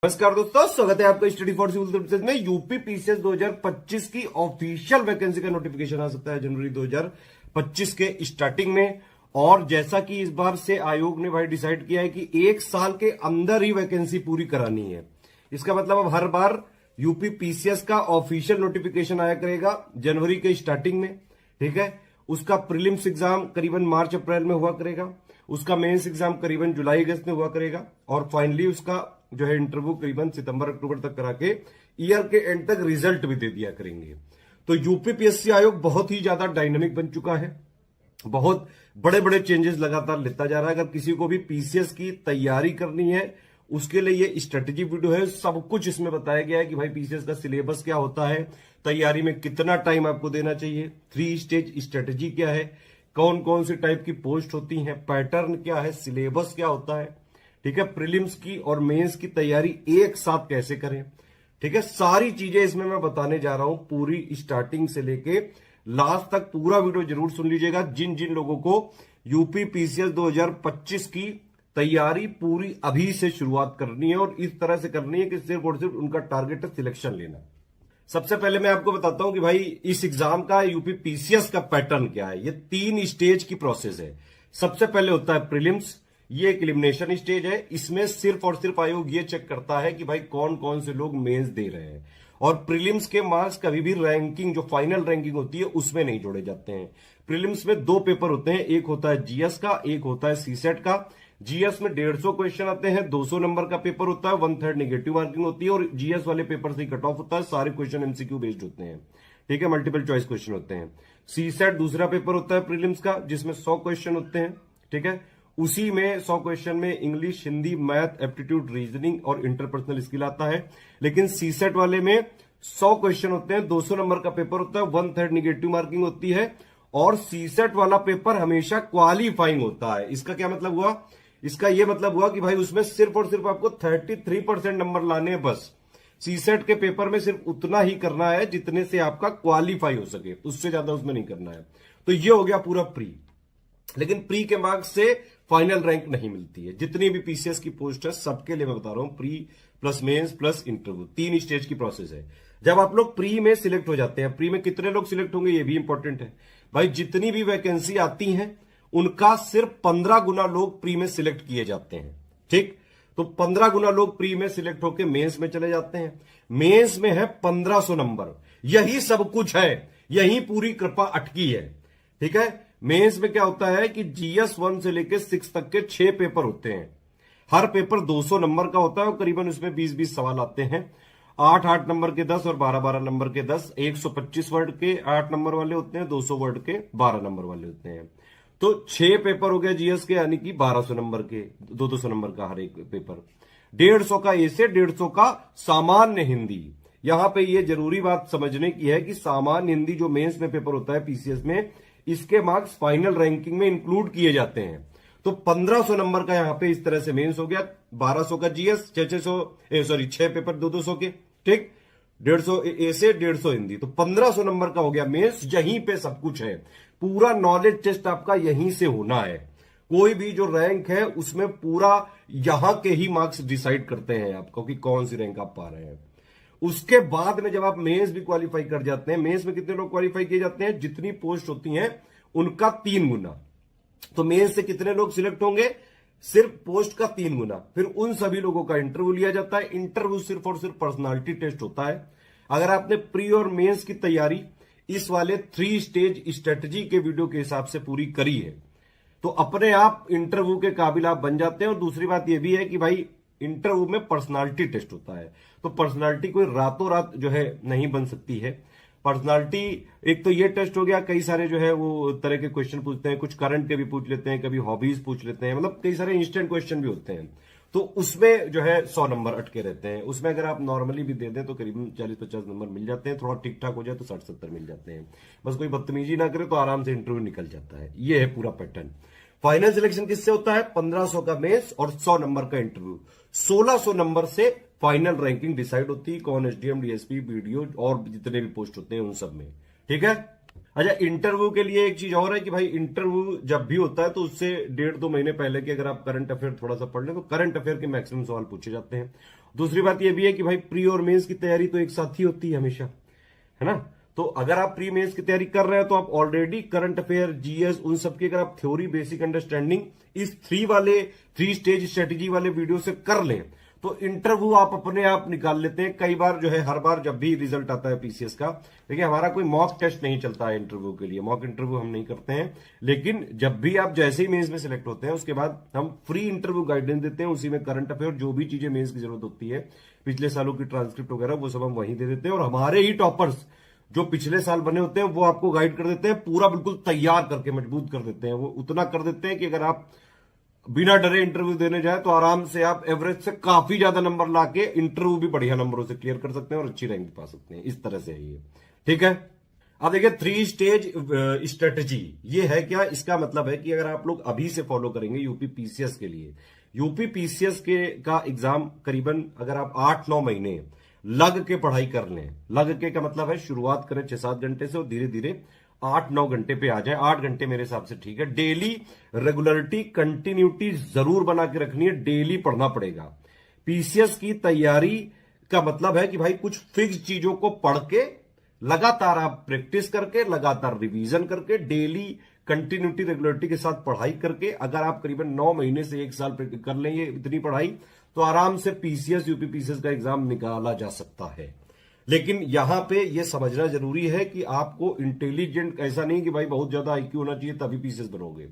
नमस्कार दोस्तों, स्वागत है आपका स्टडी फॉर सिविल सर्विसेज में। यूपी पीसीएस 2025 की ऑफिशियल वैकेंसी का नोटिफिकेशन आ सकता है जनवरी 2025 के स्टार्टिंग में। और जैसा कि इस बार से आयोग ने भाई डिसाइड किया है कि एक साल के अंदर ही वैकेंसी पूरी करानी है। इसका मतलब अब हर बार यूपी पीसीएस का ऑफिशियल नोटिफिकेशन आया करेगा जनवरी के स्टार्टिंग में। ठीक है, उसका प्रीलिम्स एग्जाम करीबन मार्च अप्रैल में हुआ करेगा, उसका मेंस एग्जाम करीबन जुलाई अगस्त में हुआ करेगा, और फाइनली उसका जो है इंटरव्यू करीबन सितंबर अक्टूबर तक करा के ईयर के एंड तक रिजल्ट भी दे दिया करेंगे। तो यूपी पीएससी आयोग बहुत ही ज्यादा डायनामिक बन चुका है, बहुत बड़े बड़े चेंजेस लगातार लेता जा रहा है। अगर किसी को भी पीसीएस की तैयारी करनी है उसके लिए ये स्ट्रेटेजी वीडियो है। सब कुछ इसमें बताया गया है कि भाई पीसीएस का सिलेबस क्या होता है, तैयारी में कितना टाइम आपको देना चाहिए, 3 स्टेज स्ट्रेटेजी क्या है, कौन कौन सी टाइप की पोस्ट होती है, पैटर्न क्या है, सिलेबस क्या होता है। ठीक है, प्रीलिम्स की और मेंस की तैयारी एक साथ कैसे करें। ठीक है, सारी चीजें इसमें मैं बताने जा रहा हूं, पूरी स्टार्टिंग से लेके लास्ट तक पूरा वीडियो जरूर सुन लीजिएगा। जिन जिन लोगों को यूपी पीसीएस 2025 की तैयारी पूरी अभी से शुरुआत करनी है और इस तरह से करनी है कि सिर्फ और सिर्फ उनका टारगेट है सिलेक्शन लेना। सबसे पहले मैं आपको बताता हूं कि भाई इस एग्जाम का यूपी पीसीएस का पैटर्न क्या है। ये 3 स्टेज की प्रोसेस है। सबसे पहले होता है प्रीलिम्स, ये एक एलिमिनेशन स्टेज है। इसमें सिर्फ और सिर्फ आयोग ये चेक करता है कि भाई कौन कौन से लोग मेंस दे रहे हैं, और प्रीलिम्स के मार्क्स कभी भी रैंकिंग जो फाइनल रैंकिंग होती है उसमें नहीं जोड़े जाते हैं। प्रीलिम्स में 2 पेपर होते हैं, एक होता है जीएस का, एक होता है सीसेट का। जीएस में 150 क्वेश्चन आते हैं, 200 नंबर का पेपर होता है, 1/3 नेगेटिव मार्किंग होती है, और जीएस वाले पेपर से ही कट ऑफ होता है। सारे क्वेश्चन एमसीक्यू बेस्ड होते हैं। ठीक है, मल्टीपल चॉइस क्वेश्चन होते हैं। सीसेट दूसरा पेपर होता है प्रीलिम्स का, जिसमें 100 क्वेश्चन होते हैं। ठीक है, उसी में 100 क्वेश्चन में English, Hindi, math, aptitude, reasoning और इंटरपर्सनल स्किल आता है। लेकिन सीसेट वाले में 100 क्वेश्चन होते हैं, 200 नंबर का पेपर होता है, 1/3 नेगेटिव मार्किंग होती है, और सीसेट वाला पेपर हमेशा क्वालिफाइंग होता है। इसका क्या मतलब हुआ? इसका यह मतलब हुआ कि भाई उसमें सिर्फ और सिर्फ आपको 33% नंबर लाने हैं बस। सीसेट के पेपर में सिर्फ उतना ही करना है जितने से आपका क्वालिफाई हो सके, उससे ज्यादा उसमें नहीं करना है। तो ये हो गया पूरा प्री। लेकिन प्री के मार्क्स से फाइनल रैंक नहीं मिलती है। जितनी भी पीसीएस की पोस्ट है सबके लिए मैं बता रहा हूं, pre plus mains plus interview, 3 stage की प्रोसेस है। जब आप लोग प्री में सिलेक्ट हो जाते हैं, प्री में कितने लोग सिलेक्ट होंगे ये भी इंपॉर्टेंट है भाई। जितनी भी वैकेंसी आती हैं उनका सिर्फ 15 गुना लोग प्री में सिलेक्ट किए जाते हैं। ठीक, तो 15 गुना लोग प्री में सिलेक्ट होकर मेंस में चले जाते हैं। मेंस में है 1500 नंबर। यही सब कुछ है, यही पूरी कृपा अटकी है। ठीक है, मेंस में क्या होता है कि जीएस 1 से लेकर 6 तक के 6 पेपर होते हैं। हर पेपर 200 नंबर का होता है और करीबन उसमें 20-20 सवाल आते हैं। 8-8 नंबर के 10 और 12-12 नंबर के 10, 125 वर्ड के 8 नंबर वाले होते हैं, 200 वर्ड के 12 नंबर वाले होते हैं। तो 6 पेपर हो गए जीएस के, यानी कि 1200 नंबर के, 200 नंबर का हर एक पेपर। 150 का ए से 150 का सामान्य हिंदी। यहां पे ये जरूरी बात समझने की है कि सामान्य हिंदी जो मेंस में पेपर होता है पीसीएस में, इसके मार्क्स फाइनल रैंकिंग में इंक्लूड किए जाते हैं। तो 1500 नंबर का यहां पे इस तरह से मेंस हो गया, 1200 का जीएस, 6 पेपर 200 के। ठीक, 150 ए से 150 हिंदी, तो 1500 नंबर का हो गया मेंस। यहीं पे सब कुछ है, पूरा नॉलेज टेस्ट आपका यहीं से होना है। कोई भी जो रैंक है उसमें पूरा यहां के ही मार्क्स डिसाइड करते हैं आपको कि कौन सी रैंक आप पा रहे हैं। उसके बाद में जब आप मेंस भी क्वालिफाई कर जाते हैं, मेंस में कितने लोग क्वालिफाई किए जाते हैं? जितनी पोस्ट होती हैं उनका 3 गुना। तो मेंस से कितने लोग सिलेक्ट होंगे? सिर्फ पोस्ट का 3 गुना। फिर उन सभी लोगों का इंटरव्यू लिया जाता है। इंटरव्यू सिर्फ और सिर्फ पर्सनालिटी टेस्ट होता है। अगर आपने प्री और मेंस की तैयारी इस वाले 3 स्टेज स्ट्रेटेजी के वीडियो के हिसाब से पूरी करी है तो अपने आप इंटरव्यू के काबिल आप बन जाते हैं। और दूसरी बात यह भी है कि भाई इंटरव्यू में पर्सनालिटी टेस्ट होता है, तो पर्सनालिटी कोई रातों रात जो है नहीं बन सकती है। पर्सनालिटी एक तो ये टेस्ट हो गया, कई सारे जो है वो तरह के क्वेश्चन पूछते हैं, कुछ करंट के भी पूछ लेते हैं, कभी हॉबीज पूछ लेते हैं, मतलब कई सारे इंस्टेंट क्वेश्चन भी होते हैं। तो उसमें जो है 100 नंबर अटके रहते हैं। उसमें अगर आप नॉर्मली भी दे दें तो करीबन 40-50 नंबर मिल जाते हैं। थोड़ा ठीक ठाक हो जाए तो 60-70 मिल जाते हैं। बस कोई बदतमीजी ना करे तो आराम से इंटरव्यू निकल जाता है। ये है पूरा पैटर्न। फाइनल सिलेक्शन किससे होता है? 1500 का मेंस और 100 नंबर का इंटरव्यू। 1600 नंबर से फाइनल रैंकिंग डिसाइड होती है, कौन एसडीएम, डीएसपी, बीडीओ और जितने भी पोस्ट होते हैं उन सब में। ठीक है, अच्छा, इंटरव्यू के लिए एक चीज और है कि भाई इंटरव्यू जब भी होता है तो उससे 1.5-2 महीने पहले के अगर आप करंट अफेयर थोड़ा सा पढ़ लें तो करंट अफेयर के मैक्सिमम सवाल पूछे जाते हैं। दूसरी बात यह भी है कि भाई प्री और मेंस की तैयारी तो एक साथ ही होती है हमेशा, है ना। तो अगर आप प्री मेंस की तैयारी कर रहे हैं तो आप ऑलरेडी करंट अफेयर, जीएस, उन सब की अगर आप थ्योरी, बेसिक अंडरस्टैंडिंग इस 3 स्टेज स्ट्रेटेजी वाले वीडियो से कर लें तो इंटरव्यू आप अपने आप निकाल लेते हैं। कई बार जो है, हर बार जब भी रिजल्ट आता है पीसीएस का, देखिए हमारा कोई मॉक टेस्ट नहीं चलता है इंटरव्यू के लिए, मॉक इंटरव्यू हम नहीं करते हैं। लेकिन जब भी आप जैसे ही मेंस में सिलेक्ट होते हैं उसके बाद हम फ्री इंटरव्यू गाइडेंस देते हैं, उसी में करंट अफेयर जो भी चीजें मेंस की जरूरत होती है, पिछले सालों की ट्रांसक्रिप्ट वगैरह, वो सब हम वहीं दे देते हैं। और हमारे ही टॉपर्स जो पिछले साल बने होते हैं वो आपको गाइड कर देते हैं, पूरा बिल्कुल तैयार करके मजबूत कर देते हैं। वो उतना कर देते हैं कि अगर आप बिना डरे इंटरव्यू देने जाए तो आराम से आप एवरेज से काफी ज्यादा नंबर लाके इंटरव्यू भी बढ़िया नंबरों से क्लियर कर सकते हैं और अच्छी रैंक पा सकते हैं। इस तरह से है ये, ठीक है। अब देखिए 3 स्टेज स्ट्रेटेजी ये है क्या, इसका मतलब है कि अगर आप लोग अभी से फॉलो करेंगे यूपी पीसीएस के लिए, यूपी पीसीएस के का एग्जाम करीबन अगर आप 8-9 महीने लग के पढ़ाई कर लें, लग के का मतलब है शुरुआत करें 6-7 घंटे से और धीरे धीरे 8-9 घंटे पे आ जाए। 8 घंटे मेरे हिसाब से ठीक है। डेली रेगुलरिटी, कंटिन्यूटी जरूर बना के रखनी है, डेली पढ़ना पड़ेगा। पीसीएस की तैयारी का मतलब है कि भाई कुछ फिक्स चीजों को पढ़ के लगातार आप प्रैक्टिस करके, लगातार रिवीजन करके, डेली कंटिन्यूटी रेगुलरिटी के साथ पढ़ाई करके अगर आप करीबन 9 महीने से 1 साल कर लें ये इतनी पढ़ाई, तो आराम से पीसीएस, यूपी पीसीएस का एग्जाम निकाला जा सकता है। लेकिन यहां पे ये समझना जरूरी है कि आपको इंटेलिजेंट, ऐसा नहीं कि भाई बहुत ज्यादा आईक्यू होना चाहिए तभी पीसीएस बनोगे।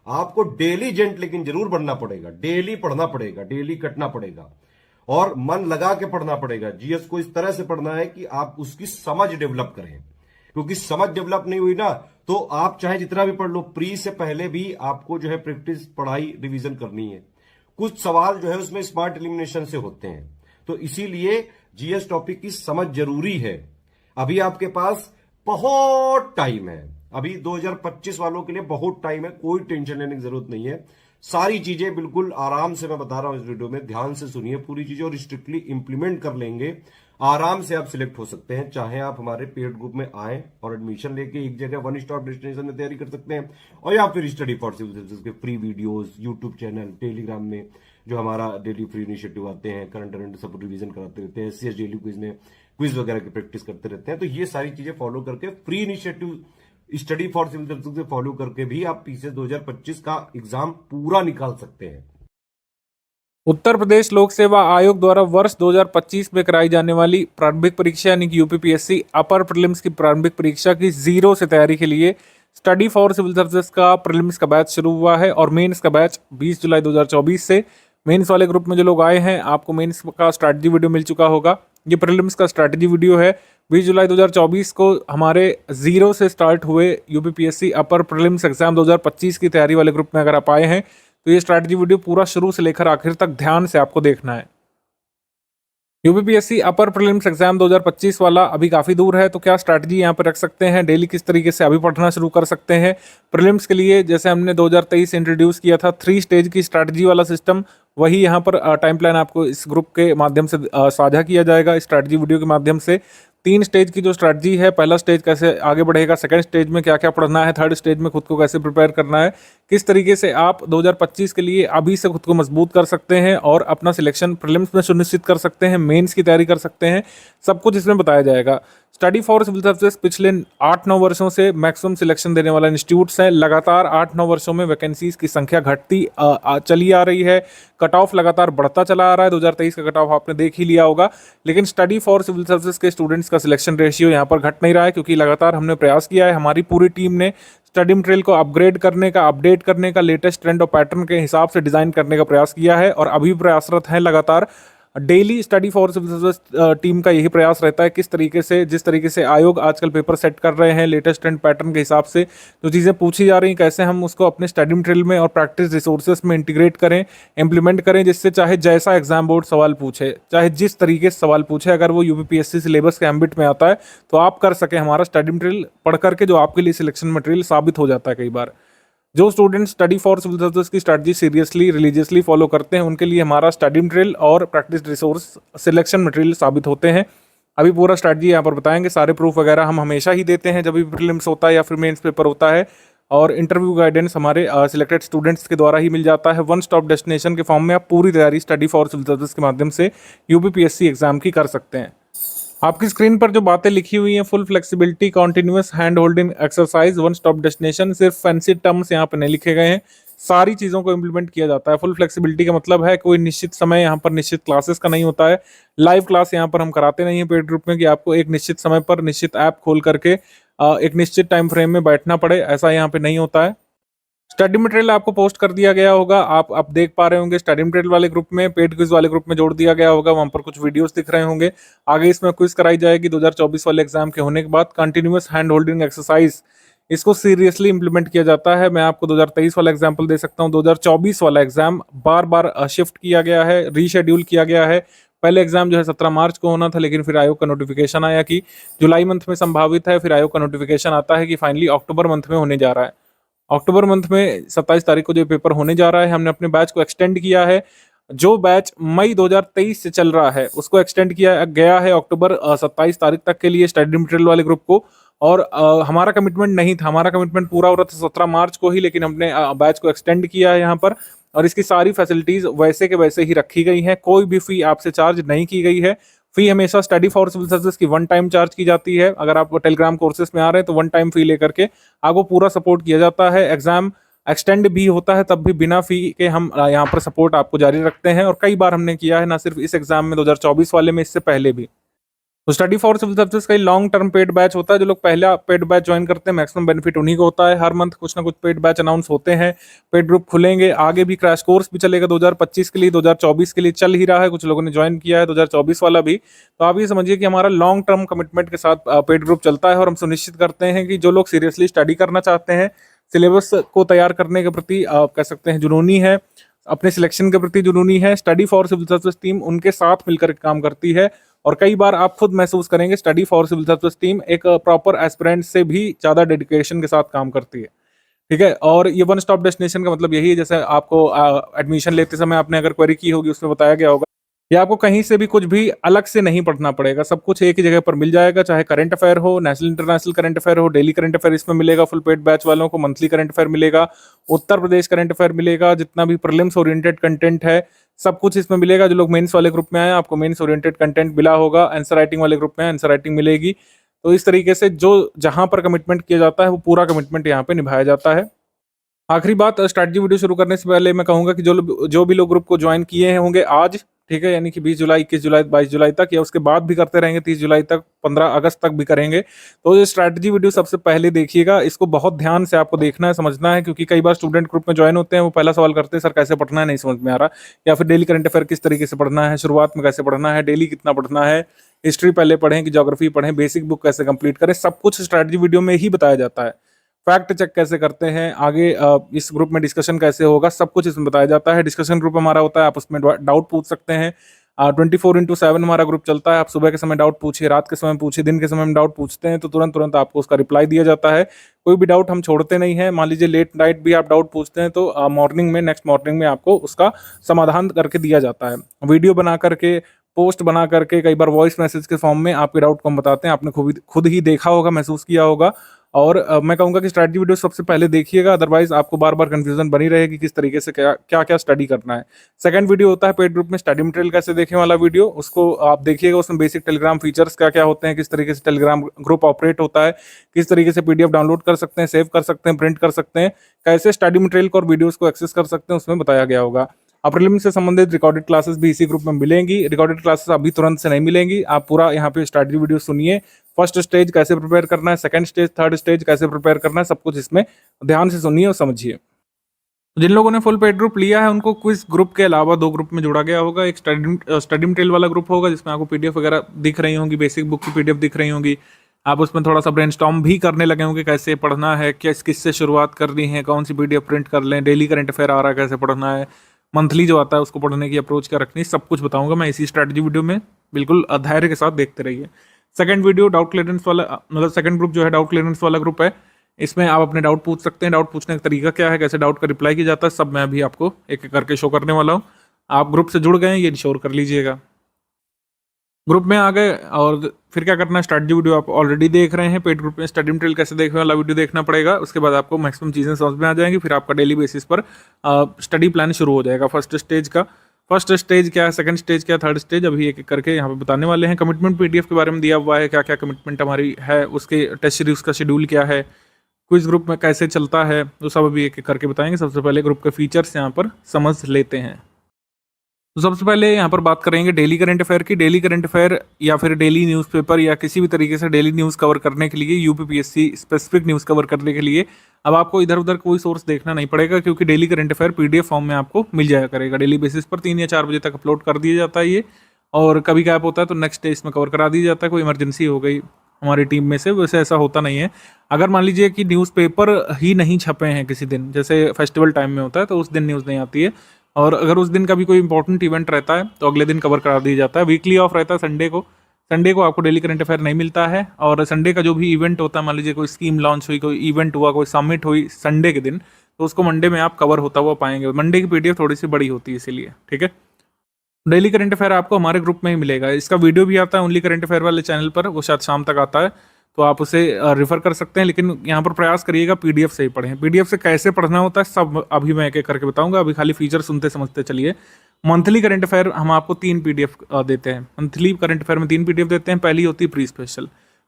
आपको डेलीजेंट लेकिन जरूर बनना पड़ेगा, डेली पढ़ना पड़ेगा, डेली कटना पड़ेगा और मन लगा के पढ़ना पड़ेगा। जीएस को इस तरह से पढ़ना है कि आप उसकी समझ डेवलप करें, क्योंकि समझ डेवलप नहीं हुई ना तो आप चाहे जितना भी पढ़ लो, प्री से पहले भी आपको जो है प्रैक्टिस, पढ़ाई, रिवीजन करनी है। कुछ सवाल जो है उसमें स्मार्ट एलिमिनेशन से होते हैं, तो इसीलिए जीएस टॉपिक की समझ जरूरी है। अभी आपके पास बहुत टाइम है, अभी 2025 वालों के लिए बहुत टाइम है, कोई टेंशन लेने की जरूरत नहीं है। सारी चीजें बिल्कुल आराम से मैं बता रहा हूं इस वीडियो में, ध्यान से सुनिए पूरी चीजें और स्ट्रिक्टली इंप्लीमेंट कर लेंगे, आराम से आप सिलेक्ट हो सकते हैं। चाहे आप हमारे पेड ग्रुप में आए और एडमिशन लेके एक जगह वन स्टॉप डेस्टिनेशन में तैयारी कर सकते हैं, और या फिर स्टडी फॉर सिविल सर्विसेज के free videos, YouTube channel, Telegram में जो हमारा डेली फ्री इनिशिएटिव आते हैं, करंट अवेयर सब रिवीजन कराते रहते हैं, एससीएस डेली क्विज में क्विज वगैरह की प्रैक्टिस करते रहते हैं। तो ये सारी चीजें फॉलो करके free initiative study for civil services से फॉलो करके भी आप पीसीएस 2025 का एग्जाम पूरा निकाल सकते हैं। उत्तर प्रदेश लोक सेवा आयोग द्वारा वर्ष 2025 में कराई जाने वाली प्रारंभिक परीक्षा यानी कि यूपीपीएससी अपर प्रीलिम्स की प्रारंभिक परीक्षा की 0 से तैयारी के लिए स्टडी फॉर सिविल सर्विसेज का प्रीलिम्स का बैच शुरू हुआ है और मेंस का बैच 20 जुलाई 2024 से। मेंस वाले ग्रुप में जो लोग आए हैं, आपको मेंस का स्ट्रैटेजी वीडियो मिल चुका होगा। ये प्रीलिम्स का स्ट्रैटेजी वीडियो है। 20 जुलाई 2024 को हमारे 0 से स्टार्ट हुए यूपीपीएससी अपर प्रीलिम्स एग्जाम 2025 की तैयारी वाले ग्रुप में अगर आप आए हैं तो ये स्ट्रैटेजी वीडियो पूरा शुरू से लेकर आखिर तक ध्यान से आपको देखना है। यूपीपीएससी अपर प्रीलिम्स एग्जाम 2025 वाला अभी काफ़ी दूर है, तो क्या स्ट्रैटेजी यहाँ पर रख सकते हैं, डेली किस तरीके से अभी पढ़ना शुरू कर सकते हैं। प्रीलिम्स के लिए जैसे हमने 2023 इंट्रोड्यूस किया था 3 स्टेज की स्ट्रैटेजी वाला सिस्टम, वही यहाँ पर टाइम प्लान आपको इस ग्रुप के माध्यम से साझा किया जाएगा, स्ट्रैटेजी वीडियो के माध्यम से। 3 स्टेज की जो स्ट्रैटेजी है, पहला स्टेज कैसे आगे बढ़ेगा, सेकंड स्टेज में क्या क्या पढ़ना है, थर्ड स्टेज में खुद को कैसे प्रिपेयर करना है, किस तरीके से आप 2025 के लिए अभी से खुद को मजबूत कर सकते हैं और अपना सिलेक्शन प्रीलिम्स में सुनिश्चित कर सकते हैं, मेंस की तैयारी कर सकते हैं, सब कुछ इसमें बताया जाएगा। स्टडी फॉर सिविल सर्विसेज पिछले 8-9 वर्षों से मैक्सिमम सिलेक्शन देने वाला इंस्टीट्यूट्स है। लगातार 8-9 वर्षों में वैकेंसीज की संख्या घटती चली आ रही है, कट ऑफ लगातार बढ़ता चला आ रहा है। 2023 का कट ऑफ आपने देख ही लिया होगा, लेकिन स्टडी फॉर सिविल सर्विसेज के स्टूडेंट्स का सिलेक्शन रेशियो यहाँ पर घट नहीं रहा है, क्योंकि लगातार हमने प्रयास किया है, हमारी पूरी टीम ने स्टडी मटेरियल को अपग्रेड करने का, अपडेट करने का, लेटेस्ट ट्रेंड और पैटर्न के हिसाब से डिजाइन करने का प्रयास किया है और अभी प्रयासरत हैं लगातार। Daily study for civil services team का यही प्रयास रहता है, किस तरीके से, जिस तरीके से आयोग आजकल पेपर सेट कर रहे हैं लेटेस्ट ट्रेंड पैटर्न के हिसाब से, जो चीज़ें पूछी जा रही हैं कैसे हम उसको अपने स्टडी मटेरियल में और प्रैक्टिस रिसोर्सेज में इंटीग्रेट करें, इंप्लीमेंट करें, जिससे चाहे जैसा एग्जाम बोर्ड सवाल पूछे, चाहे जिस तरीके से सवाल पूछे, अगर वो यूपीपीएससी सिलेबस के एम्बिट में आता है तो आप कर सकें। हमारा स्टडी मटेरियल पढ़ करके जो आपके लिए सिलेक्शन मटेरियल साबित हो जाता है। कई बार जो student study for civil services की स्ट्रैटेजी सीरियसली, रिलीजियसली फॉलो करते हैं, उनके लिए हमारा स्टडी मटेरियल और प्रैक्टिस रिसोर्स सिलेक्शन मटेरियल साबित होते हैं। अभी पूरा स्ट्रैटेजी यहाँ पर बताएंगे, सारे प्रूफ वगैरह हम हमेशा ही देते हैं जब भी प्रीलिम्स होता है या फिर मेंस पेपर होता है, और इंटरव्यू गाइडेंस हमारे सिलेक्टेड स्टूडेंट्स के द्वारा ही मिल जाता है। वन स्टॉप डेस्टिनेशन के फॉर्म में आप पूरी तैयारी स्टडी फॉर सिविल सर्विस के माध्यम से यूपीपीएससी एग्जाम की कर सकते हैं। आपकी स्क्रीन पर जो बातें लिखी हुई हैं, full flexibility, continuous hand holding exercise, one stop destination, सिर्फ फैंसी टर्म्स यहाँ पर नहीं लिखे गए हैं, सारी चीज़ों को इम्प्लीमेंट किया जाता है। फुल फ्लेक्सिबिलिटी का मतलब है कोई निश्चित समय यहाँ पर निश्चित क्लासेस का नहीं होता है। लाइव क्लास यहाँ पर हम कराते नहीं हैं पेड ग्रुप में कि आपको एक निश्चित समय पर निश्चित ऐप खोल करके एक निश्चित टाइम फ्रेम में बैठना पड़े, ऐसा यहाँ पे नहीं होता है। स्टडी मटेरियल आपको पोस्ट कर दिया गया होगा, आप देख पा रहे होंगे। स्टडी मटेरियल वाले ग्रुप में, पेड क्विज वाले ग्रुप में जोड़ दिया गया होगा, वहां पर कुछ वीडियोस दिख रहे होंगे। आगे इसमें क्विज कराई जाएगी 2024 वाले एग्जाम के होने के बाद। कंटिन्यूअस हैंड होल्डिंग एक्सरसाइज, इसको सीरियसली इंप्लीमेंट किया जाता है। मैं आपको 2023 वाला एग्जाम्पल दे सकता हूँ। 2024 वाला एग्जाम बार बार शिफ्ट किया गया है, रीशेड्यूल किया गया है। पहले एग्जाम जो है 17 मार्च को होना था, लेकिन फिर आयोग का नोटिफिकेशन आया कि जुलाई मंथ में संभावित है। फिर आयोग का नोटिफिकेशन आता है कि फाइनली अक्टूबर मंथ में होने जा रहा है। अक्टूबर मंथ में 27 तारीख को जो पेपर होने जा रहा है, हमने अपने बैच को एक्सटेंड किया है। जो बैच मई 2023 से चल रहा है उसको एक्सटेंड किया गया है अक्टूबर 27 तारीख तक के लिए स्टडी मटेरियल वाले ग्रुप को। और हमारा कमिटमेंट नहीं था, हमारा कमिटमेंट पूरा हो रहा था 17 मार्च को ही, लेकिन हमने बैच को एक्सटेंड किया है यहाँ पर। और इसकी सारी फैसिलिटीज वैसे के वैसे ही रखी गई हैं, कोई भी फी आपसे चार्ज नहीं की गई है। फी हमेशा स्टडी फॉर सिविल सर्विस की वन टाइम चार्ज की जाती है। अगर आप टेलीग्राम कोर्सेज में आ रहे हैं तो वन टाइम फी लेकर के आपको पूरा सपोर्ट किया जाता है। एग्जाम एक्सटेंड भी होता है तब भी बिना फी के हम यहाँ पर सपोर्ट आपको जारी रखते हैं। और कई बार हमने किया है, ना सिर्फ इस एग्जाम में 2024 वाले में, इससे पहले भी। तो स्टडी फॉर सिविल सर्विस का लॉन्ग टर्म पेड बैच होता है। जो लोग पहला पेड बैच ज्वाइन करते हैं, मैक्सिमम बेनिफिट उन्हीं को होता है। हर मंथ कुछ ना कुछ पेड बैच अनाउंस होते हैं, पेड ग्रुप खुलेंगे। आगे भी क्रैश कोर्स भी चलेगा 2025 के लिए, 2024 के लिए चल ही रहा है, कुछ लोगों ने ज्वाइन किया है 2024 वाला भी। तो आप ये समझिए कि हमारा लॉन्ग टर्म कमिटमेंट के साथ पेड ग्रुप चलता है। और हम सुनिश्चित करते हैं कि जो लोग सीरियसली स्टडी करना चाहते हैं, सिलेबस को तैयार करने के प्रति आप कह सकते हैं जुनूनी है, अपने सिलेक्शन के प्रति जुनूनी है, study for civil service team उनके साथ मिलकर काम करती है। और कई बार आप खुद महसूस करेंगे study for civil service team एक प्रॉपर एस्पिरेंट से भी ज़्यादा डेडिकेशन के साथ काम करती है। ठीक है। और ये वन स्टॉप डेस्टिनेशन का मतलब यही है, जैसे आपको एडमिशन लेते समय आपने अगर क्वेरी की होगी, उसमें बताया गया होगा या आपको कहीं से भी कुछ भी अलग से नहीं पढ़ना पड़ेगा, सब कुछ एक ही जगह पर मिल जाएगा। चाहे करंट अफेयर हो, नेशनल इंटरनेशनल करंट अफेयर हो, डेली करंट अफेयर इसमें मिलेगा फुल पेड बैच वालों को, मंथली करंट अफेयर मिलेगा, उत्तर प्रदेश करंट अफेयर मिलेगा, जितना भी प्रीलिम्स ओरिएंटेड कंटेंट है सब कुछ इसमें मिलेगा। जो लोग मेंस वाले ग्रुप में आए, आपको मेंस ओरिएंटेड कंटेंट मिला होगा। आंसर राइटिंग वाले ग्रुप में आंसर राइटिंग मिलेगी। तो इस तरीके से जो जहां पर कमिटमेंट किया जाता है वो पूरा कमिटमेंट यहाँ पे निभाया जाता है। आखिरी बात, स्ट्रैटेजी वीडियो शुरू करने से पहले मैं कहूंगा कि जो भी लोग ग्रुप को ज्वाइन किए होंगे आज, ठीक है, यानी कि 20 जुलाई, 21 जुलाई, 22 जुलाई तक, या उसके बाद भी करते रहेंगे 30 जुलाई तक, 15 अगस्त तक भी करेंगे, तो ये स्ट्रैटेजी वीडियो सबसे पहले देखिएगा। इसको बहुत ध्यान से आपको देखना है, समझना है, क्योंकि कई बार स्टूडेंट ग्रुप में ज्वाइन होते हैं, वो पहला सवाल करते हैं सर कैसे पढ़ना है, नहीं समझ में आ रहा, या फिर डेली करंट अफेयर किस तरीके से पढ़ना है, शुरुआत में कैसे पढ़ना है, डेली कितना पढ़ना है, हिस्ट्री पहले पढ़ें कि ज्योग्राफी पढ़ें, बेसिक बुक कैसे कंप्लीट करें, सब कुछ स्ट्रैटेजी वीडियो में ही बताया जाता है। फैक्ट चेक कैसे करते हैं, आगे इस ग्रुप में डिस्कशन कैसे होगा, सब कुछ इसमें बताया जाता है। डिस्कशन ग्रुप हमारा होता है, आप उसमें डाउट पूछ सकते हैं। 24/7 हमारा ग्रुप चलता है। आप सुबह के समय डाउट पूछिए, रात के समय पूछिए, दिन के समय में डाउट पूछते हैं तो तुरंत आपको उसका रिप्लाई दिया जाता है। कोई भी डाउट हम छोड़ते नहीं है। मान लीजिए लेट नाइट भी आप डाउट पूछते हैं तो मॉर्निंग में, नेक्स्ट मॉर्निंग में आपको उसका समाधान करके दिया जाता है। वीडियो बना करके, पोस्ट बना करके, कई बार वॉइस मैसेज के फॉर्म में आपके डाउट को हम बताते हैं। आपने खुद ही देखा होगा, महसूस किया होगा। और मैं कहूँगा कि स्ट्रैटेजी वीडियो सबसे पहले देखिएगा, अदरवाइज आपको बार बार कंफ्यूजन बनी रहेगी किस तरीके से क्या स्टडी करना है। सेकंड वीडियो होता है पेड ग्रुप में स्टडी मटेरियल कैसे देखें वाला वीडियो, उसको आप देखिएगा। उसमें बेसिक टेलीग्राम फीचर्स क्या होते हैं, किस तरीके से टेलीग्राम ग्रुप ऑपरेट होता है, किस तरीके से पीडीएफ डाउनलोड कर सकते हैं, सेव कर सकते हैं, प्रिंट कर सकते हैं, कैसे स्टडी मटेरियल को और वीडियोज़ को एक्सेस कर सकते हैं, उसमें बताया गया होगा। प्रीलिम्स से संबंधित रिकॉर्डेड क्लासेस भी इसी ग्रुप में मिलेंगी। रिकॉर्डेड क्लासेस अभी तुरंत से नहीं मिलेंगी, आप पूरा यहाँ पे स्ट्रैटेजी वीडियो सुनिए। फर्स्ट स्टेज कैसे प्रिपेयर करना है, सेकंड स्टेज, थर्ड स्टेज कैसे प्रिपेयर करना है, सब कुछ इसमें ध्यान से सुनिए और समझिए। जिन लोगों ने फुल पेड ग्रुप लिया है उनको क्विज ग्रुप के अलावा 2 ग्रुप में जोड़ा गया होगा। एक स्टडी मटेरियल वाला ग्रुप होगा जिसमें आपको पीडीएफ वगैरह दिख रही होंगी, बेसिक बुक की पीडीएफ दिख रही होंगी। आप उसमें थोड़ा सा ब्रेनस्टॉर्म भी करने लगे होंगे, कैसे पढ़ना है, किससे शुरुआत करनी है, कौन सी पीडीएफ प्रिंट कर लें, डेली करंट अफेयर आ रहा है कैसे पढ़ना है, मंथली जो आता है उसको पढ़ने की अप्रोच क्या रखनी है, सब कुछ बताऊंगा मैं इसी स्ट्रैटेजी वीडियो में। बिल्कुल धैर्य के साथ देखते रहिए। सेकंड वीडियो डाउट क्लियरेंस वाला, मतलब सेकंड ग्रुप जो है डाउट क्लियरेंस वाला ग्रुप है। इसमें आप अपने डाउट पूछ सकते हैं। डाउट पूछने का तरीका क्या है, कैसे डाउट का रिप्लाई किया जाता है, सब मैं अभी आपको एक एक करके शो करने वाला हूँ। आप ग्रुप से जुड़ गए हैं ये इंश्योर कर लीजिएगा। ग्रुप में आ गए और फिर क्या करना है, स्टार्ट जो वीडियो आप ऑलरेडी देख रहे हैं पेड ग्रुप में, स्टडी मटेरियल कैसे देखने वाला वीडियो देखना पड़ेगा। उसके बाद आपको मैक्सिमम चीज़ें समझ में आ जाएंगी, फिर आपका डेली बेसिस पर स्टडी प्लान शुरू हो जाएगा। फर्स्ट स्टेज क्या है, सेकंड स्टेज क्या है, थर्ड स्टेज, अभी एक एक करके यहाँ पे बताने वाले हैं। कमिटमेंट पीडीएफ के बारे में दिया हुआ है, क्या क्या कमिटमेंट हमारी है, उसके टेस्ट सीरीज का शेड्यूल क्या है, क्विज ग्रुप में कैसे चलता है, तो सब अभी एक एक करके बताएंगे। सबसे पहले ग्रुप के फीचर्स यहाँ पर समझ लेते हैं। तो सबसे पहले यहाँ पर बात करेंगे डेली करंट अफेयर की। डेली करंट अफेयर या फिर डेली न्यूज़पेपर या किसी भी तरीके से डेली न्यूज़ कवर करने के लिए, यूपीपीएससी स्पेसिफिक न्यूज़ कवर करने के लिए अब आपको इधर उधर कोई सोर्स देखना नहीं पड़ेगा, क्योंकि daily current affair PDF form में आपको मिल जाया करेगा। डेली बेसिस पर 3 या 4 बजे तक अपलोड कर दिया जाता है ये, और कभी गैप होता है तो नेक्स्ट डे इसमें कवर करा दिया जाता है। कोई इमरजेंसी हो गई हमारी टीम में से, वैसे ऐसा होता नहीं है। अगर मान लीजिए कि न्यूज़पेपर ही नहीं छपे हैं किसी दिन, जैसे फेस्टिवल टाइम में होता है, तो उस दिन न्यूज़ नहीं आती है। और अगर उस दिन का भी कोई इंपॉर्टेंट इवेंट रहता है तो अगले दिन कवर करा दिया जाता है। वीकली ऑफ रहता है संडे को आपको डेली करंट अफेयर नहीं मिलता है। और संडे का जो भी इवेंट होता है, मान लीजिए कोई स्कीम लॉन्च हुई, कोई इवेंट हुआ, कोई समिट हुई संडे के दिन, तो उसको मंडे में आप कवर होता हुआ पाएंगे। मंडे की पीडीएफ थोड़ी सी बड़ी होती है इसीलिए, ठीक है। डेली करंट अफेयर आपको हमारे ग्रुप में ही मिलेगा। इसका वीडियो भी आता है ओनली करंट अफेयर वाले चैनल पर, वो शायद शाम तक आता है, तो आप उसे रेफर कर सकते हैं। लेकिन यहाँ पर प्रयास करिएगा पीडीएफ से ही पढ़ें। पीडीएफ से कैसे पढ़ना होता है सब अभी मैं एक एक करके बताऊंगा। अभी खाली फीचर सुनते समझते चलिए। मंथली करंट अफेयर हम आपको 3 पीडीएफ देते हैं। मंथली करंट अफेयर में 3 पीडीएफ देते हैं। पहली होती है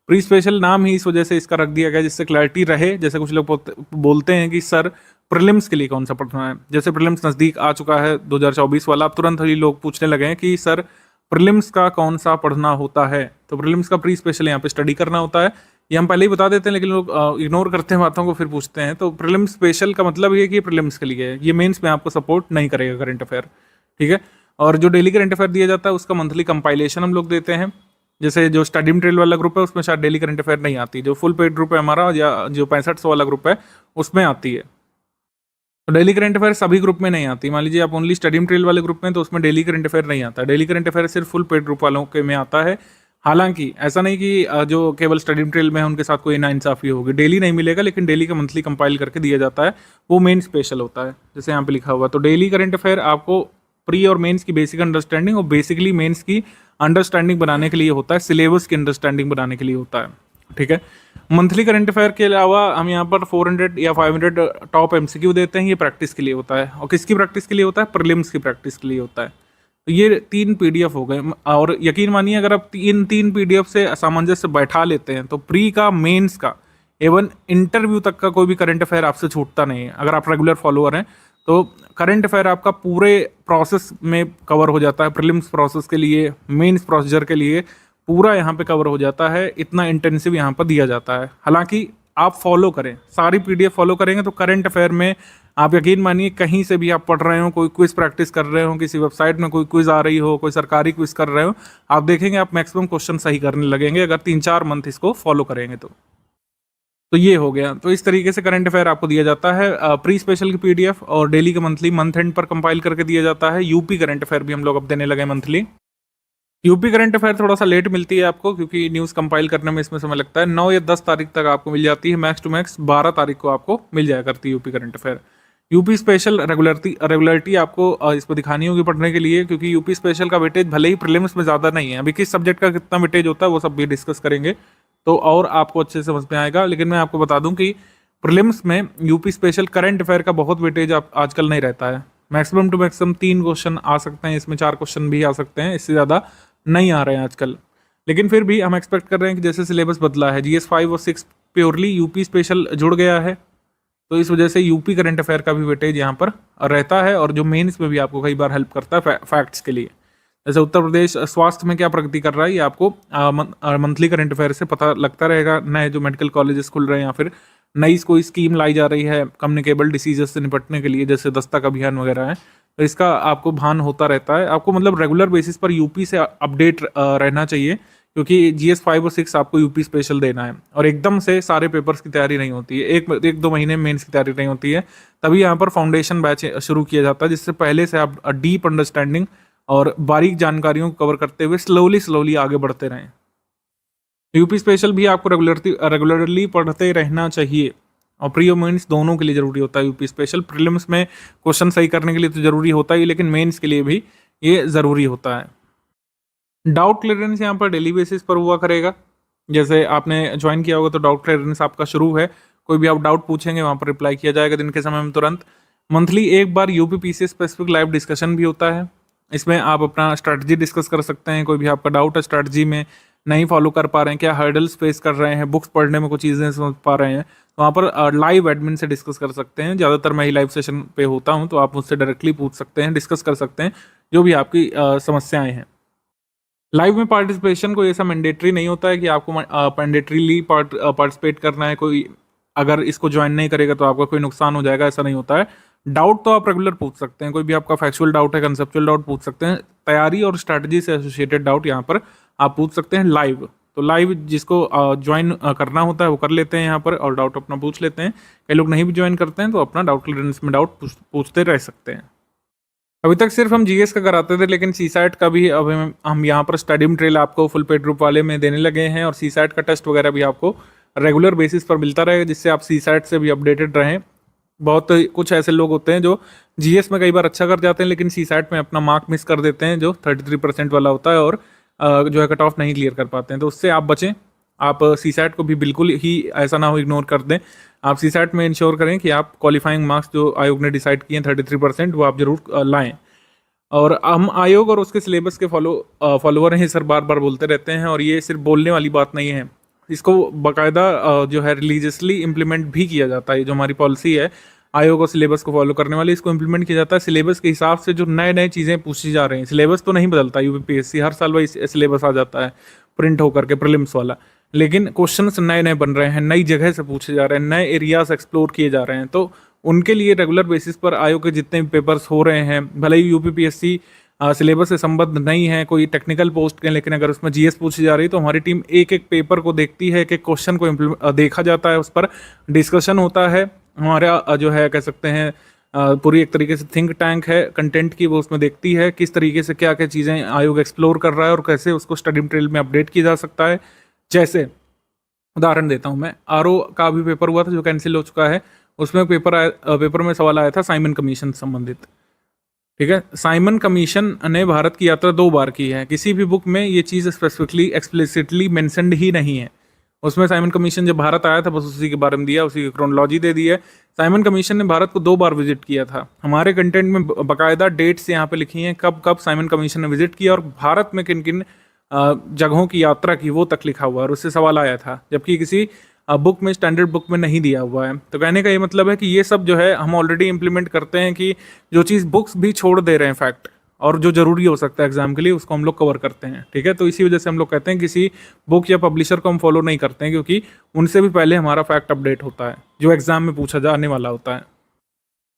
प्री स्पेशल नाम ही इस वजह से इसका रख दिया गया जिससे क्लैरिटी रहे। जैसे कुछ लोग बोलते हैं कि सर प्रीलिम्स के लिए कौन सा पढ़ना है, जैसे प्रीलिम्स नज़दीक आ चुका है 2024 वाला, अब तुरंत ही लोग पूछने लगे हैं कि सर प्रीलिम्स का कौन सा पढ़ना होता है। तो प्रीलिम्स का प्री स्पेशल यहाँ पे स्टडी करना होता है। ये हम पहले ही बता देते हैं, लेकिन लोग इग्नोर करते हैं बातों को, फिर पूछते हैं। तो प्रीलिम्स स्पेशल का मतलब ये कि प्रीलिम्स के लिए है, ये मेंस में आपको सपोर्ट नहीं करेगा करंट अफेयर, ठीक है। और जो डेली करंट अफेयर दिया जाता है उसका मंथली कंपाइलेशन हम लोग देते हैं। जैसे जो स्टडी मटेरियल वाला ग्रुप है उसमें शायद डेली करंट अफेयर नहीं आती, जो फुल पेड ग्रुप है हमारा या जो 6500 वाला ग्रुप है उसमें आती है। तो डेली करंट अफेयर सभी ग्रुप में नहीं आती। मान लीजिए आप ओनली स्टडी मटेरियल वाले ग्रुप में, तो उसमें डेली करंट अफेयर नहीं आता। डेली करंट अफेयर सिर्फ फुल पेड ग्रुप वालों के में आता है। हालांकि ऐसा नहीं कि जो केवल स्टडी मटेरियल में है उनके साथ कोई नाइंसाफी होगी। डेली नहीं मिलेगा, लेकिन डेली का मंथली कंपाइल करके दिया जाता है, वो मेन स्पेशल होता है जैसे यहाँ पे लिखा हुआ। तो डेली करंट अफेयर आपको प्री और मेंस की बेसिक अंडरस्टैंडिंग और बेसिकली मेंस की अंडरस्टैंडिंग बनाने के लिए होता है, सिलेबस की अंडरस्टैंडिंग बनाने के लिए होता है, ठीक है। मंथली करंट अफेयर के अलावा हम यहाँ पर 400 या 500 टॉप एमसीक्यू देते हैं। ये प्रैक्टिस के लिए होता है। और किसकी प्रैक्टिस के लिए होता है? प्रीलिम्स की प्रैक्टिस के लिए होता है। तो ये 3 पीडीएफ हो गए। और यकीन मानिए अगर आप तीन पीडीएफ से सामंजस्य बैठा लेते हैं तो प्री का, मेंस का, एवन इंटरव्यू तक का कोई भी करंट अफेयर आपसे छूटता नहीं है। अगर आप रेगुलर फॉलोअर हैं तो करंट अफेयर आपका पूरे प्रोसेस में कवर हो जाता है। प्रीलिम्स प्रोसेस के लिए, मेंस प्रोसीजर के लिए पूरा यहाँ पे कवर हो जाता है। इतना इंटेंसिव यहाँ पर दिया जाता है। हालांकि आप फॉलो करें, सारी पीडीएफ फॉलो करेंगे तो करंट अफेयर में आप यकीन मानिए कहीं से भी आप पढ़ रहे हो, कोई क्विज प्रैक्टिस कर रहे हो, किसी वेबसाइट में कोई क्विज आ रही हो, कोई सरकारी क्विज कर रहे हो, आप देखेंगे आप मैक्सिमम क्वेश्चन सही करने लगेंगे अगर 3-4 मंथ इसको फॉलो करेंगे तो ये हो गया। तो इस तरीके से करंट अफेयर आपको दिया जाता है। प्री स्पेशल की पीडीएफ और डेली का मंथली मंथ एंड पर कंपाइल करके दिया जाता है। यूपी करंट अफेयर भी हम लोग अब देने लगे मंथली। यूपी करंट अफेयर थोड़ा सा लेट मिलती है आपको, क्योंकि न्यूज़ कंपाइल करने में इसमें समय लगता है। 9 या 10 तारीख तक आपको मिल जाती है, मैक्स टू मैक्स 12 तारीख को आपको मिल जाया करती है UP current affair. UP special regularity आपको इस पर दिखानी होगी पढ़ने के लिए, क्योंकि यूपी स्पेशल का वेटेज भले ही प्रीलिम्स में ज़्यादा नहीं है। अभी किस सब्जेक्ट का कितना वेटेज होता है वो सब भी डिस्कस करेंगे, तो और आपको अच्छे से समझ में आएगा। लेकिन मैं आपको बता दूं कि प्रीलिम्स में यूपी स्पेशल करंट अफेयर का बहुत वेटेज आजकल नहीं रहता है। मैक्सिमम टू मैक्सिमम 3 क्वेश्चन आ सकते हैं, इसमें 4 क्वेश्चन भी आ सकते हैं, इससे ज़्यादा नहीं आ रहे हैं आजकल। लेकिन फिर भी हम एक्सपेक्ट कर रहे हैं कि जैसे सिलेबस बदला है, GS 5 और 6 प्योरली यूपी स्पेशल जुड़ गया है, तो इस वजह से यूपी करंट अफेयर का भी वेटेज यहाँ पर रहता है। और जो मेंस में भी आपको कई बार हेल्प करता है फैक्ट्स के लिए। जैसे उत्तर प्रदेश स्वास्थ्य में क्या प्रगति कर रहा है, ये आपको मंथली करंट अफेयर से पता लगता रहेगा। नए जो मेडिकल कॉलेजेस खुल रहे हैं या फिर नई कोई स्कीम लाई जा रही है कम्युनिकेबल डिसीजेस से निपटने के लिए, जैसे दस्तक अभियान वगैरह है, तो इसका आपको भान होता रहता है। आपको मतलब रेगुलर बेसिस पर यूपी से अपडेट रहना चाहिए, क्योंकि GS 5 और 6 आपको यूपी स्पेशल देना है। और एकदम से सारे पेपर्स की तैयारी नहीं होती है, एक 2 महीने मेंस की तैयारी नहीं होती है। तभी यहाँ पर फाउंडेशन बैच शुरू किया जाता है, जिससे पहले से आप डीप अंडरस्टैंडिंग और बारीक जानकारियों को कवर करते हुए स्लोली आगे बढ़ते रहें। यूपी स्पेशल भी आपको रेगुलरली पढ़ते रहना चाहिए। और प्री और मेंस दोनों के लिए जरूरी होता है यूपी स्पेशल। प्रीलिम्स में क्वेश्चन सही करने के लिए तो जरूरी होता ही, लेकिन मेंस के लिए भी ये ज़रूरी होता है। डाउट क्लियरेंस यहाँ पर डेली बेसिस पर हुआ करेगा। जैसे आपने ज्वाइन किया होगा तो डाउट क्लियरेंस आपका शुरू है, कोई भी आप डाउट पूछेंगे वहाँ पर रिप्लाई किया जाएगा दिन के समय में तुरंत। मंथली एक बार यूपीपीसी स्पेसिफिक लाइव डिस्कशन भी होता है। इसमें आप अपना स्ट्रैटेजी डिस्कस कर सकते हैं, कोई भी आपका डाउट है स्ट्रैटेजी में नहीं फॉलो कर पा रहे हैं, क्या हर्डल्स फेस कर रहे हैं, बुक्स पढ़ने में कुछ चीज़ें समझ पा रहे हैं, तो वहाँ पर लाइव एडमिन से डिस्कस कर सकते हैं। ज़्यादातर मैं ही लाइव सेशन पे होता हूँ, तो आप मुझसे डायरेक्टली पूछ सकते हैं, डिस्कस कर सकते हैं जो भी आपकी समस्याएं हैं। लाइव में पार्टिसिपेशन कोई ऐसा मैंडेटरी नहीं होता है कि आपको मैंडेटरीली पार्टिसिपेट करना है। कोई अगर इसको ज्वाइन नहीं करेगा तो आपका कोई नुकसान हो जाएगा, ऐसा नहीं होता है। डाउट तो आप रेगुलर पूछ सकते हैं, कोई भी आपका फैक्चुअल डाउट है, कंसेप्चुअल डाउट पूछ सकते हैं। तैयारी और स्ट्रैटेजी से एसोसिएटेड डाउट यहाँ पर आप पूछ सकते हैं लाइव। तो लाइव जिसको ज्वाइन करना होता है वो कर लेते हैं यहाँ पर और डाउट अपना पूछ लेते हैं। कई लोग नहीं भी ज्वाइन करते हैं तो अपना डाउट क्लियरेंस में डाउट पूछते रह सकते हैं। अभी तक सिर्फ हम जीएस का कराते थे, लेकिन सीसैट का भी अब हम यहाँ पर स्टडी मटेरियल आपको फुल पेड ग्रुप वाले में देने लगे हैं, और सीसैट का टेस्ट वगैरह भी आपको रेगुलर बेसिस पर मिलता रहेगा, जिससे आप सीसैट से भी अपडेटेड रहें। बहुत कुछ ऐसे लोग होते हैं जो जीएस में कई बार अच्छा कर जाते हैं, लेकिन सीसैट में अपना मार्क मिस कर देते हैं जो 33% वाला होता है, और जो है कट ऑफ नहीं क्लियर कर पाते हैं। तो उससे आप बचें। आप सीसैट को भी बिल्कुल ही ऐसा ना हो इग्नोर कर दें। आप सीसैट में इंश्योर करें कि आप क्वालिफाइंग मार्क्स जो आयोग ने डिसाइड किए हैं 33%, वो आप जरूर लाएं। और हम आयोग और उसके सिलेबस के फॉलोअर हैं सर, बार बार बोलते रहते हैं, और ये सिर्फ बोलने वाली बात नहीं है, इसको बाकायदा जो है रिलीजियसली इम्प्लीमेंट भी किया जाता है। जो हमारी पॉलिसी है आयोग और सिलेबस को फॉलो करने वाली, इसको इम्प्लीमेंट किया जाता है। सिलेबस के हिसाब से जो नए नए चीज़ें पूछी जा रही हैं, सिलेबस तो नहीं बदलता यूपीपीएससी, हर साल वही सिलेबस आ जाता है प्रिंट होकर के प्रीलिम्स वाला, लेकिन क्वेश्चंस नए नए बन रहे हैं, नई जगह से पूछे जा रहे हैं, नए एरियाज एक्सप्लोर किए जा रहे हैं। तो उनके लिए रेगुलर बेसिस पर आयोग के जितने भी पेपर्स हो रहे हैं, भले ही यूपीपीएससी सिलेबस से संबद्ध नहीं है, कोई टेक्निकल पोस्ट के, लेकिन अगर उसमें जीएस पूछी जा रही है तो हमारी टीम एक एक पेपर को देखती है, एक एक क्वेश्चन को देखा जाता है, उस पर डिस्कशन होता है। हमारा जो है कह सकते हैं पूरी एक तरीके से थिंक टैंक है कंटेंट की, वो उसमें देखती है किस तरीके से क्या क्या चीज़ें आयोग एक्सप्लोर कर रहा है और कैसे उसको स्टडी मटेरियल में अपडेट किया जा सकता है। जैसे उदाहरण देता हूँ मैं, आरओ का भी पेपर हुआ था जो कैंसिल हो चुका है। उसमें पेपर में सवाल आया था साइमन कमीशन से संबंधित। ठीक है, साइमन कमीशन ने भारत की यात्रा 2 बार की है, किसी भी बुक में ये चीज़ स्पेसिफिकली एक्सप्लिसिटली मेंशन्ड ही नहीं है। उसमें साइमन कमीशन जब भारत आया था बस उसी के बारे में दिया, उसी की क्रोनोलॉजी दे दी है। साइमन कमीशन ने भारत को 2 बार विजिट किया था। हमारे कंटेंट में बाकायदा डेट्स यहाँ पे लिखी हैं कब कब साइमन कमीशन ने विजिट किया और भारत में किन किन जगहों की यात्रा की, वो तक लिखा हुआ है और उससे सवाल आया था, जबकि किसी बुक में, स्टैंडर्ड बुक में नहीं दिया हुआ है। तो कहने का ये मतलब है कि ये सब जो है हम ऑलरेडी इम्प्लीमेंट करते हैं कि जो चीज़ बुक्स भी छोड़ दे रहे हैं फैक्ट, और जो जरूरी हो सकता है एग्जाम के लिए, उसको हम लोग कवर करते हैं। ठीक है, तो इसी वजह से हम लोग कहते हैं किसी बुक या पब्लिशर को हम फॉलो नहीं करते हैं, क्योंकि उनसे भी पहले हमारा फैक्ट अपडेट होता है जो एग्जाम में पूछा जाने वाला होता है।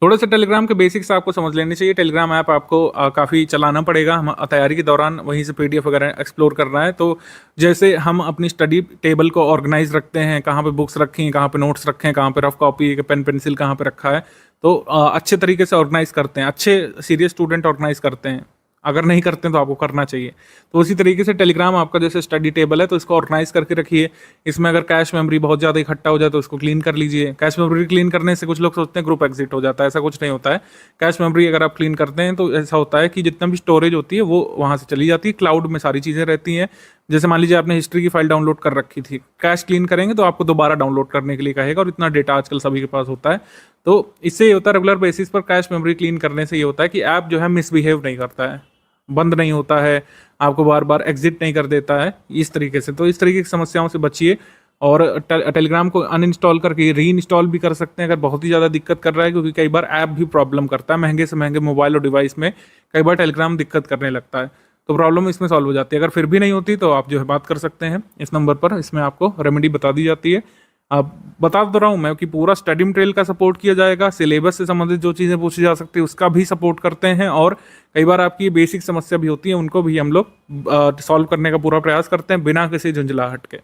थोड़े से टेलीग्राम के बेसिक्स आपको समझ लेने चाहिए। टेलीग्राम ऐप आपको काफ़ी चलाना पड़ेगा, हम तैयारी के दौरान वहीं से पीडीएफ वगैरह एक्सप्लोर करना है। तो जैसे हम अपनी स्टडी टेबल को ऑर्गेनाइज रखते हैं, कहाँ पे बुक्स रखी हैं, कहाँ पे नोट्स रखे हैं, कहाँ पे रफ कॉपी, पेन पेंसिल कहाँ पे रखा है, तो अच्छे तरीके से ऑर्गेनाइज करते हैं। अच्छे सीरियस स्टूडेंट ऑर्गेनाइज करते हैं, अगर नहीं करते हैं तो आपको करना चाहिए। तो उसी तरीके से टेलीग्राम आपका जैसे स्टडी टेबल है, तो इसको ऑर्गेनाइज करके रखिए। इसमें अगर कैश मेमोरी बहुत ज़्यादा इकट्ठा हो जाए तो इसको क्लीन कर लीजिए। कैश मेमोरी क्लीन करने से कुछ लोग सोचते हैं ग्रुप एग्जिट हो जाता है, ऐसा कुछ नहीं होता है। कैश मेमोरी अगर आप क्लीन करते हैं तो ऐसा होता है कि जितना भी स्टोरेज होती है वो वहाँ से चली जाती है, क्लाउड में सारी चीज़ें रहती हैं। जैसे मान लीजिए आपने हिस्ट्री की फाइल डाउनलोड कर रखी थी, कैश क्लीन करेंगे तो आपको दोबारा डाउनलोड करने के लिए कहेगा, और इतना डेटा आजकल सभी के पास होता है। तो इससे ये होता है रेगुलर बेसिस पर कैश मेमोरी क्लीन करने से ये होता है कि ऐप जो है मिसबिहेव नहीं करता है, बंद नहीं होता है, आपको बार बार एग्जिट नहीं कर देता है इस तरीके से। तो इस तरीके की समस्याओं से बचिए, और टेलीग्राम को अनइंस्टॉल करके री इंस्टॉल भी कर सकते हैं अगर बहुत ही ज़्यादा दिक्कत कर रहा है, क्योंकि कई बार ऐप भी प्रॉब्लम करता है। महंगे से महंगे मोबाइल और डिवाइस में कई बार टेलीग्राम दिक्कत करने लगता है, तो प्रॉब्लम इसमें सॉल्व हो जाती है। अगर फिर भी नहीं होती तो आप जो है बात कर सकते हैं इस नंबर पर, इसमें आपको रेमेडी बता दी जाती है। अब बता तो रहा हूँ मैं कि पूरा स्टडी मटेरियल का सपोर्ट किया जाएगा, सिलेबस से संबंधित जो चीज़ें पूछी जा सकती है उसका भी सपोर्ट करते हैं, और कई बार आपकी बेसिक समस्या भी होती है उनको भी हम लोग सॉल्व करने का पूरा प्रयास करते हैं बिना किसी झुंझलाहट के।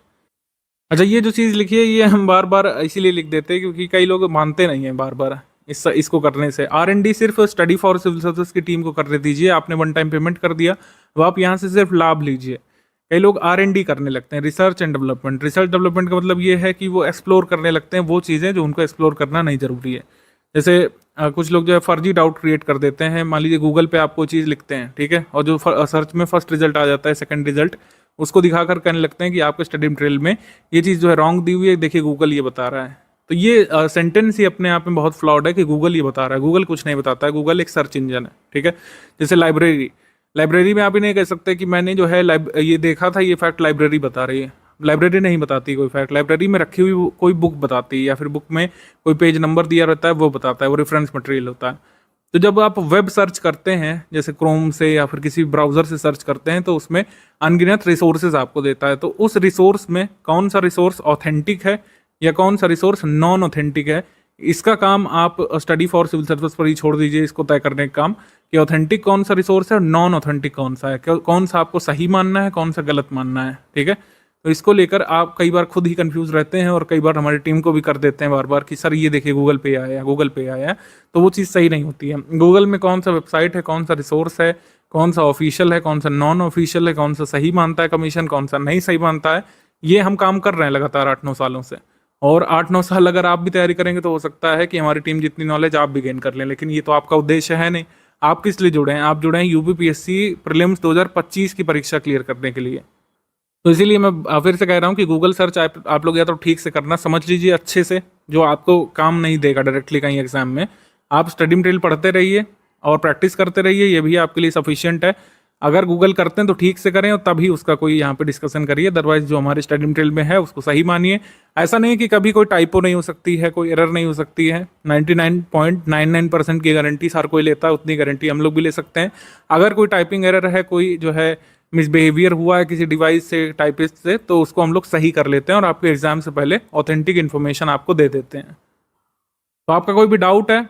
अच्छा, ये जो चीज़ लिखी है ये हम बार बार इसीलिए लिख देते हैं क्योंकि कई लोग मानते नहीं हैं बार बार इसको करने से। R&D सिर्फ स्टडी फॉर सिविल सर्विसेज की टीम को करने दीजिए, आपने 1 टाइम पेमेंट कर दिया, अब आप यहाँ से सिर्फ लाभ लीजिए। कई लोग R&D करने लगते हैं, research and development. Research development का मतलब ये है कि वो एक्सप्लोर करने लगते हैं वो चीज़ें जो उनको एक्सप्लोर करना नहीं जरूरी है। जैसे कुछ लोग जो है फर्जी डाउट क्रिएट कर देते हैं। मान लीजिए गूगल पे आप कोई चीज़ लिखते हैं, ठीक है, और जो सर्च में फर्स्ट रिजल्ट आ जाता है, सेकंड रिजल्ट, उसको दिखाकर कहने लगते हैं कि आपके स्टडी मटेरियल में ये चीज़ जो है रॉन्ग दी हुई है, देखिए गूगल ये बता रहा है। तो ये सेंटेंस ही अपने आप में बहुत फ्लॉड है कि गूगल ये बता रहा है। गूगल कुछ नहीं बताता है, गूगल एक सर्च इंजन है, ठीक है। जैसे लाइब्रेरी में आप ही नहीं कह सकते कि मैंने जो है ये देखा था, ये फैक्ट लाइब्रेरी बता रही है। लाइब्रेरी नहीं बताती कोई फैक्ट, लाइब्रेरी में रखी हुई कोई बुक बताती है, या फिर बुक में कोई पेज नंबर दिया रहता है वो बताता है, वो रेफरेंस मटेरियल होता है। तो जब आप वेब सर्च करते हैं, जैसे क्रोम से या फिर किसी ब्राउज़र से सर्च करते हैं, तो उसमें अनगिनत रिसोर्सेज आपको देता है। तो उस रिसोर्स में कौन सा रिसोर्स ऑथेंटिक है या कौन सा रिसोर्स नॉन ऑथेंटिक है, इसका काम आप स्टडी फॉर सिविल सर्विस पर ही छोड़ दीजिए, इसको तय करने का काम कि ऑथेंटिक कौन सा रिसोर्स है और नॉन ऑथेंटिक कौन सा है, कौन सा आपको सही मानना है, कौन सा गलत मानना है, ठीक है। तो इसको लेकर आप कई बार खुद ही कंफ्यूज रहते हैं, और कई बार हमारी टीम को भी कर देते हैं बार बार कि सर ये देखिए गूगल पे आया, गूगल पे आया। तो वो चीज़ सही नहीं होती है। गूगल में कौन सा वेबसाइट है, कौन सा रिसोर्स है, कौन सा ऑफिशियल है, कौन सा नॉन ऑफिशियल है, कौन सा सही मानता है कमीशन, कौन सा नहीं सही मानता है, ये हम काम कर रहे हैं लगातार 8-9 सालों से। और 8-9 साल अगर आप भी तैयारी करेंगे तो हो सकता है कि हमारी टीम जितनी नॉलेज आप भी गेन कर लें, लेकिन ये तो आपका उद्देश्य है नहीं। आप किस लिए जुड़े हैं? आप जुड़े हैं यूपीपीएससी प्रीलिम्स 2025 की परीक्षा क्लियर करने के लिए। तो इसीलिए मैं फिर से कह रहा हूँ कि गूगल सर्च आप लोग या तो ठीक से करना, समझ लीजिए अच्छे से, जो आपको काम नहीं देगा डायरेक्टली कहीं एग्जाम में। आप स्टडी मटेरियल पढ़ते रहिए और प्रैक्टिस करते रहिए, ये भी आपके लिए सफिशिएंट है। अगर गूगल करते हैं तो ठीक से करें और तभी उसका कोई यहाँ पे डिस्कशन करिए, अदरवाइज जो हमारे स्टडी मटेरियल में है उसको सही मानिए। ऐसा नहीं कि कभी कोई टाइपो नहीं हो सकती है, कोई एरर नहीं हो सकती है। 99.99% की गारंटी हर कोई लेता है, उतनी गारंटी हम लोग भी ले सकते हैं। अगर कोई टाइपिंग एरर है, कोई जो है मिसबिहेवियर हुआ है किसी डिवाइस से, टाइपिस्ट से, तो उसको हम लोग सही कर लेते हैं और आपके एग्जाम से पहले ऑथेंटिक इन्फॉर्मेशन आपको दे देते हैं। तो आपका कोई भी डाउट है,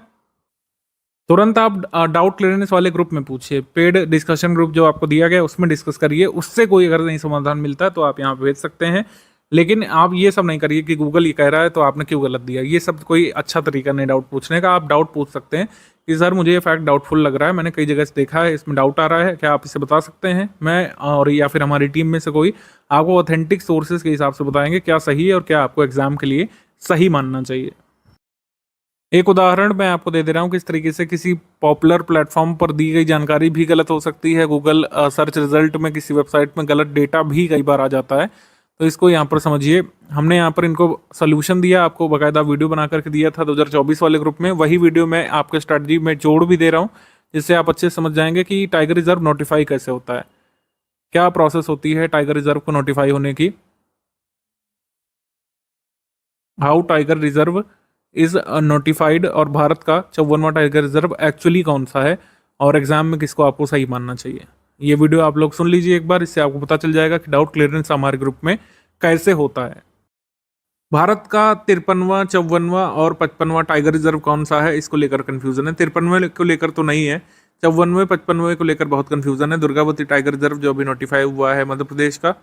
तुरंत आप डाउट क्लियरेंस वाले ग्रुप में पूछिए। पेड डिस्कशन ग्रुप जो आपको दिया गया उसमें डिस्कस करिए, उससे कोई अगर नहीं समाधान मिलता है तो आप यहाँ पे भेज सकते हैं। लेकिन आप ये सब नहीं करिए कि गूगल ये कह रहा है तो आपने क्यों गलत दिया, ये सब कोई अच्छा तरीका नहीं डाउट पूछने का। आप डाउट पूछ सकते हैं कि सर मुझे ये फैक्ट डाउटफुल लग रहा है, मैंने कई जगह से देखा है, इसमें डाउट आ रहा है, क्या आप इसे बता सकते हैं? मैं और या फिर हमारी टीम में से कोई आपको ऑथेंटिक सोर्सेज के हिसाब से बताएंगे क्या सही है और क्या आपको एग्जाम के लिए सही मानना चाहिए। एक उदाहरण मैं आपको दे दे रहा हूँ किस तरीके से किसी पॉपुलर प्लेटफॉर्म पर दी गई जानकारी भी गलत हो सकती है। गूगल सर्च रिजल्ट में किसी वेबसाइट में गलत डेटा भी कई बार आ जाता है। तो इसको यहाँ पर समझिए। हमने यहाँ पर इनको सोल्यूशन दिया, आपको बाकायदा वीडियो बना करके दिया था 2024 वाले ग्रुप में। वही वीडियो मैं आपके स्ट्रैटेजी में जोड़ भी दे रहा हूँ, जिससे आप अच्छे से समझ जाएंगे कि टाइगर रिजर्व नोटिफाई कैसे होता है, क्या प्रोसेस होती है टाइगर रिजर्व को नोटिफाई होने की। How tiger reserve is notified, और भारत का 54वां टाइगर रिजर्व एक्चुअली कौन सा है, और एग्जाम में किसको आपको सही मानना चाहिए। ये वीडियो आप लोग सुन लीजिए एक बार, इससे आपको पता चल जाएगा कि डाउट क्लियरेंस हमारे ग्रुप में कैसे होता है। भारत का 53वां, 54वां और 55वां टाइगर रिजर्व कौन सा है, इसको लेकर कंफ्यूजन है। 53वें को लेकर तो नहीं है, 54वें 55वें को लेकर बहुत कंफ्यूजन है। दुर्गावती टाइगर रिजर्व जो अभी नोटिफाई हुआ है मध्य प्रदेश का,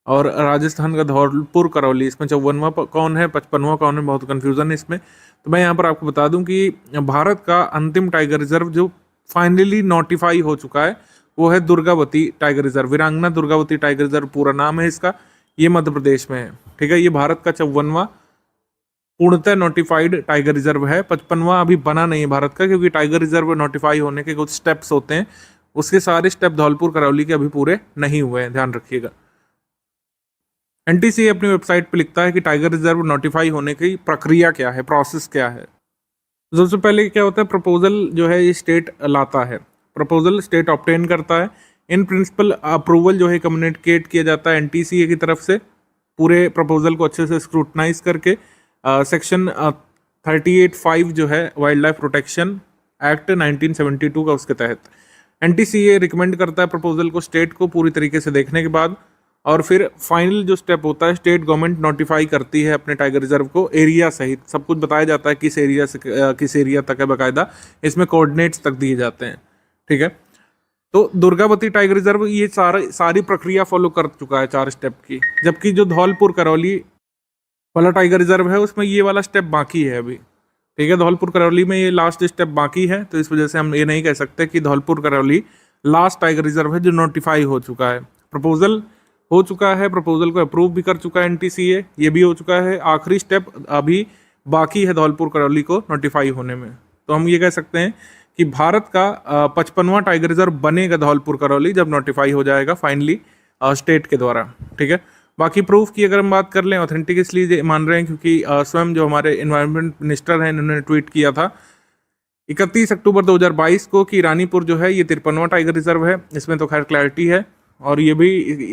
और राजस्थान का धौलपुर करौली, इसमें 54वां कौन है, 55वां कौन है, बहुत कन्फ्यूजन है इसमें। तो मैं यहाँ पर आपको बता दूं कि भारत का अंतिम टाइगर रिजर्व जो फाइनली नोटिफाई हो चुका है वो है दुर्गावती टाइगर रिजर्व। वीरांगना दुर्गावती टाइगर रिजर्व पूरा नाम है इसका। ये मध्य प्रदेश में है, ठीक है। ये भारत का 54वां पूर्णतः नोटिफाइड टाइगर रिजर्व है। 55वां अभी बना नहीं है भारत का, क्योंकि टाइगर रिजर्व नोटिफाई होने के कुछ स्टेप्स होते हैं, उसके सारे स्टेप धौलपुर करौली के अभी पूरे नहीं हुए हैं, ध्यान रखिएगा। एनटीसी अपनी वेबसाइट पे लिखता है कि टाइगर रिजर्व नोटिफाई होने की प्रक्रिया क्या है, प्रोसेस क्या है। सबसे पहले क्या होता है, प्रपोजल जो है ये स्टेट लाता है, प्रपोजल स्टेट ऑब्टेन करता है। इन प्रिंसिपल अप्रूवल जो है कम्युनिकेट किया जाता है एनटीसी की तरफ से, पूरे प्रपोजल को अच्छे से स्क्रूटनाइज करके। सेक्शन 38(5) जो है वाइल्ड लाइफ प्रोटेक्शन एक्ट 1972 का, उसके तहत एनटीसी रिकमेंड करता है प्रपोजल को स्टेट को पूरी तरीके से देखने के बाद, और फिर फाइनल जो स्टेप होता है, स्टेट गवर्नमेंट नोटिफाई करती है अपने टाइगर रिजर्व को, एरिया सहित सब कुछ बताया जाता है, किस एरिया से किस एरिया तक है, बाकायदा इसमें कोऑर्डिनेट्स तक दिए जाते हैं, ठीक है। तो दुर्गावती टाइगर रिजर्व ये सारी प्रक्रिया फॉलो कर चुका है 4 स्टेप की, जबकि जो धौलपुर करौली वाला टाइगर रिजर्व है उसमें ये वाला स्टेप बाकी है अभी, ठीक है। धौलपुर करौली में ये लास्ट स्टेप बाकी है, तो इस वजह से हम ये नहीं कह सकते कि Dholpur Karauli last tiger reserve है जो नोटिफाई हो चुका है। प्रपोजल हो चुका है, प्रपोजल को अप्रूव भी कर चुका है एनटीसीए, ये भी हो चुका है। आखिरी स्टेप अभी बाकी है धौलपुर करौली को नोटिफाई होने में। तो हम ये कह सकते हैं कि भारत का 55वां टाइगर रिजर्व बनेगा धौलपुर करौली जब नोटिफाई हो जाएगा फाइनली स्टेट के द्वारा। ठीक है, बाकी प्रूफ की अगर हम बात कर लें, ऑथेंटिक इसलिए मान रहे हैं क्योंकि स्वयं जो हमारे इन्वायरमेंट मिनिस्टर हैं इन्होंने ट्वीट किया था 31 अक्टूबर 2022 को कि रानीपुर जो है ये 53वां टाइगर रिजर्व है। इसमें तो खैर क्लैरिटी है, और ये भी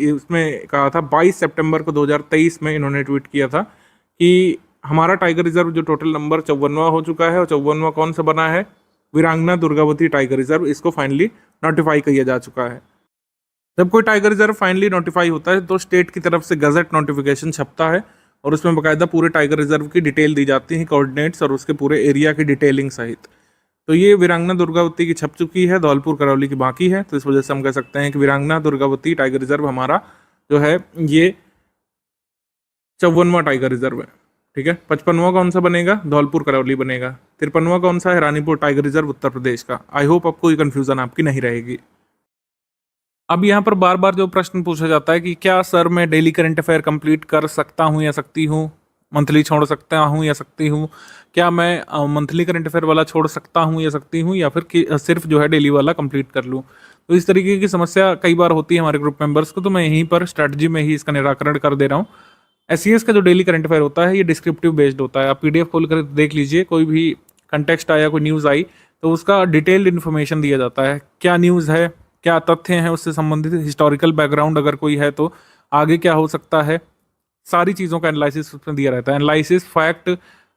इसमें कहा था 22 सितंबर को 2023 में इन्होंने ट्वीट किया था कि हमारा टाइगर रिजर्व जो टोटल नंबर 54वां हो चुका है, और 54वां कौन सा बना है, वीरांगना दुर्गावती टाइगर रिजर्व, इसको फाइनली नोटिफाई किया जा चुका है। जब कोई टाइगर रिजर्व फाइनली नोटिफाई होता है तो स्टेट की तरफ से गजट नोटिफिकेशन छपता है और उसमें बाकायदा पूरे टाइगर रिजर्व की डिटेल दी जाती है, कोऑर्डिनेट्स और उसके पूरे एरिया की डिटेलिंग सहित। तो ये वीरांगना दुर्गावती की छप चुकी है, धौलपुर करौली की बाकी है। तो इस वजह से हम कह सकते हैं कि वीरांगना दुर्गावती टाइगर रिजर्व हमारा जो है ये 54वां टाइगर रिजर्व है। ठीक है, 55वां कौन सा बनेगा, धौलपुर करौली बनेगा। 53वां कौन सा है, रानीपुर टाइगर रिजर्व उत्तर प्रदेश का। आई होप आपको ये कन्फ्यूजन आपकी नहीं रहेगी। अब यहाँ पर बार बार जो प्रश्न पूछा जाता है कि क्या सर मैं डेली करंट अफेयर कंप्लीट कर सकता हूँ या सकती हूँ, मंथली छोड़ सकता हूँ या सकती हूँ, क्या मैं मंथली करंट अफेयर वाला छोड़ सकता हूँ या सकती हूँ, या फिर सिर्फ जो है डेली वाला कंप्लीट कर लूँ। तो इस तरीके की समस्या कई बार होती है हमारे ग्रुप मेंबर्स को, तो मैं यहीं पर स्ट्रैटेजी में ही इसका निराकरण कर दे रहा हूँ। SCS का जो डेली करंट अफेयर होता है ये डिस्क्रिप्टिव बेस्ड होता है। आप PDF खोल कर देख लीजिए, कोई भी कंटेक्स्ट आया, कोई न्यूज़ आई तो उसका डिटेल्ड इन्फॉर्मेशन दिया जाता है, क्या न्यूज़ है, क्या तथ्य हैं उससे संबंधित, हिस्टोरिकल बैकग्राउंड अगर कोई है तो आगे क्या हो सकता है, सारी चीज़ों का एनालिसिस उसमें दिया रहता है। एनालिसिस, फैक्ट,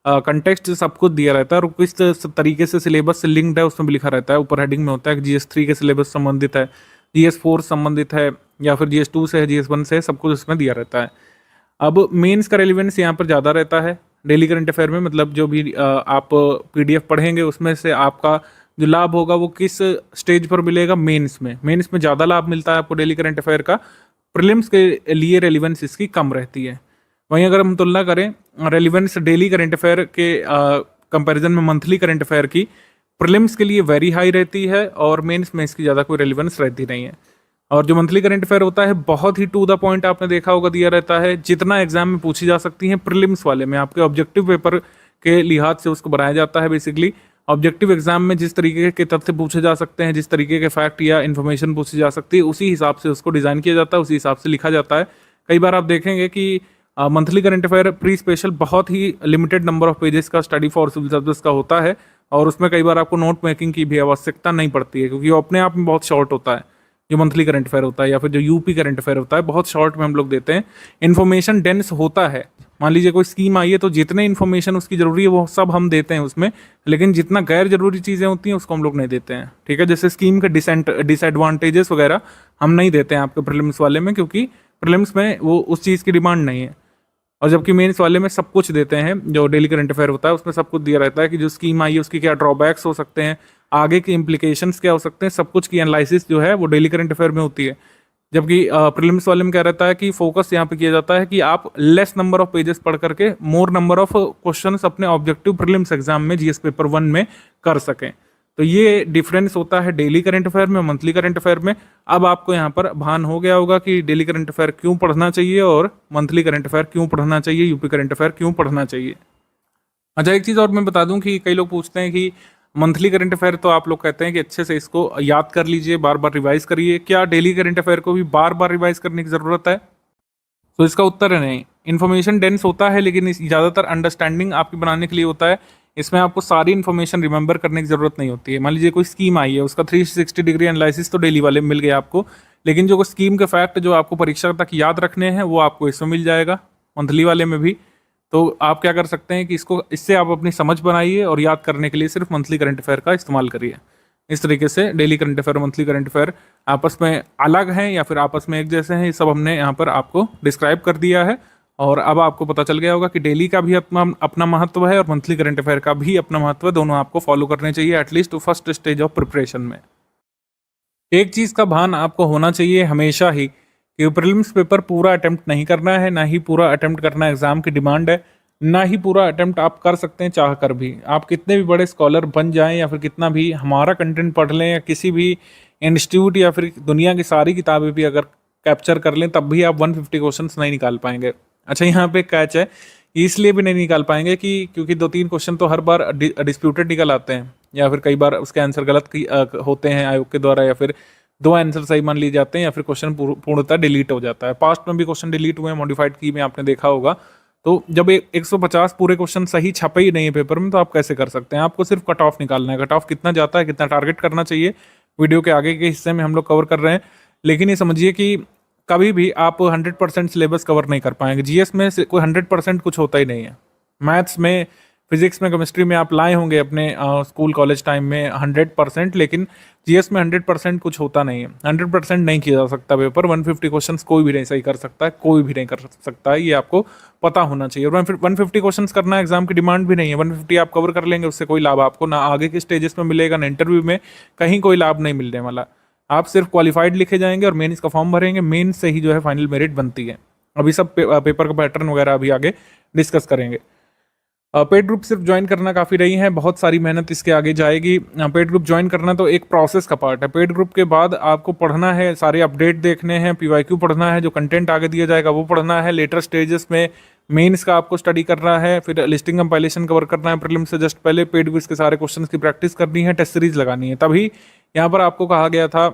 कंटेक्स्ट सब कुछ दिया रहता है, और किस तरीके से सिलेबस से लिंक्ड है उसमें भी लिखा रहता है। ऊपर हेडिंग में होता है कि GS3 के सिलेबस संबंधित है, GS4 संबंधित है, या फिर GS2 से है, GS1 से है, सब कुछ उसमें दिया रहता है। अब मेंस का रेलिवेंस यहाँ पर ज़्यादा रहता है डेली करंट अफेयर में, मतलब जो भी आप PDF पढ़ेंगे उसमें से आपका जो लाभ होगा वो किस स्टेज पर मिलेगा, मेंस में। मेंस में ज़्यादा लाभ मिलता है आपको डेली करंट अफेयर का, प्रीलिम्स के लिए रेलिवेंस इसकी कम रहती है। वहीं अगर हम तुलना करें रेलिवेंस डेली करंट अफेयर के कंपैरिजन में मंथली करंट अफेयर की, प्रीलिम्स के लिए वेरी हाई रहती है और मेंस में इसकी ज़्यादा कोई रेलिवेंस रहती नहीं है। और जो मंथली करंट अफेयर होता है बहुत ही टू द पॉइंट आपने देखा होगा दिया रहता है, जितना एग्जाम में पूछी जा सकती हैं प्रीलिम्स वाले में आपके ऑब्जेक्टिव पेपर के लिहाज से उसको बनाया जाता है। बेसिकली ऑब्जेक्टिव एग्जाम में जिस तरीके के तथ्य पूछे जा सकते हैं, जिस तरीके के फैक्ट या इन्फॉर्मेशन पूछी जा सकती है, उसी हिसाब से उसको डिज़ाइन किया जाता है, उसी हिसाब से लिखा जाता है। कई बार आप देखेंगे कि monthly current affair pre special बहुत ही लिमिटेड नंबर ऑफ पेजेस का स्टडी फॉर सिविल सर्विस का होता है, और उसमें कई बार आपको नोट मेकिंग की भी आवश्यकता नहीं पड़ती है, क्योंकि वो अपने आप में बहुत शॉर्ट होता है। जो मंथली करंट अफेयर होता है या फिर जो यूपी करंट अफेयर होता है बहुत शॉर्ट में हम लोग देते हैं, इन्फॉर्मेशन डेंस होता है। मान लीजिए कोई स्कीम आई है तो जितने इन्फॉर्मेशन उसकी जरूरी है वो सब हम देते हैं उसमें, लेकिन जितना गैर जरूरी चीज़ें होती हैं उसको हम लोग नहीं देते हैं। ठीक है, जैसे स्कीम के डिसएडवांटेजेस वगैरह हम नहीं देते हैं आपके प्रीलिम्स वाले में, क्योंकि प्रीलिम्स में वो उस चीज़ की डिमांड नहीं है। और जबकि मेंस वाले में सब कुछ देते हैं, जो डेली करंट अफेयर होता है उसमें सब कुछ दिया रहता है कि जो स्कीम आई है उसकी क्या ड्रॉबैक्स हो सकते हैं, आगे के इम्प्लीकेशंस क्या हो सकते हैं, सब कुछ की एनालिसिस जो है वो डेली करंट अफेयर में होती है। जबकि प्रीलिम्स वाले में क्या रहता है कि फोकस यहाँ पे किया जाता है कि आप लेस नंबर ऑफ पेजेस पढ़ करके मोर नंबर ऑफ क्वेश्चंस अपने ऑब्जेक्टिव प्रीलिम्स एग्जाम में GS पेपर 1 में कर सकें। तो ये डिफरेंस होता है डेली करंट अफेयर में, मंथली करंट अफेयर में। अब आपको यहाँ पर भान हो गया होगा कि डेली करंट अफेयर क्यों पढ़ना चाहिए और मंथली करंट अफेयर क्यों पढ़ना चाहिए, यूपी करंट अफेयर क्यों पढ़ना चाहिए। अच्छा, एक चीज़ और मैं बता दूं कि कई लोग पूछते हैं कि मंथली करंट अफेयर तो आप लोग कहते हैं कि अच्छे से इसको याद कर लीजिए, बार बार रिवाइज करिए, क्या डेली करंट अफेयर को भी बार बार रिवाइज करने की ज़रूरत है? तो इसका उत्तर है नहीं। इन्फॉर्मेशन डेंस होता है, लेकिन ज़्यादातर अंडरस्टैंडिंग आपकी बनाने के लिए होता है। इसमें आपको सारी इन्फॉर्मेशन रिमेंबर करने की ज़रूरत नहीं होती है। मान लीजिए कोई स्कीम आई है, उसका 360 डिग्री एनालिसिस तो डेली वाले में मिल गया आपको, लेकिन जो स्कीम के फैक्ट जो आपको परीक्षा तक याद रखने हैं वो आपको इसमें मिल जाएगा, मंथली वाले में भी। तो आप क्या कर सकते हैं कि इससे आप अपनी समझ बनाइए और याद करने के लिए सिर्फ मंथली करंट अफेयर का इस्तेमाल करिए। इस तरीके से daily current affair, monthly current affair आपस में अलग हैं या फिर आपस में एक जैसे हैं, ये सब हमने यहाँ पर आपको डिस्क्राइब कर दिया है। और अब आपको पता चल गया होगा कि डेली का भी अपना महत्व है और मंथली करंट अफेयर का भी अपना महत्व है। दोनों आपको फॉलो करने चाहिए at least first stage of preparation में। एक चीज़ का भान आपको होना चाहिए हमेशा ही कि प्रीलिम्स पेपर पूरा अटेम्प्ट नहीं करना है, ना ही पूरा अटेम्प्ट करना एग्जाम की डिमांड है, ना ही पूरा अटेम्प्ट आप कर सकते हैं चाह कर भी। आप कितने भी बड़े स्कॉलर बन जाएं या फिर कितना भी हमारा कंटेंट पढ़ लें या किसी भी इंस्टीट्यूट या फिर दुनिया की सारी किताबें भी अगर कैप्चर कर लें, तब भी आप 150 क्वेश्चंस नहीं निकाल पाएंगे। अच्छा, यहाँ पे कैच है इसलिए भी नहीं निकाल पाएंगे कि क्योंकि 2-3 क्वेश्चन तो हर बार डिस्प्यूटेड निकल आते हैं, या फिर कई बार उसके आंसर गलत होते हैं आयोग के द्वारा, या फिर 2 आंसर सही मान लिए जाते हैं, या फिर क्वेश्चन पूर्णतः डिलीट हो जाता है। पास्ट में भी क्वेश्चन डिलीट हुए हैं मॉडिफाइड की में, आपने देखा होगा। तो जब 150 पूरे क्वेश्चन सही छपे ही नहीं है पेपर में, तो आप कैसे कर सकते हैं? आपको सिर्फ कट ऑफ निकालना है, कट ऑफ कितना जाता है, कितना टारगेट करना चाहिए, वीडियो के आगे के हिस्से में हम लोग कवर कर रहे हैं। लेकिन ये समझिए कि कभी भी आप 100% सिलेबस कवर नहीं कर पाएंगे। जीएस में से कोई 100% कुछ होता ही नहीं है। मैथ्स में, फिजिक्स में, केमिस्ट्री में आप लाए होंगे अपने स्कूल कॉलेज टाइम में 100%, लेकिन जीएस में 100% कुछ होता नहीं है। 100% नहीं किया जा सकता पेपर। 150 क्वेश्चंस कोई भी नहीं सही कर सकता है, कोई भी नहीं कर सकता है, ये आपको पता होना चाहिए। और 150 क्वेश्चंस करना एग्जाम की डिमांड भी नहीं है। 150 आप कवर कर लेंगे, उससे कोई लाभ आपको ना आगे के स्टेजेस में मिलेगा, ना इंटरव्यू में, कहीं कोई लाभ नहीं मिलने वाला। आप सिर्फ क्वालिफाइड लिखे जाएंगे और मेंस का फॉर्म भरेंगे, मेंस से ही जो है फाइनल मेरिट बनती है। अभी सब पेपर का पैटर्न वगैरह अभी आगे डिस्कस करेंगे। पेड ग्रुप सिर्फ ज्वाइन करना काफ़ी नहीं है, बहुत सारी मेहनत इसके आगे जाएगी। पेड ग्रुप ज्वाइन करना तो एक प्रोसेस का पार्ट है। पेड ग्रुप के बाद आपको पढ़ना है, सारे अपडेट देखने हैं, पीवाईक्यू पढ़ना है, जो कंटेंट आगे दिया जाएगा वो पढ़ना है, लेटर स्टेजेस में मेंस का आपको स्टडी करना है, फिर लिस्टिंग कंपाइलेशन कवर करना है, प्रीलिम्स से जस्ट पहले पेड क्विज के सारे क्वेश्चंस की प्रैक्टिस करनी है, टेस्ट सीरीज लगानी है। तभी यहाँ पर आपको कहा गया था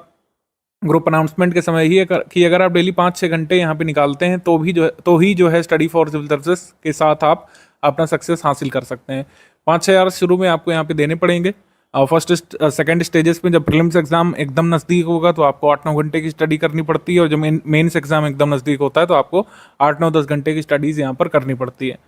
ग्रुप अनाउंसमेंट के समय ही कि अगर आप डेली 5-6 घंटे यहाँ पे निकालते हैं तो ही जो है स्टडी फॉर सिविल सर्विसेज के साथ आप अपना सक्सेस हासिल कर सकते हैं। 5-6 आवर्स शुरू में आपको यहाँ पे देने पड़ेंगे। फर्स्ट सेकंड स्टेजेस में जब प्रीलिम्स एग्जाम एकदम नज़दीक होगा तो आपको 8-9 घंटे की स्टडी करनी पड़ती है, और जब मेंस एग्जाम एकदम नज़दीक होता है तो आपको 8-9-10 घंटे की स्टडीज़ यहाँ पर करनी पड़ती है।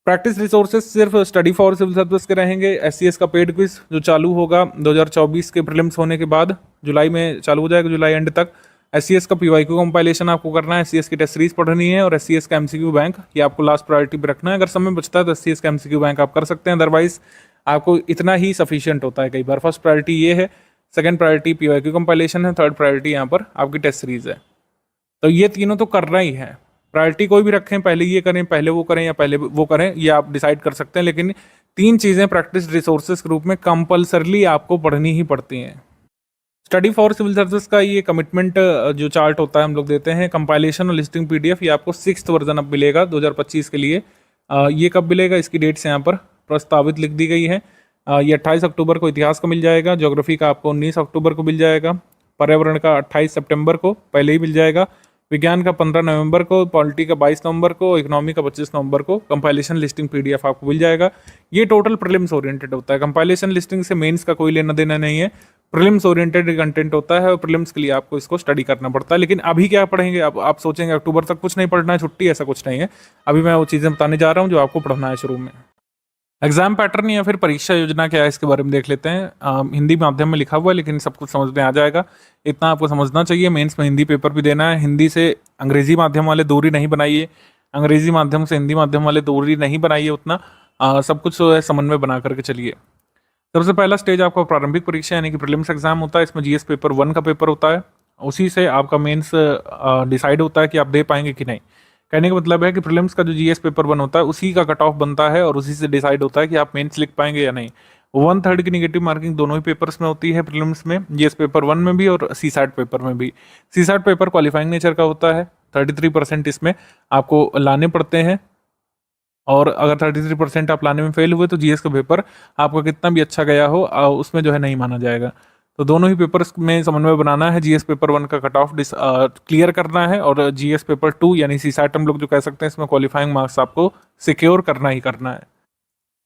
प्रैक्टिस रिसोर्सेज सिर्फ स्टडी फॉर सिविल सर्विस के रहेंगे। एससीएस का पेड क्विज जो चालू होगा 2024 के प्रीलिम्स होने के बाद, जुलाई में चालू हो जाएगा, जुलाई एंड तक। एससीएस का पीवाईक्यू कंपाइलेशन आपको करना है, एससीएस की टेस्ट सीरीज पढ़नी है, और एससीएस का एमसीक्यू बैंक ये आपको लास्ट प्रायोरिटी पे रखना है। अगर समय बचता है तो एससीएस का एमसीक्यू बैंक आप कर सकते हैं, अदरवाइज आपको इतना ही सफिशियंट होता है कई बार। फर्स्ट प्रायोरिटी ये है, सेकंड प्रायोरिटी पीवाईक्यू कंपाइलेशन है, थर्ड प्रायोरिटी यहाँ पर आपकी टेस्ट सीरीज है। तो ये तीनों तो करना ही है। प्रायोरिटी कोई भी रखें, पहले ये करें, पहले वो करें, या पहले वो करें, ये आप डिसाइड कर सकते हैं। लेकिन 3 चीज़ें प्रैक्टिस रिसोर्सेज के रूप में कंपलसरली आपको पढ़नी ही पड़ती हैं। स्टडी फॉर सिविल सर्विस का ये कमिटमेंट जो चार्ट होता है हम लोग देते हैं, कंपाइलेशन और लिस्टिंग पीडीएफ, ये आपको 6th वर्जन अब मिलेगा 2025 के लिए। ये कब मिलेगा, इसकी डेट्स यहाँ पर प्रस्तावित लिख दी गई है। ये 28 अक्टूबर को इतिहास का मिल जाएगा, ज्योग्राफी का आपको 19 अक्टूबर को मिल जाएगा, पर्यावरण का 28 सितंबर को पहले ही मिल जाएगा, विज्ञान का 15 नवंबर को, पॉलिटी का 22 नवंबर को, इकोनॉमी का 25 नवंबर को कंपाइलेशन लिस्टिंग पीडीएफ आपको मिल जाएगा। ये टोटल प्रीलिम्स ओरिएंटेड होता है। कंपाइलेशन लिस्टिंग से मेंस का कोई लेना देना नहीं है, प्रीलिम्स ओरिएंटेड कंटेंट होता है, और प्रीलिम्स के लिए आपको इसको स्टडी करना पड़ता है। लेकिन अभी क्या पढ़ेंगे, अब आप सोचेंगे अक्टूबर तक कुछ नहीं पढ़ना है, छुट्टी, ऐसा कुछ नहीं है। अभी मैं वो चीज़ें बताने जा रहा हूँ जो आपको पढ़ना है शुरू में। एग्जाम पैटर्न या फिर परीक्षा योजना क्या है, इसके बारे में देख लेते हैं। हिंदी माध्यम में लिखा हुआ है, लेकिन सब कुछ समझ में आ जाएगा, इतना आपको समझना चाहिए। मेंस में हिंदी पेपर भी देना है। हिंदी से अंग्रेजी माध्यम वाले दूरी नहीं बनाइए, अंग्रेजी माध्यम से हिंदी माध्यम वाले दूरी नहीं बनाइए उतना। सब कुछ जो है समन्वय बना करके चलिए। सबसे पहला स्टेज आपका प्रारंभिक परीक्षा यानी कि प्रीलिम्स एग्जाम होता है। इसमें जीएस पेपर 1 का पेपर होता है, उसी से आपका मेंस डिसाइड होता है कि आप दे पाएंगे कि नहीं। कहने का मतलब है कि प्रीलिम्स का जो जीएस पेपर 1 होता है उसी का कट ऑफ बनता है, और उसी से डिसाइड होता है कि आप मेंस लिख पाएंगे या नहीं। 1/3 की निगेटिव मार्किंग दोनों ही पेपर्स में होती है, प्रीलिम्स में, जीएस पेपर 1 में भी और सीसैट पेपर में भी। सीसैट पेपर क्वालिफाइंग नेचर का होता है, 33% इसमें आपको लाने पड़ते हैं, और अगर 33% आप लाने में फेल हुए तो जीएस का पेपर आपका कितना भी अच्छा गया हो उसमें जो है नहीं माना जाएगा। तो दोनों ही पेपर्स में समन्वय बनाना है। जीएस पेपर 1 का कट ऑफ क्लियर करना है, और जीएस पेपर 2 यानी सीसैट हम लोग जो कह सकते हैं, इसमें क्वालिफाइंग मार्क्स आपको सिक्योर करना ही करना है।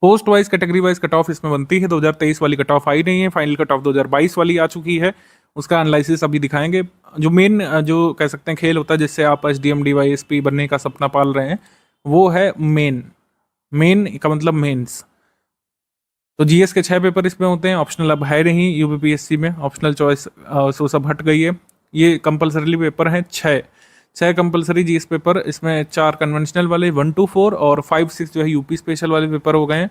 Post wise category wise cut off इसमें बनती है। 2023 वाली कट ऑफ आई नहीं है, फाइनल कट ऑफ 2022 वाली आ चुकी है, उसका एनालिसिस अभी दिखाएंगे। जो मेन जो कह सकते हैं खेल होता है जिससे आप एसडीएम डीवाईएसपी बनने का सपना पाल रहे हैं, वो है मेन का मतलब मेंस। तो जीएस के 6 पेपर इसमें होते हैं, ऑप्शनल अब है नहीं यूपीपीएससी में, ऑप्शनल चॉइस सो सब हट गई है। ये कंपलसरी पेपर हैं 6 कंपलसरी जीएस पेपर, इसमें 4 कन्वेंशनल वाले 1 to 4 और 5-6 जो है यूपी स्पेशल वाले पेपर हो गए हैं।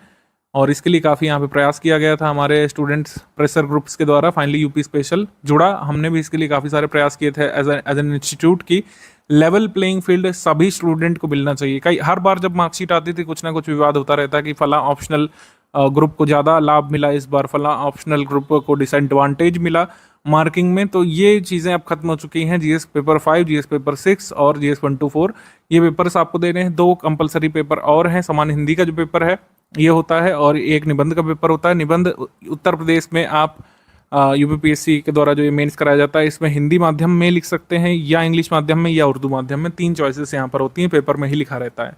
और इसके लिए काफ़ी यहाँ पे प्रयास किया गया था हमारे स्टूडेंट्स प्रेशर ग्रुप्स के द्वारा। फाइनली यूपी स्पेशल जुड़ा, हमने भी इसके लिए काफ़ी सारे प्रयास किए थे एज एन इंस्टीट्यूट की। लेवल प्लेइंग फील्ड सभी स्टूडेंट को मिलना चाहिए। कई हर बार जब मार्कशीट आती थी कुछ ना कुछ विवाद होता रहता है कि फला ऑप्शनल ग्रुप को ज़्यादा लाभ मिला, इस बार फला ऑप्शनल ग्रुप को डिसएडवांटेज मिला। मार्किंग में। तो ये चीज़ें अब खत्म हो चुकी हैं। जीएस पेपर 5, जीएस पेपर 6 और जीएस 1 to 4 ये पेपर्स आपको दे रहे हैं। 2 कंपलसरी पेपर और हैं। सामान्य हिंदी का जो पेपर है ये होता है और एक निबंध का पेपर होता है। निबंध उत्तर प्रदेश में आप यूपीपीएससी के द्वारा जो ये मेंस कराया जाता है इसमें हिंदी माध्यम में लिख सकते हैं या इंग्लिश माध्यम में या उर्दू माध्यम में। 3 चॉइसेस यहाँ पर होती हैं, पेपर में ही लिखा रहता है।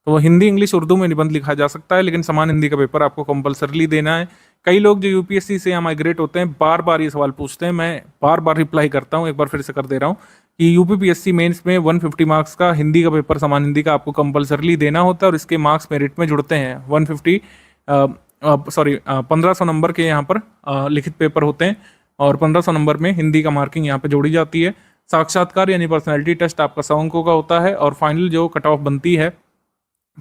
तो वो हिंदी, इंग्लिश, उर्दू में निबंध लिखा जा सकता है, लेकिन समान हिंदी का पेपर आपको कंपलसरली देना है। कई लोग जो यूपीएससी से यहाँ माइग्रेट होते हैं बार बार ये सवाल पूछते हैं, मैं बार बार रिप्लाई करता हूँ, एक बार फिर से कर दे रहा हूँ कि यूपीपीएससी मेंस में 150 मार्क्स का हिंदी का पेपर, समान हिंदी का आपको कंपलसरली देना होता है और इसके मार्क्स मेरिट में जुड़ते हैं। 1500 नंबर के यहाँ पर लिखित पेपर होते हैं और 1500 नंबर में हिंदी का मार्किंग यहाँ पे जोड़ी जाती है। साक्षात्कार यानी पर्सनैलिटी टेस्ट आपका 100 अंकों का होता है और फाइनल जो कट ऑफ बनती है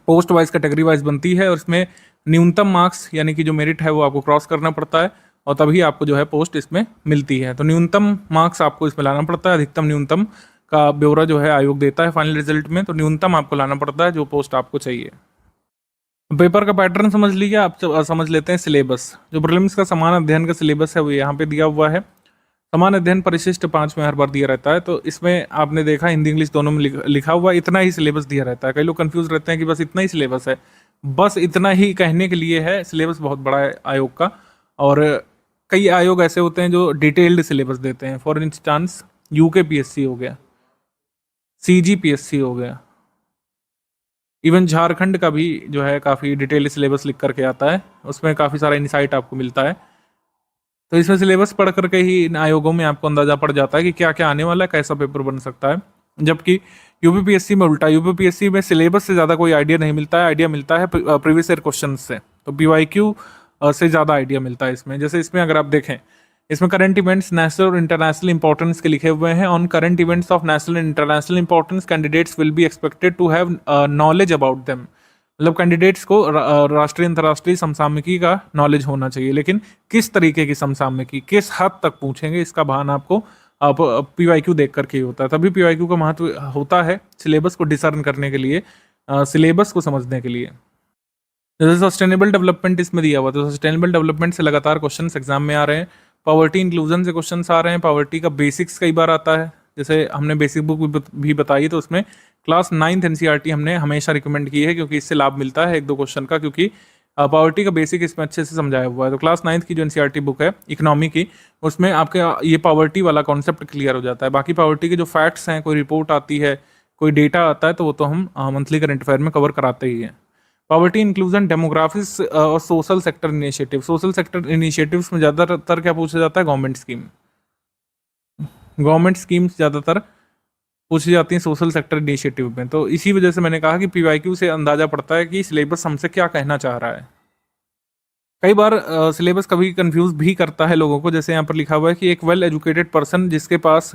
पोस्ट वाइज कैटेगरी वाइज बनती है और इसमें न्यूनतम मार्क्स यानी कि जो मेरिट है वो आपको क्रॉस करना पड़ता है और तभी आपको जो है पोस्ट इसमें मिलती है। तो न्यूनतम मार्क्स आपको इसमें लाना पड़ता है। अधिकतम न्यूनतम का ब्यौरा जो है आयोग देता है फाइनल रिजल्ट में, तो न्यूनतम आपको लाना पड़ता है जो पोस्ट आपको चाहिए। पेपर का पैटर्न समझ लीजिए, आप समझ लेते हैं सिलेबस। जो प्रीलिम्स का समान अध्ययन का सिलेबस है वो यहाँ पे दिया हुआ है। समान अध्ययन परिशिष्ट 5 में हर बार दिया रहता है, तो इसमें आपने देखा हिंदी इंग्लिश दोनों में लिखा हुआ इतना ही सिलेबस दिया रहता है। कई लोग कंफ्यूज रहते हैं कि बस इतना ही सिलेबस है, बस इतना ही कहने के लिए है। सिलेबस बहुत बड़ा है आयोग का और कई आयोग ऐसे होते हैं जो डिटेल्ड सिलेबस देते हैं। फॉर इंस्टांस यूकेपीएससी हो गया, सीजीपीएससी हो गया, इवन झारखंड का भी जो है काफ़ी डिटेल्ड सिलेबस लिख करके आता है, उसमें काफ़ी सारा इनसाइट आपको मिलता है। तो इसमें सिलेबस पढ़ करके ही इन आयोगों में आपको अंदाजा पड़ जाता है कि क्या क्या आने वाला है, कैसा पेपर बन सकता है। जबकि यूपीपीएससी में उल्टा, यूपीपीएससी में सिलेबस से ज़्यादा कोई आइडिया नहीं मिलता है, आइडिया मिलता है प्रीवियस ईयर क्वेश्चन से। तो पीवाईक्यू से ज़्यादा आइडिया मिलता है इसमें। जैसे इसमें अगर आप देखें, इसमें करंट इवेंट्स नेशनल और इंटरनेशनल इंपॉर्टेंस के लिखे हुए हैं। On current events of national and international importance candidates will be expected to have knowledge about them. मतलब कैंडिडेट्स को राष्ट्रीय अंतर्राष्ट्रीय समसामयिकी का नॉलेज होना चाहिए, लेकिन किस तरीके की समसामयिकी, किस हद तक पूछेंगे, इसका भान आपको पीवाईक्यू देख करके ही होता है। तभी पीवाईक्यू का महत्व होता है सिलेबस को डिसर्न करने के लिए, सिलेबस को समझने के लिए। जैसे सस्टेनेबल डेवलपमेंट इसमें दिया हुआ, तो सस्टेनेबल डेवलपमेंट से लगातार क्वेश्चन एग्जाम में आ रहे हैं। पॉवर्टी इंक्लूजन से क्वेश्चन आ रहे हैं। पॉवर्टी का बेसिक्स कई बार आता है, जैसे हमने बेसिक बुक भी बताई, तो उसमें क्लास 9th एनसीईआरटी हमने हमेशा रिकमेंड की है क्योंकि इससे लाभ मिलता है 1-2 क्वेश्चन का, क्योंकि पॉवर्टी का बेसिक इसमें अच्छे से समझाया हुआ है। तो क्लास 9th की जो एनसीईआरटी बुक है इकोनॉमी की, उसमें आपके ये पॉवर्टी वाला कॉन्सेप्ट क्लियर हो जाता है। बाकी पॉवर्टी के जो फैक्ट्स हैं, कोई रिपोर्ट आती है, कोई डेटा आता है, तो वो तो हम मंथली करंट अफेयर में कवर कराते ही हैं। पॉवर्टी इंक्लूजन, डेमोग्राफिक्स और social sector initiative. Social sector initiatives में ज़्यादातर क्या पूछा जाता है, गवर्नमेंट स्कीम। गवर्नमेंट स्कीम्स ज़्यादातर पूछी जाती हैं सोशल सेक्टर इनिशिएटिव में। तो इसी वजह से मैंने कहा कि पीवाईक्यू से अंदाजा पड़ता है कि सिलेबस हमसे क्या कहना चाह रहा है। कई बार सिलेबस कभी कंफ्यूज भी करता है लोगों को। जैसे यहाँ पर लिखा हुआ है कि एक वेल एजुकेटेड पर्सन जिसके पास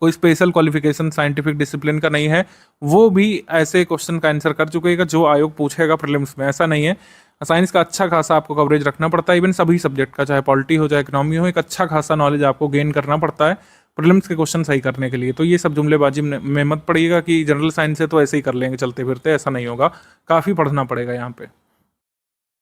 कोई स्पेशल क्वालिफिकेशन साइंटिफिक डिसिप्लिन का नहीं है, वो भी ऐसे क्वेश्चन का आंसर कर चुकेगा जो आयोग पूछेगा प्रीलिम्स में। ऐसा नहीं है, साइंस का अच्छा खासा आपको कवरेज रखना पड़ता है, इवन सभी सब्जेक्ट का, चाहे पॉलिटी हो चाहे इकोनॉमी हो, एक अच्छा खासा नॉलेज आपको गेन करना पड़ता है प्रीलिम्स के क्वेश्चन सही करने के लिए। तो ये सब जुमलेबाजी में मत पड़िएगा कि जनरल साइंस से तो ऐसे ही कर लेंगे चलते फिरते, ऐसा नहीं होगा, काफ़ी पढ़ना पड़ेगा यहाँ पे।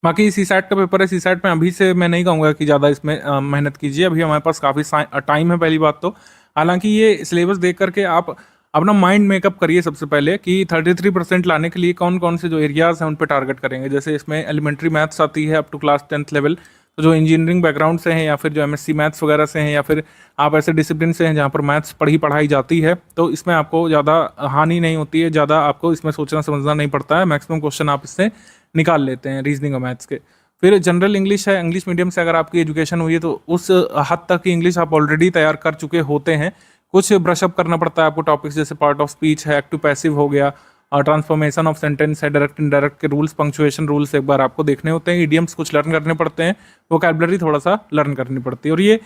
बाकी सीसैट का पेपर है, सीसैट में अभी से मैं नहीं कहूँगा कि ज़्यादा इसमें मेहनत कीजिए, अभी हमारे पास काफ़ी टाइम है पहली बात तो। हालांकि ये सिलेबस देख करके आप अपना माइंड मेकअप करिए सबसे पहले कि 33% लाने के लिए कौन कौन से जो एरियाज़ हैं उन पर टारगेट करेंगे। जैसे इसमें एलिमेंट्री मैथ्स आती है up to class 10th level, तो जो इंजीनियरिंग बैकग्राउंड से हैं या फिर जो एमएससी मैथ्स वगैरह से हैं या फिर आप ऐसे डिसिप्लिन से हैं जहाँ पर मैथ्स पढ़ाई जाती है, तो इसमें आपको ज़्यादा हानि नहीं होती है, ज़्यादा आपको इसमें सोचना समझना नहीं पड़ता है। मैक्सिमम क्वेश्चन आप इससे निकाल लेते हैं रीजनिंग और मैथ्स के। फिर जनरल इंग्लिश है, इंग्लिश मीडियम से अगर आपकी एजुकेशन हुई है तो उस हद तक की इंग्लिश आप ऑलरेडी तैयार कर चुके होते हैं। कुछ ब्रशअप करना पड़ता है आपको टॉपिक्स, जैसे पार्ट ऑफ स्पीच है, एक्टिव पैसिव हो गया, और ट्रांसफॉर्मेशन ऑफ सेंटेंस है, डायरेक्ट इनडायरेक्ट के रूल्स, पंक्चुएशन रूल्स एक बार आपको देखने होते हैं, इडियम्स कुछ लर्न करने पड़ते हैं, वोकैबुलरी थोड़ा सा लर्न करनी पड़ती है। और ये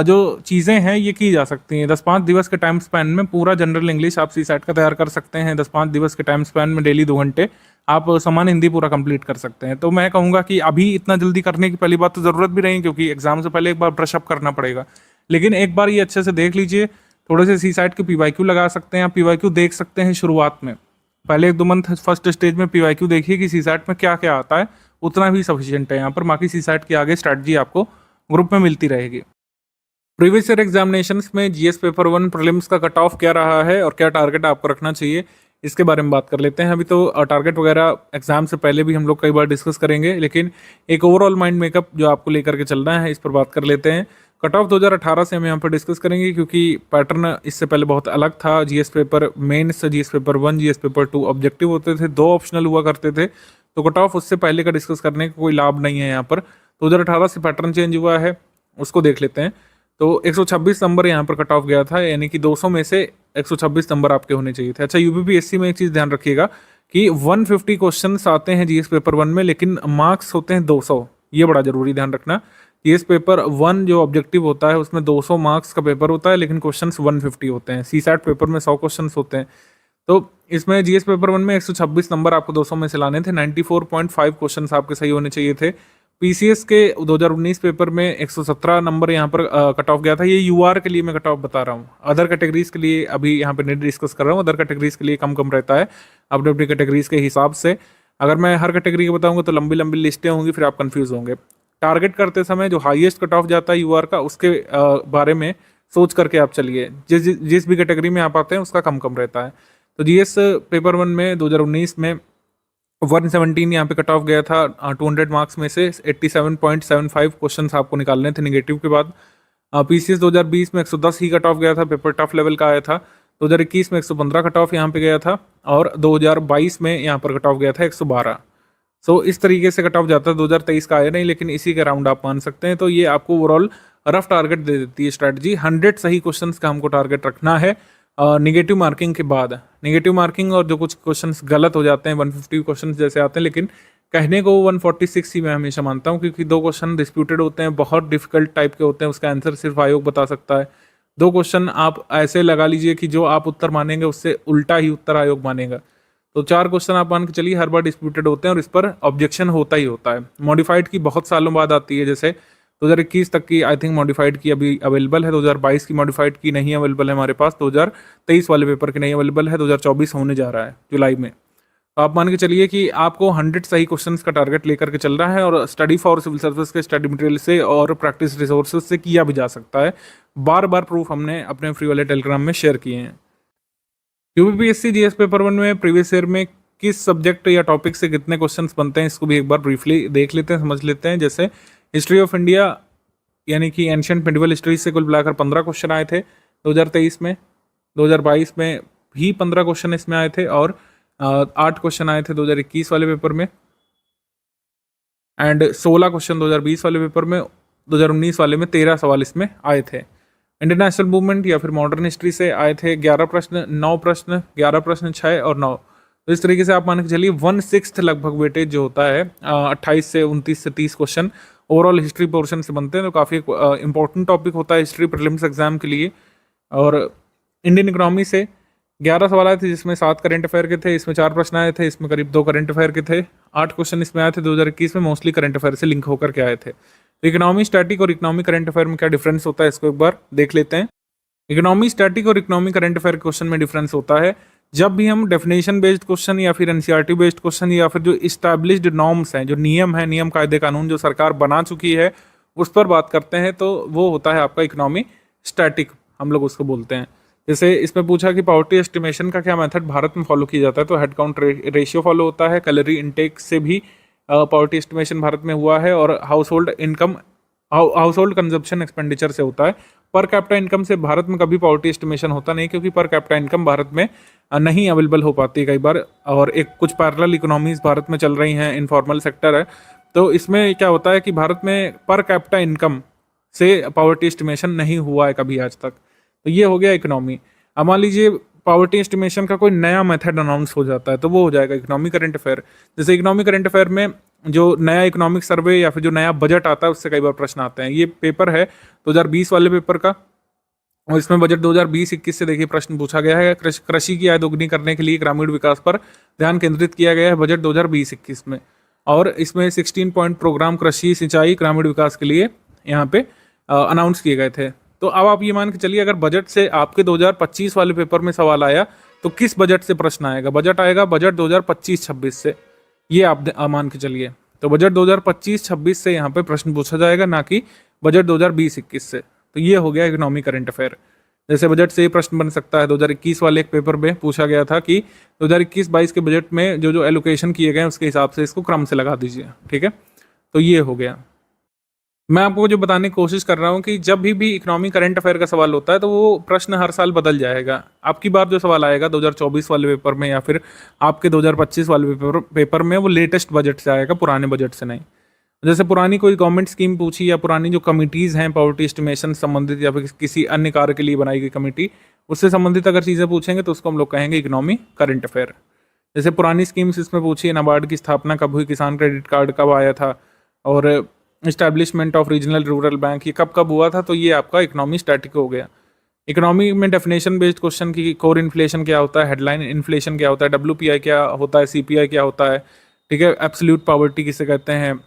जो चीज़ें हैं ये की जा सकती हैं 10-5 दिवस के टाइम स्पैन में। पूरा जनरल इंग्लिश आप सीसैट का तैयार कर सकते हैं 10-5 दिवस के टाइम स्पैन में, डेली 2 घंटे आप सामान्य हिंदी पूरा कंप्लीट कर सकते हैं। तो मैं कहूँगा कि अभी इतना जल्दी करने की पहली बात तो ज़रूरत भी नहीं, क्योंकि एग्जाम से पहले एक बार ब्रशअप करना पड़ेगा। लेकिन एक बार ये अच्छे से देख लीजिए, थोड़े से सीसैट के पीवाईक्यू लगा सकते हैं आप, पीवाईक्यू देख सकते हैं शुरुआत में, पहले 1-2 मंथ फर्स्ट स्टेज में पीवाईक्यू देखिए कि सीसैट में क्या क्या आता है, उतना भी सफिशिएंट है यहाँ पर। बाकी सीसैट की आगे स्ट्रैटेजी आपको ग्रुप में मिलती रहेगी। प्रीवियस ईयर एग्जामिनेशंस में जीएस पेपर 1 प्रीलिम्स का कट ऑफ क्या रहा है और क्या टारगेट आपको रखना चाहिए, इसके बारे में बात कर लेते हैं। अभी तो टारगेट वगैरह एग्जाम से पहले भी हम लोग कई बार डिस्कस करेंगे, लेकिन एक ओवरऑल माइंड मेकअप जो आपको लेकर के चलना है इस पर बात कर लेते हैं। कट ऑफ 2018 से हम यहाँ पर डिस्कस करेंगे, क्योंकि पैटर्न इससे पहले बहुत अलग था। GS paper mains, GS paper 1, GS paper 2 objective होते थे, 2 ऑप्शनल हुआ करते थे, तो कट ऑफ उससे पहले का डिस्कस करने का कोई लाभ नहीं है यहाँ पर। 2018 से पैटर्न चेंज हुआ है, उसको देख लेते हैं। तो 126 नंबर यहाँ पर कट ऑफ गया था, यानी कि 200 में से 126 नंबर आपके होने चाहिए थे। अच्छा, यूपीपीएससी में एक चीज़ ध्यान रखिएगा कि 150 क्वेश्चंस आते हैं जीएस पेपर 1 में, लेकिन मार्क्स होते हैं 200। ये बड़ा जरूरी ध्यान रखना। जीएस पेपर 1 जो ऑब्जेक्टिव होता है उसमें 200 मार्क्स का पेपर होता है, लेकिन क्वेश्चंस 150 होते हैं। सीसैट पेपर में 100 क्वेश्चंस होते हैं, तो इसमें जीएस पेपर 1 में 126 नंबर आपको 200 में से लाने थे। 94.5 क्वेश्चंस आपके सही होने चाहिए थे। पीसीएस के 2019 पेपर में 117 नंबर यहाँ पर कट ऑफ गया था। ये यूआर के लिए मैं कट ऑफ बता रहा हूँ, अदर कैटेगरीज के लिए अभी यहाँ पे नहीं डिस्कस कर रहा हूँ। अदर कैटेगरीज के लिए कम कम रहता है अपने अपनी कैटेगरीज के हिसाब से। अगर मैं हर कैटेगरी का बताऊंगा तो लंबी लंबी लिस्टें होंगी, फिर आप कंफ्यूज होंगे। टारगेट करते समय जो हाईएस्ट कट ऑफ जाता है यूआर का, उसके बारे में सोच करके आप चलिए। जिस भी कैटेगरी में आप आते हैं उसका कम कम रहता है। तो जीएस पेपर 1 में 2019 में 117 यहाँ पे कट ऑफ गया था। 200 मार्क्स में से 87.75 क्वेश्चंस आपको निकालने थे नेगेटिव के बाद। पीसीएस 2020 में 110 ही कट ऑफ गया था, पेपर टफ लेवल का आया था। 2021 में 115 कट ऑफ यहाँ पे गया था, और 2022 में यहाँ पर कट ऑफ गया था 112। सो इस तरीके से कट ऑफ जाता है। 2023 का आया नहीं, लेकिन इसी के राउंड आप मान सकते हैं। तो ये आपको ओवरऑल रफ टारगेट दे देती है स्ट्रैटेजी। 100 सही क्वेश्चंस का हमको टारगेट रखना है निगेटिव मार्किंग के बाद। निगेटिव मार्किंग और जो कुछ क्वेश्चंस गलत हो जाते हैं, 150 क्वेश्चंस जैसे आते हैं, लेकिन कहने को 146 ही मैं हमेशा मानता हूँ, क्योंकि 2 क्वेश्चन डिस्प्यूटेड होते हैं, बहुत डिफिकल्ट टाइप के होते हैं, उसका आंसर सिर्फ आयोग बता सकता है। 2 क्वेश्चन आप ऐसे लगा लीजिए कि जो आप उत्तर मानेंगे उससे उल्टा ही उत्तर आयोग मानेगा। तो 4 क्वेश्चन आप मान के चलिए हर बार डिस्प्यूटेड होते हैं, और इस पर ऑब्जेक्शन होता ही होता है। मॉडिफाइड की बहुत सालों बाद आती है, जैसे 2021 तक की आई थिंक मॉडिफाइड की अभी अवेलेबल है। 2022 की मॉडिफाइड की नहीं अवेलेबल है हमारे पास। 2023 वाले पेपर की नहीं अवेलेबल है। 2024 होने जा रहा है जुलाई में। तो आप मान के चलिए कि आपको 100 सही क्वेश्चंस का टारगेट लेकर के चल रहा है, और स्टडी फॉर सिविल सर्विस के स्टडी मटेरियल से और प्रैक्टिस रिसोर्सेज से किया भी जा सकता है। बार बार प्रूफ हमने अपने फ्री वाले टेलीग्राम में शेयर किए हैं। यूपीपीएससी जीएस पेपर 1 में प्रीवियस ईयर में किस सब्जेक्ट या टॉपिक से कितने क्वेश्चंस बनते हैं, इसको भी एक बार ब्रीफली देख लेते हैं, समझ लेते हैं। जैसे हिस्ट्री ऑफ इंडिया यानी कि एंशिएंट मिडिवल हिस्ट्री से कुल मिलाकर 15 क्वेश्चन आए थे 2023 में। 2022 में भी 15 क्वेश्चन इसमें आए थे, और 8 क्वेश्चन आए थे 2021 वाले पेपर में, एंड 16 क्वेश्चन 2020 वाले पेपर में। 2019 वाले में 13 सवाल इसमें आए थे। इंटरनेशनल मूवमेंट या फिर मॉडर्न हिस्ट्री से आए थे 11 प्रश्न, 9 प्रश्न, 11 प्रश्न, 6 और 9। तो इस तरीके से आप मान के चलिए 1/6 लगभग वेटेज जो होता है 28 से 29 से 30 क्वेश्चन ओवरऑल हिस्ट्री पोर्शन से बनते हैं। तो काफ़ी इंपॉर्टेंट टॉपिक होता है हिस्ट्री प्रीलिम्स एग्जाम के लिए। और इंडियन इकोनॉमी से 11 सवाल आए थे, जिसमें 7 करंट अफेयर के थे, इसमें 4 प्रश्न आए थे, इसमें करीब 2 करंट अफेयर के थे। 8 क्वेश्चन इसमें आए थे 2021 में, मोस्टली करंट अफेयर से लिंक होकर के आए थे। तो इकोनॉमी स्टैटिक और इकोनॉमी करंट अफेयर में क्या डिफरेंस होता है, इसको एक बार देख लेते हैं। इकोनॉमी स्टैटिक और इकोनॉमी करंट अफेयर क्वेश्चन में डिफरेंस होता है, जब भी हम डेफिनेशन बेस्ड क्वेश्चन या फिर एनसीईआरटी बेस्ड क्वेश्चन या फिर जो इस्टेब्लिश्ड नॉर्म्स हैं, जो नियम है, नियम कायदे कानून जो सरकार बना चुकी है, उस पर बात करते हैं, तो वो होता है आपका इकोनॉमी स्टैटिक, हम लोग उसको बोलते हैं। जैसे इसमें पूछा कि पावर्टी एस्टिमेशन का क्या मेथड भारत में फॉलो किया जाता है, तो हेड काउंट रेशियो फॉलो होता है। कैलोरी इनटेक से भी पावर्टी एस्टिमेशन भारत में हुआ है, और हाउस होल्ड कंजप्शन एक्सपेंडिचर से होता है। पर कैपिटा इनकम से भारत में कभी पावर्टी एस्टिमेशन होता नहीं, क्योंकि पर कैपिटा इनकम भारत में नहीं अवेलेबल हो पाती कई बार, और एक कुछ पैरेलल इकोनॉमीज भारत में चल रही हैं, इनफॉर्मल सेक्टर है। तो इसमें क्या होता है कि भारत में पर कैपिटा इनकम से पावर्टी एस्टिमेशन नहीं हुआ है कभी आज तक। तो ये हो गया इकोनॉमी। अब मान लीजिए पावर्टी एस्टिमेशन का कोई नया मेथड अनाउंस हो जाता है, तो वो हो जाएगा इकोनॉमी करंट अफेयर। जैसे इकोनॉमी करंट अफेयर में जो नया इकोनॉमिक सर्वे या फिर जो नया बजट आता है, उससे कई बार प्रश्न आते हैं। ये पेपर है 2020 वाले पेपर का, और इसमें बजट 2020-21 से देखिए प्रश्न पूछा गया है। कृषि की आय दोगुनी करने के लिए ग्रामीण विकास पर ध्यान केंद्रित किया गया है बजट 2020-21 में, और इसमें 16 पॉइंट प्रोग्राम कृषि सिंचाई ग्रामीण विकास के लिए यहाँ पे अनाउंस किए गए थे। तो अब आप ये मान के चलिए, अगर बजट से आपके 2025 वाले पेपर में सवाल आया, तो किस बजट से प्रश्न आएगा? बजट आएगा बजट 2025-26 से, ये आप मान के चलिए। तो बजट 2025-26 से यहाँ पे प्रश्न पूछा जाएगा, ना कि बजट 2020-21 से। तो ये हो गया इकोनॉमी करंट अफेयर। जैसे बजट से ये प्रश्न बन सकता है, 2021 वाले एक पेपर में पूछा गया था कि 2021-22 के बजट में जो जो एलोकेशन किए गए हैं उसके हिसाब से इसको क्रम से लगा दीजिए। ठीक है, तो ये हो गया। मैं आपको जो बताने की कोशिश कर रहा हूँ कि जब भी इकोनॉमी करंट अफेयर का सवाल होता है तो वो प्रश्न हर साल बदल जाएगा। आपकी बार जो सवाल आएगा 2024 वाले पेपर में या फिर आपके 2025 वाले पेपर में वो लेटेस्ट बजट से आएगा, पुराने बजट से नहीं। जैसे पुरानी कोई गवर्नमेंट स्कीम पूछी या पुरानी जो कमिटीज़ हैं पॉवर्टी एस्टिमेशन संबंधित या फिर किसी अन्य कार्य के लिए बनाई गई कमेटी, उससे संबंधित अगर चीज़ें पूछेंगे तो उसको हम लोग कहेंगे इकोनॉमी करंट अफेयर। जैसे पुरानी स्कीम्स इसमें पूछिए, नाबार्ड की स्थापना कब हुई, किसान क्रेडिट कार्ड कब आया था, और establishment of regional rural bank ये कब कब हुआ था, तो ये आपका इकोनॉमी स्टैटिक हो गया। इकोनॉमी में डेफिनेशन बेस्ड क्वेश्चन की कोर इन्फ्लेशन क्या होता है, हेडलाइन इन्फ्लेशन क्या होता है, WPI क्या होता है, CPI क्या होता है, ठीक है, एब्सोल्यूट पॉवर्टी किसे कहते हैं,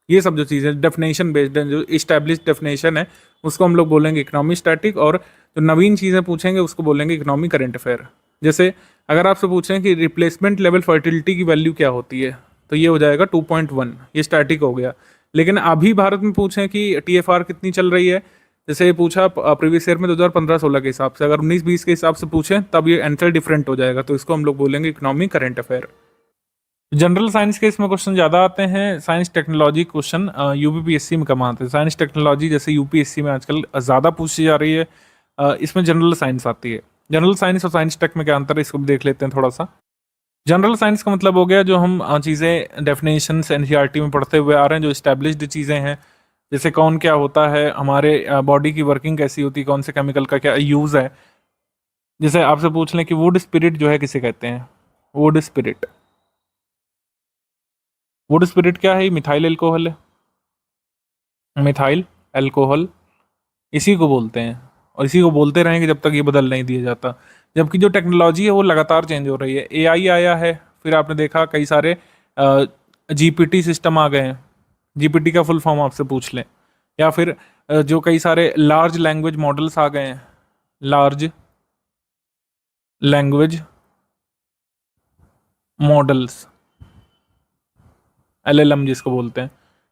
ये सब जो चीज़ें डेफिनेशन बेस्ड है, जो इस्टेब्लिश डेफिनेशन है उसको हम लोग बोलेंगे इकोनॉमी स्टैटिक, और जो नवीन चीज़ें पूछेंगे उसको बोलेंगे इकोनॉमी करंट अफेयर। जैसे अगर आपसे पूछें कि रिप्लेसमेंट लेवल फर्टिलिटी की वैल्यू क्या होती है, तो ये हो जाएगा 2.1, ये स्टैटिक हो गया। लेकिन अभी भारत में पूछें कि TFR कितनी चल रही है, जैसे पूछा प्रीवियस ईयर में 2015-16 के हिसाब से, अगर 19-20 के हिसाब से पूछें तब ये आंसर डिफरेंट हो जाएगा, तो इसको हम लोग बोलेंगे economy current affair. General science के इसमें क्वेश्चन ज़्यादा आते हैं। साइंस टेक्नोलॉजी क्वेश्चन UPPSC में कम आते हैं। साइंस टेक्नोलॉजी जैसे UPSC में आजकल ज़्यादा पूछी जा रही है, इसमें जनरल साइंस आती है। जनरल साइंस और साइंस टेक में क्या अंतर है इसको भी देख लेते हैं थोड़ा सा। जनरल साइंस का मतलब हो गया जो हम चीज़ें डेफिनेशंस NCERT में पढ़ते हुए आ रहे हैं, जो इस्टेब्लिश्ड चीज़ें हैं, जैसे कौन क्या होता है, हमारे बॉडी की वर्किंग कैसी होती है, कौन से केमिकल का क्या यूज़ है। जैसे आपसे पूछ लें कि वुड स्पिरिट जो है किसे कहते हैं, वुड स्पिरिट, वुड स्पिरिट क्या है, मिथाइल एल्कोहल है, मिथाइल एल्कोहल इसी को बोलते हैं, और इसी को बोलते रहेंगे जब तक ये बदल नहीं दिया जाता। जबकि जो टेक्नोलॉजी है वो लगातार चेंज हो रही है। AI आया है, फिर आपने देखा कई सारे GPT सिस्टम आ गए हैं। GPT का फुल फॉर्म आपसे पूछ लें, या फिर जो कई सारे लार्ज लैंग्वेज मॉडल्स आ गए हैं, लार्ज लैंग्वेज मॉडल्स, LLM जिसको बोलते हैं।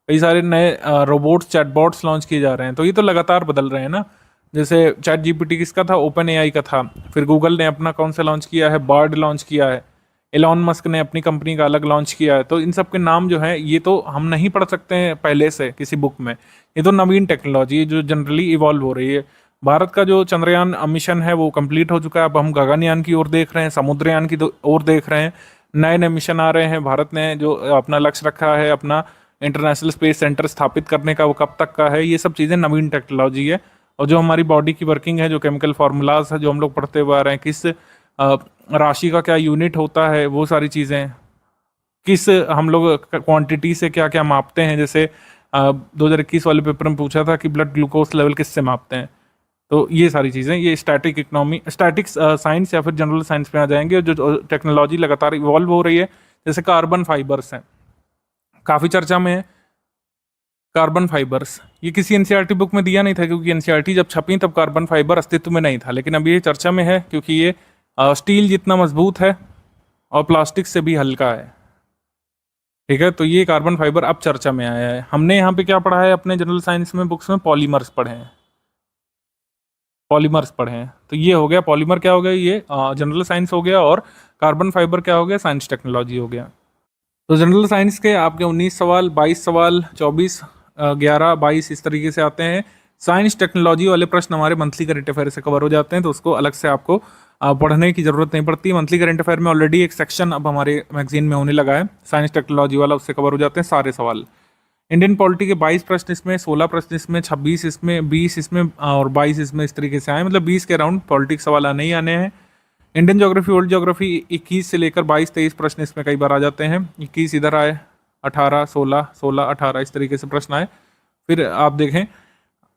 कई सारे नए रोबोट्स, चैटबॉट्स लॉन्च किए जा रहे हैं, तो ये तो लगातार बदल रहे हैं ना। जैसे ChatGPT किसका था, OpenAI का था। फिर गूगल ने अपना कौन सा लॉन्च किया है, बार्ड लॉन्च किया है। एलॉन मस्क ने अपनी कंपनी का अलग लॉन्च किया है। तो इन सब के नाम जो है ये तो हम नहीं पढ़ सकते हैं पहले से किसी बुक में, ये तो नवीन टेक्नोलॉजी है जो जनरली इवॉल्व हो रही है। भारत का जो चंद्रयान मिशन है वो कंप्लीट हो चुका है, अब हम गगनयान की ओर देख रहे हैं, समुद्रयान की ओर देख रहे हैं। नए नए मिशन आ रहे हैं। भारत ने जो अपना लक्ष्य रखा है अपना इंटरनेशनल स्पेस सेंटर स्थापित करने का, वो कब तक का है, ये सब चीज़ें नवीन टेक्नोलॉजी है। और जो हमारी बॉडी की वर्किंग है, जो केमिकल फार्मूलाज है जो हम लोग पढ़ते हुए आ रहे हैं, किस राशि का क्या यूनिट होता है, वो सारी चीज़ें, किस हम लोग क्वांटिटी से क्या क्या मापते हैं। जैसे 2021 वाले पेपर में पूछा था कि ब्लड ग्लूकोज लेवल किससे मापते हैं, तो ये सारी चीज़ें ये स्टैटिक इकोनॉमी, स्टैटिक साइंस या फिर जनरल साइंस में आ जाएंगे। और जो टेक्नोलॉजी लगातार इवॉल्व हो रही है, जैसे कार्बन फाइबर्स हैं, काफ़ी चर्चा में है कार्बन फाइबर्स। ये किसी NCERT बुक में दिया नहीं था, क्योंकि NCERT जब छपी तब कार्बन फाइबर अस्तित्व में नहीं था, लेकिन अब ये चर्चा में है क्योंकि ये स्टील जितना मजबूत है और प्लास्टिक से भी हल्का है। ठीक है, तो ये कार्बन फाइबर अब चर्चा में आया है। हमने यहाँ पे क्या पढ़ा है अपने जनरल साइंस में बुक्स में, पॉलीमर्स पढ़े हैं, पॉलीमर्स पढ़े हैं। तो ये हो गया पॉलीमर क्या हो गया, ये जनरल साइंस हो गया, और कार्बन फाइबर क्या हो गया, साइंस टेक्नोलॉजी हो गया। तो जनरल साइंस के आपके 19 सवाल, 22 सवाल, 24, 11, 22 इस तरीके से आते हैं। साइंस टेक्नोलॉजी वाले प्रश्न हमारे मंथली करंट अफेयर से कवर हो जाते हैं, तो उसको अलग से आपको पढ़ने की ज़रूरत नहीं पड़ती। मंथली करंट अफेयर में ऑलरेडी एक सेक्शन अब हमारे मैगजीन में होने लगा है साइंस टेक्नोलॉजी वाला, उससे कवर हो जाते हैं सारे सवाल। इंडियन पॉलिटी के 22 प्रश्न इसमें, 16 प्रश्न इसमें, 26 इसमें, 20 इसमें और 22 इसमें, इस तरीके से आए, मतलब 20 के अराउंड पॉलिटिक्स सवाल आने ही आने हैं। इंडियन ज्योग्राफी, वर्ल्ड ज्योग्राफी 21 से लेकर 22-23 प्रश्न इसमें कई बार आ जाते हैं। 21 इधर आए, 18, 16, 16, 18 इस तरीके से प्रश्न आए। फिर आप देखें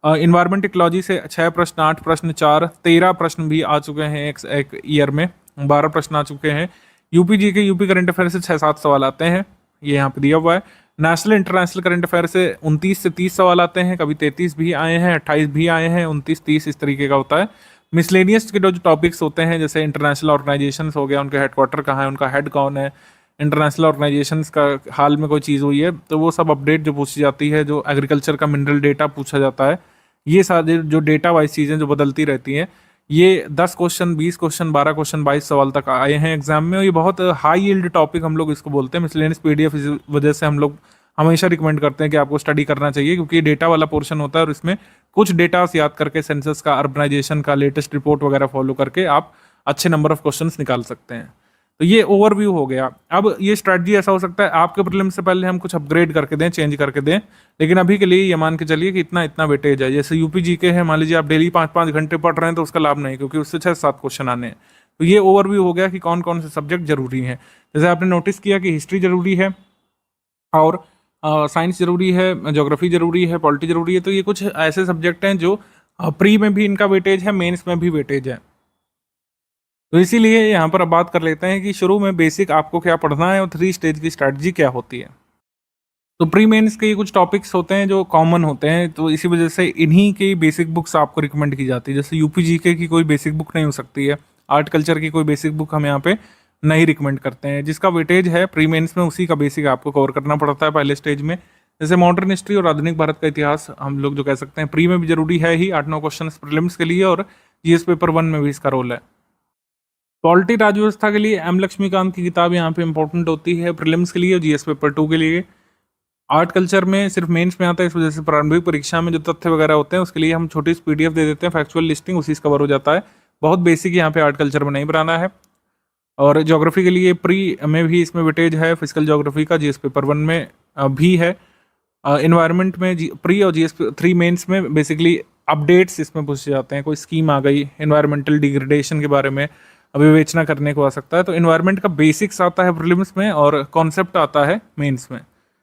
इन्वायरमेंट इकोलॉजी से 6 प्रश्न, 8 प्रश्न, 4, 13 प्रश्न भी आ चुके हैं एक ईयर में, 12 प्रश्न आ चुके हैं। यूपी जी के यूपी करंट अफेयर से 6-7 सवाल आते हैं, ये यहाँ पे दिया हुआ है। नेशनल इंटरनेशनल करंट अफेयर से 29 से 30 सवाल आते हैं, कभी 33 भी आए हैं, 28 भी आए हैं, 29, 30 इस तरीके का होता है। मिसलेनियस के जो टॉपिक्स होते हैं, जैसे इंटरनेशनल ऑर्गेनाइजेशंस हो गया, उनके हेडक्वार्टर कहाँ है, उनका हेड कौन है, इंटरनेशनल ऑर्गेनाइजेशंस का हाल में कोई चीज़ हुई है तो वो सब अपडेट जो पूछी जाती है, जो एग्रीकल्चर का मिनरल डेटा पूछा जाता है, ये सारे जो डेटा वाइज चीज़ें जो बदलती रहती हैं, ये 10 क्वेश्चन, 20 क्वेश्चन, 12 क्वेश्चन, 22 सवाल तक आए हैं एग्जाम में, और ये बहुत हाई यील्ड टॉपिक हम लोग इसको बोलते हैं। मिसलेनियस पीडीएफ इस वजह से हम लोग हमेशा रिकमेंड करते हैं कि आपको स्टडी करना चाहिए, क्योंकि ये डेटा वाला पोर्शन होता है और इसमें कुछ डेटास याद करके सेंसस का, अर्बनाइजेशन का, लेटेस्ट रिपोर्ट वगैरह फॉलो करके आप अच्छे नंबर ऑफ क्वेश्चंस निकाल सकते हैं। तो ये ओवरव्यू हो गया। अब ये स्ट्रैटेजी ऐसा हो सकता है आपके प्रीलिम्स से पहले हम कुछ अपग्रेड करके दें, चेंज करके दें, लेकिन अभी के लिए ये मान के चलिए कि इतना इतना वेटेज है। जैसे यूपी जीके है, मान लीजिए आप डेली 5-5 घंटे पढ़ रहे हैं तो उसका लाभ नहीं, क्योंकि उससे 6-7 क्वेश्चन आने हैं। तो ये ओवरव्यू हो गया कि कौन कौन से सब्जेक्ट जरूरी हैं। जैसे आपने नोटिस किया कि हिस्ट्री जरूरी है, और साइंस जरूरी है, ज्योग्राफी जरूरी है, पॉलिटी जरूरी है। तो ये कुछ ऐसे सब्जेक्ट हैं जो प्री में भी इनका वेटेज है, मेंस में भी वेटेज है। तो इसीलिए यहाँ पर अब बात कर लेते हैं कि शुरू में बेसिक आपको क्या पढ़ना है और 3 स्टेज की स्ट्रैटेजी क्या होती है। तो प्री मेंस के कुछ टॉपिक्स होते हैं जो कॉमन होते हैं, तो इसी वजह से इन्हीं की बेसिक बुक्स आपको रिकमेंड की जाती है। जैसे यूपी जीके की कोई बेसिक बुक नहीं हो सकती है, आर्ट कल्चर की कोई बेसिक बुक हम यहाँ पे नहीं रिकमेंड करते हैं। जिसका वेटेज है प्री मेंस में, उसी का बेसिक आपको कवर करना पड़ता है पहले स्टेज में। जैसे मॉडर्न हिस्ट्री और आधुनिक भारत का इतिहास हम लोग जो कह सकते हैं, प्री में भी जरूरी है ही, 8-9 क्वेश्चन प्रीलिम्स के लिए, और जीएस पेपर 1 में भी इसका रोल है। पॉलिटी राजव्यवस्था के लिए एम लक्ष्मीकांत की किताब यहाँ पे इंपॉर्टेंट होती है प्रीलिम्स के लिए और जीएस पेपर 2 के लिए। आर्ट कल्चर में सिर्फ मेंस में आता है, इस वजह से प्रारंभिक परीक्षा में जो तथ्य वगैरह होते हैं उसके लिए हम छोटी सी पीडीएफ दे देते हैं, फैक्चुअल लिस्टिंग उसी से कवर हो जाता है। बहुत बेसिक यहाँ पे आर्ट कल्चर में नहीं बनाना है। और ज्योग्राफी के लिए प्री में भी इसमें वेटेज है, फिजिकल ज्योग्राफी का जीएस पेपर 1 में भी है। इन्वायरमेंट में प्री और जीएस 3 मेंस में बेसिकली अपडेट्स इसमें पूछे जाते हैं। कोई स्कीम आ गई इन्वायरमेंटल डिग्रेडेशन के बारे में, विवेचना करने को आ सकता है। तो इन्वायरमेंट का बेसिक्स आता है प्रीलिम्स में और कॉन्सेप्ट आता है मेंस में,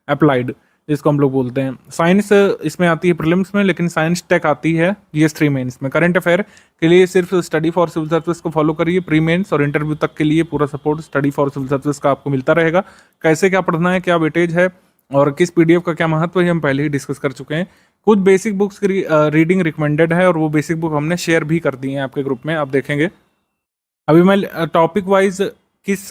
अप्लाइड जिसको हम लोग बोलते हैं। साइंस इसमें आती है प्रीलिम्स में, लेकिन साइंस टेक आती है जीएस 3 मेंस में। करंट अफेयर के लिए सिर्फ स्टडी फॉर सिविल सर्विस को फॉलो करिए प्री मेंस, और इंटरव्यू तक के लिए पूरा support study for civil service का आपको मिलता रहेगा। कैसे क्या पढ़ना है, क्या वेटेज है और किस पीडीएफ का क्या महत्व है, हम पहले ही डिस्कस कर चुके हैं। कुछ बेसिक बुक्स की रीडिंग रिकमेंडेड है और वो बेसिक बुक हमने शेयर भी कर दी है आपके ग्रुप में, आप देखेंगे। अभी मैं टॉपिक वाइज किस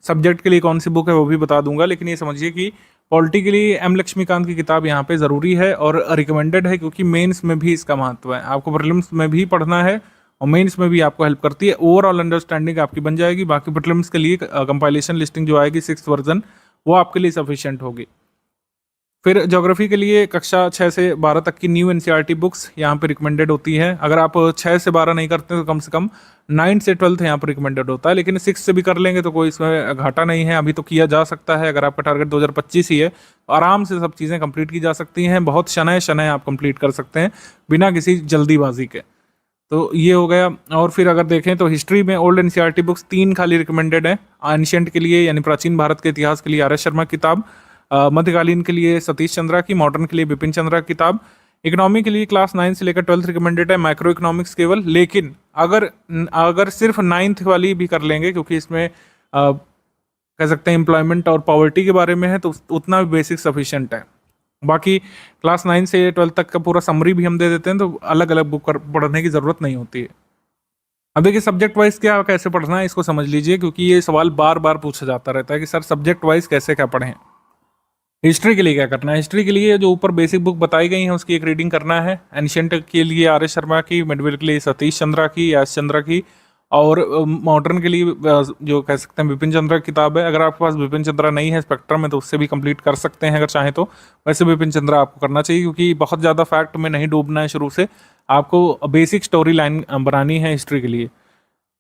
सब्जेक्ट के लिए कौन सी बुक है वो भी बता दूंगा, लेकिन ये समझिए कि पॉलिटी के लिए एम लक्ष्मीकांत की किताब यहाँ पे ज़रूरी है और रिकमेंडेड है, क्योंकि मेंस में भी इसका महत्व है। आपको प्रीलिम्स में भी पढ़ना है और मेंस में भी आपको हेल्प करती है। ओवरऑल अंडरस्टैंडिंग आपकी बन जाएगी। बाकी प्रीलिम्स के लिए कंपाइलेशन लिस्टिंग जो आएगी 6th वर्जन, वो आपके लिए सफिशिएंट होगी। फिर ज्योग्राफी के लिए कक्षा 6 से 12 तक की न्यू एनसीईआरटी बुक्स यहाँ पे रिकमेंडेड होती हैं। अगर आप 6 से 12 नहीं करते तो कम से कम 9 से 12 यहाँ पर रिकमेंडेड होता है, लेकिन 6 से भी कर लेंगे तो कोई इसमें घाटा नहीं है। अभी तो किया जा सकता है, अगर आपका टारगेट 2025 ही है तो आराम से सब चीज़ें कंप्लीट की जा सकती हैं। बहुत शनय शनय आप कंप्लीट कर सकते हैं बिना किसी जल्दीबाजी के। तो ये हो गया। और फिर अगर देखें तो हिस्ट्री में ओल्ड एनसीईआरटी बुक्स 3 खाली रिकमेंडेड है। एंशिएंट के लिए यानी प्राचीन भारत के इतिहास के लिए आर एस शर्मा किताब, मध्यकालीन के लिए सतीश चंद्रा की, मॉडर्न के लिए बिपिन चंद्रा की किताब। इकोनॉमी के लिए क्लास 9 से लेकर 12th रिकमेंडेड है, माइक्रो इकोनॉमिक्स केवल। लेकिन अगर सिर्फ 9th वाली भी कर लेंगे, क्योंकि इसमें कह सकते हैं एम्प्लॉयमेंट और पॉवर्टी के बारे में है, तो उतना भी बेसिक सफिशिएंट है। बाकी क्लास 9 से 12 तक का पूरा समरी भी हम दे देते हैं, तो अलग अलग बुक पढ़ने की ज़रूरत नहीं होती है। अब देखिए सब्जेक्ट वाइज क्या कैसे पढ़ना है इसको समझ लीजिए, क्योंकि ये सवाल बार बार पूछा जाता रहता है कि सर सब्जेक्ट वाइज कैसे क्या पढ़ें। हिस्ट्री के लिए क्या करना है? हिस्ट्री के लिए जो ऊपर बेसिक बुक बताई गई है उसकी एक रीडिंग करना है। एंशिएंट के लिए आर एस शर्मा की, मिडवेल के लिए सतीश चंद्रा की, एस चंद्रा की, और मॉडर्न के लिए जो कह सकते हैं बिपिन चंद्रा की किताब है। अगर आपके पास बिपिन चंद्रा नहीं है स्पेक्ट्रम में तो उससे भी कंप्लीट कर सकते हैं अगर चाहें तो। वैसे बिपिन चंद्रा आपको करना चाहिए, क्योंकि बहुत ज़्यादा फैक्ट में नहीं डूबना है शुरू से, आपको बेसिक स्टोरी लाइन बनानी है हिस्ट्री के लिए।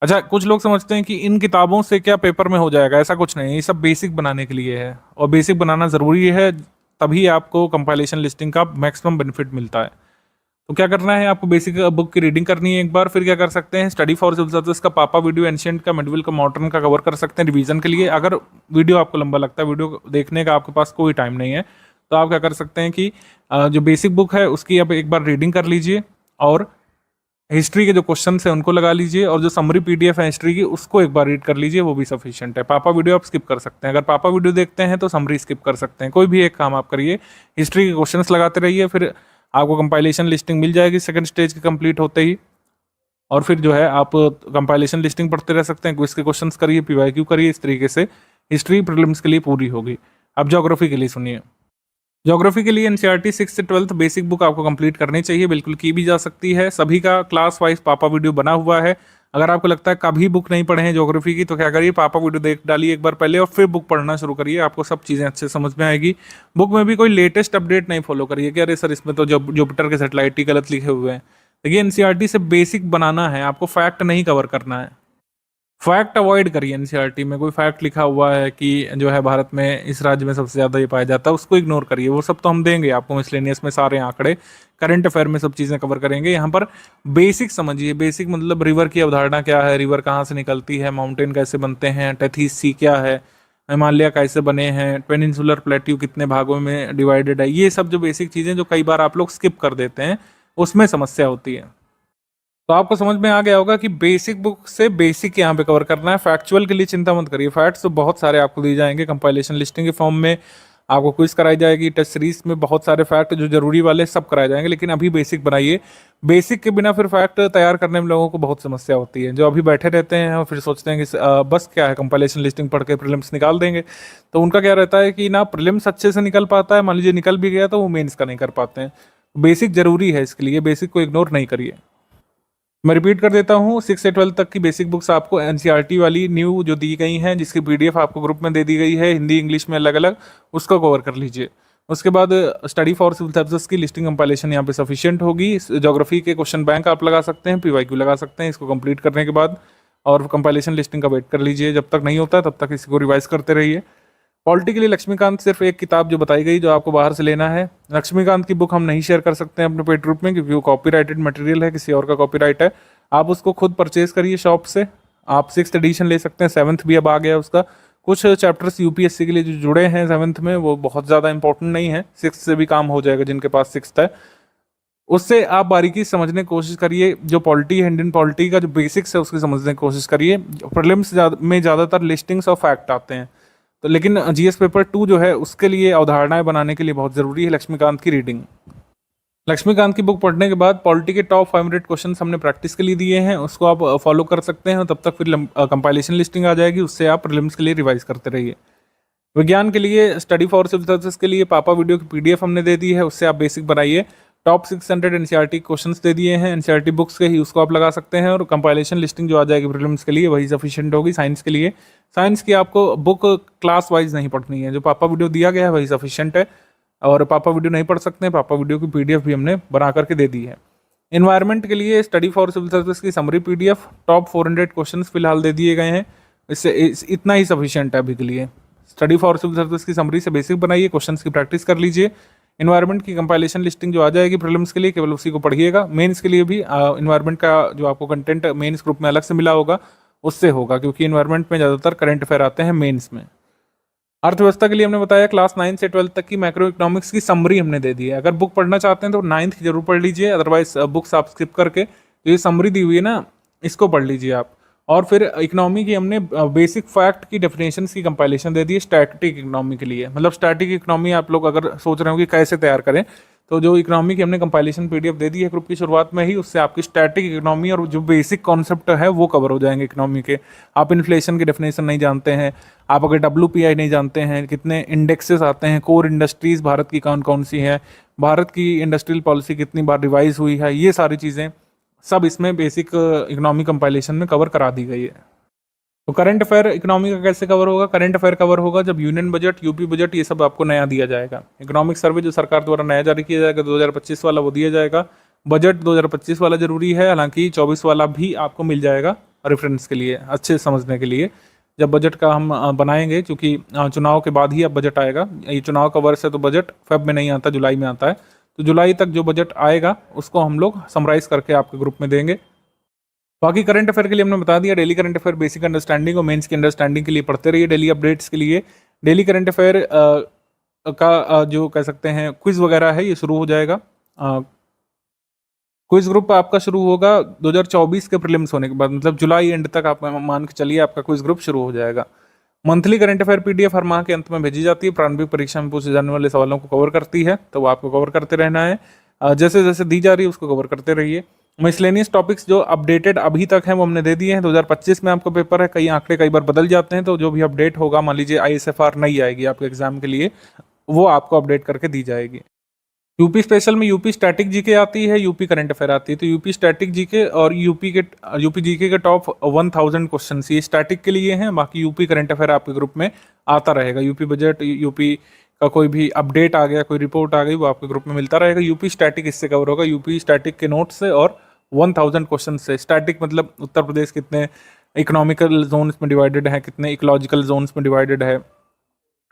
अच्छा, कुछ लोग समझते हैं कि इन किताबों से क्या पेपर में हो जाएगा, ऐसा कुछ नहीं। ये सब बेसिक बनाने के लिए है और बेसिक बनाना ज़रूरी है, तभी आपको कंपाइलेशन लिस्टिंग का मैक्सिमम बेनिफिट मिलता है। तो क्या करना है, आपको बेसिक बुक की रीडिंग करनी है एक बार। फिर क्या कर सकते हैं, स्टडी फॉर सिविल सर्विस का पापा वीडियो एंशिएंट का, मिडविल का, मॉडर्न का कवर कर सकते हैं रिवीजन के लिए। अगर वीडियो आपको लंबा लगता है, वीडियो देखने का आपके पास कोई टाइम नहीं है, तो आप क्या कर सकते हैं कि जो बेसिक बुक है उसकी आप एक बार रीडिंग कर लीजिए और हिस्ट्री के जो क्वेश्चन है उनको लगा लीजिए, और जो समरी पीडीएफ है हिस्ट्री की उसको एक बार रीड कर लीजिए, वो भी सफिशिएंट है। पापा वीडियो आप स्किप कर सकते हैं। अगर पापा वीडियो देखते हैं तो समरी स्किप कर सकते हैं। कोई भी एक काम आप करिए, हिस्ट्री के क्वेश्चंस लगाते रहिए, फिर आपको कंपाइलेशन लिस्टिंग मिल जाएगी सेकंड स्टेज के कंप्लीट होते ही। और फिर जो है आप कंपाइलेशन लिस्टिंग पढ़ते रह सकते हैं, क्विज के क्वेश्चंस करिए, पीवाईक्यू करिए। इस तरीके से हिस्ट्री प्रीलिम्स के लिए पूरी होगी। अब ज्योग्राफी के लिए सुनिए। ज्योग्राफी के लिए एनसीईआरटी 6 से 12th बेसिक बुक आपको कंप्लीट करनी चाहिए, बिल्कुल की भी जा सकती है। सभी का क्लास वाइज पापा वीडियो बना हुआ है। अगर आपको लगता है कभी बुक नहीं पढ़े हैं ज्योग्राफी की, तो क्या करिए, पापा वीडियो देख डालिए एक बार पहले और फिर बुक पढ़ना शुरू करिए, आपको सब चीज़ें अच्छे समझ में आएगी। बुक में भी कोई लेटेस्ट अपडेट नहीं फॉलो करिए कि अरे सर इसमें तो जुपिटर के सैटेलाइट ही गलत लिखे हुए हैं। देखिए एनसीईआरटी से बेसिक बनाना है, आपको फैक्ट नहीं कवर करना है। फैक्ट अवॉइड करिए। एनसीईआरटी में कोई फैक्ट लिखा हुआ है कि जो है भारत में इस राज्य में सबसे ज्यादा ये पाया जाता है, उसको इग्नोर करिए। वो सब तो हम देंगे आपको मिसलेनियस में, सारे आंकड़े करंट अफेयर में सब चीजें कवर करेंगे। यहाँ पर बेसिक समझिए। बेसिक मतलब रिवर की अवधारणा क्या है, रिवर कहाँ से निकलती है, माउंटेन कैसे बनते हैं, टेथीस सी क्या है, हिमालय कैसे बने हैं, पेनिनसुलर प्लेट्यू कितने भागों में डिवाइडेड है, ये सब जो बेसिक चीजें जो कई बार आप लोग स्किप कर देते हैं, उसमें समस्या होती है। तो आपको समझ में आ गया होगा कि बेसिक बुक से बेसिक यहाँ पे कवर करना है। फैक्चुअल के लिए चिंता मत करिए, फैक्ट्स तो बहुत सारे आपको दिए जाएंगे कंपाइलेशन लिस्टिंग के फॉर्म में, आपको क्विज कराई जाएगी, टेस्ट सीरीज में बहुत सारे फैक्ट जो जरूरी वाले सब कराए जाएंगे। लेकिन अभी बेसिक बनाइए। बेसिक के बिना फिर फैक्ट तैयार करने में लोगों को बहुत समस्या होती है, जो अभी बैठे रहते हैं और फिर सोचते हैं कि बस क्या है, कंपाइलेशन लिस्टिंग पढ़ के प्रीलिम्स निकाल देंगे। तो उनका क्या रहता है कि ना प्रीलिम्स अच्छे से निकल पाता है, मान लीजिए निकल भी गया तो वो मेंस का नहीं कर पाते हैं। बेसिक जरूरी है, इसके लिए बेसिक को इग्नोर नहीं करिए। मैं रिपीट कर देता हूँ, 6 से 12 तक की बेसिक बुक्स आपको एनसीईआरटी वाली न्यू जो दी गई हैं, जिसकी पीडीएफ आपको ग्रुप में दे दी गई है, हिंदी इंग्लिश में अलग अलग, उसको कवर कर लीजिए। उसके बाद स्टडी फॉर सिविल सर्विसेज की लिस्टिंग कंपाइलेशन यहाँ पे सफिशिएंट होगी। ज्योग्राफी के क्वेश्चन बैंक आप लगा सकते हैं, पीवाईक्यू लगा सकते हैं इसको कंप्लीट करने के बाद, और कंपाइलेशन लिस्टिंग का वेट कर लीजिए। जब तक नहीं होता तब तक इसको रिवाइज करते रहिए। पॉलिटी के लिए लक्ष्मीकांत सिर्फ एक किताब जो बताई गई, जो आपको बाहर से लेना है। लक्ष्मीकांत की बुक हम नहीं शेयर कर सकते हैं अपने पेड ग्रुप में, क्योंकि वो कॉपीराइटेड मटेरियल है, किसी और का कॉपीराइट है। आप उसको खुद परचेज करिए शॉप से। आप 6th एडिशन ले सकते हैं, 7th भी अब आ गया उसका। कुछ चैप्टर्स यूपीएससी के लिए जो जुड़े हैं 7th में, वो बहुत ज़्यादा इंपॉर्टेंट नहीं है, 6th से भी काम हो जाएगा जिनके पास 6th है। उससे आप बारीकी समझने की कोशिश करिए। जो पॉलिटी है, इंडियन पॉलिटी का जो बेसिक्स है उसकी समझने की कोशिश करिए। प्रीलिम्स में ज़्यादातर लिस्टिंग्स ऑफ फैक्ट आते हैं, तो लेकिन जीएस पेपर 2 जो है उसके लिए अवधारणाएं बनाने के लिए बहुत ज़रूरी है लक्ष्मीकांत की रीडिंग। लक्ष्मीकांत की बुक पढ़ने के बाद पॉलिटी के टॉप 500 क्वेश्चन हमने प्रैक्टिस के लिए दिए हैं, उसको आप फॉलो कर सकते हैं। तब तक फिर कंपाइलेशन लिस्टिंग आ जाएगी, उससे आप प्रीलिम्स के लिए रिवाइज करते रहिए। विज्ञान के लिए स्टडी फॉर सिविल सर्विसेज के लिए पापा वीडियो की पीडीएफ हमने दे दी है, उससे आप बेसिक बनाइए। टॉप 600 एनसीईआरटी क्वेश्चंस दे दिए हैं एनसीईआरटी बुक्स के ही, उसको आप लगा सकते हैं। और कंपाइलेशन लिस्टिंग जो आ जाएगी प्रीलिम्स के लिए, वही सफिशिएंट होगी। साइंस के लिए, साइंस की आपको बुक क्लास वाइज नहीं पढ़नी है, जो पापा वीडियो दिया गया है वही सफिशिएंट है। और पापा वीडियो नहीं पढ़ सकते हैं, पापा वीडियो की पीडीएफ भी हमने बना करके दे दी है। इन्वायरमेंट के लिए स्टडी फॉर सिविल सर्विस की समरी पीडीएफ, टॉप 400 क्वेश्चंस फिलहाल दे दिए गए हैं, इतना ही सफिशिएंट है अभी के लिए। स्टडी फॉर सिविल सर्विस की समरी से बेसिक बनाइए, क्वेश्चंस की प्रैक्टिस कर लीजिए। इन्वायरमेंट की कंपाइलेशन लिस्टिंग जो आ जाएगी प्रीलिम्स के लिए, केवल उसी को पढ़िएगा। मेंस के लिए भी इन्वायरमेंट का जो आपको कंटेंट मेंस ग्रुप में अलग से मिला होगा, उससे होगा, क्योंकि इन्वायरमेंट में ज़्यादातर करंट अफेयर आते हैं मेंस में। अर्थव्यवस्था के लिए हमने बताया क्लास 9 से 12 तक की मैक्रो इकोनॉमिक्स की समरी हमने दे दी है। अगर बुक पढ़ना चाहते हैं तो 9th की जरूर पढ़ लीजिए, अदरवाइज बुक्स आप स्किप करके जो ये समरी दी हुई है ना, इसको पढ़ लीजिए आप। और फिर इकोनॉमी की हमने बेसिक फैक्ट की डेफिनेशन की कंपाइलेशन दे दी है स्टैटिक इकोनॉमी के लिए। मतलब स्टैटिक इकोनॉमी आप लोग अगर सोच रहे हो कि कैसे तैयार करें, तो जो इकोनॉमी की हमने कंपाइलेशन पीडीएफ दे दी है ग्रुप की शुरुआत में ही, उससे आपकी स्टैटिक इकोनॉमी और जो बेसिक कॉन्सेप्ट है वो कवर हो जाएंगे इकोनॉमी के। आप इन्फ्लेशन की डेफिनेशन नहीं जानते हैं, आप अगर WPI नहीं जानते हैं, कितने इंडेक्सेस आते हैं, कोर इंडस्ट्रीज भारत की कौन कौन सी है, भारत की इंडस्ट्रियल पॉलिसी कितनी बार रिवाइज हुई है, ये सारी चीज़ें सब इसमें बेसिक इकोनॉमी कंपाइलेशन में कवर करा दी गई है। तो करंट अफेयर इकोनॉमी का कैसे कवर होगा? करंट अफेयर कवर होगा जब यूनियन बजट, यूपी बजट, ये सब आपको नया दिया जाएगा। इकोनॉमिक सर्वे जो सरकार द्वारा नया जारी किया जाएगा 2025 वाला, वो दिया जाएगा। बजट 2025 वाला जरूरी है, हालांकि 24 वाला भी आपको मिल जाएगा रेफरेंस के लिए, अच्छे समझने के लिए। जब बजट का हम बनाएंगे, क्योंकि चुनाव के बाद ही अब बजट आएगा, ये चुनाव का वर्ष है तो बजट फेब में नहीं आता, जुलाई में आता है। तो जुलाई तक जो बजट आएगा उसको हम लोग समराइज करके आपके ग्रुप में देंगे। बाकी करंट अफेयर के लिए हमने बता दिया, daily current affair basic understanding और मेंस की अंडरस्टैंडिंग के लिए पढ़ते रहिए। डेली अपडेट्स के लिए डेली करंट अफेयर का जो कह सकते हैं क्विज वगैरह है, ये शुरू हो जाएगा। क्विज ग्रुप आपका शुरू होगा 2024 के प्रीलिम्स होने के बाद, मतलब जुलाई एंड तक आप मान के चलिए आपका क्विज ग्रुप शुरू हो जाएगा। मंथली करंट अफेयर पीडीएफ हर माह के अंत में भेजी जाती है, प्रारंभिक परीक्षा में पूछे जाने वाले सवालों को कवर करती है, तो वो आपको कवर करते रहना है। जैसे जैसे दी जा रही है उसको कवर करते रहिए। मिसलेनियस टॉपिक्स जो अपडेटेड अभी तक हैं वो हमने दे दिए हैं। 2025 में आपको पेपर है, कई आंकड़े कई बार बदल जाते हैं, तो जो भी अपडेट होगा, मान लीजिए ISFR नई आएगी आपके एग्जाम के लिए, वो आपको अपडेट करके दी जाएगी। यूपी स्पेशल में यूपी स्टैटिक जीके आती है, यूपी करंट अफेयर आती है। तो यूपी स्टैटिक जीके और यूपी जीके के टॉप 1000 क्वेश्चन ये स्टैटिक के लिए हैं। बाकी यूपी करंट अफेयर आपके ग्रुप में आता रहेगा। यूपी बजट, यूपी का कोई भी अपडेट आ गया, कोई रिपोर्ट आ गई, वो आपके ग्रुप में मिलता रहेगा। यूपी स्टैटिक इससे कवर होगा, यूपी स्टैटिक के नोट से और 1000 क्वेश्चन से। स्टैटिक मतलब उत्तर प्रदेश कितने इकोनॉमिकल जोन्स में डिवाइडेड है, कितने इकोलॉजिकल जोन्स में डिवाइडेड है,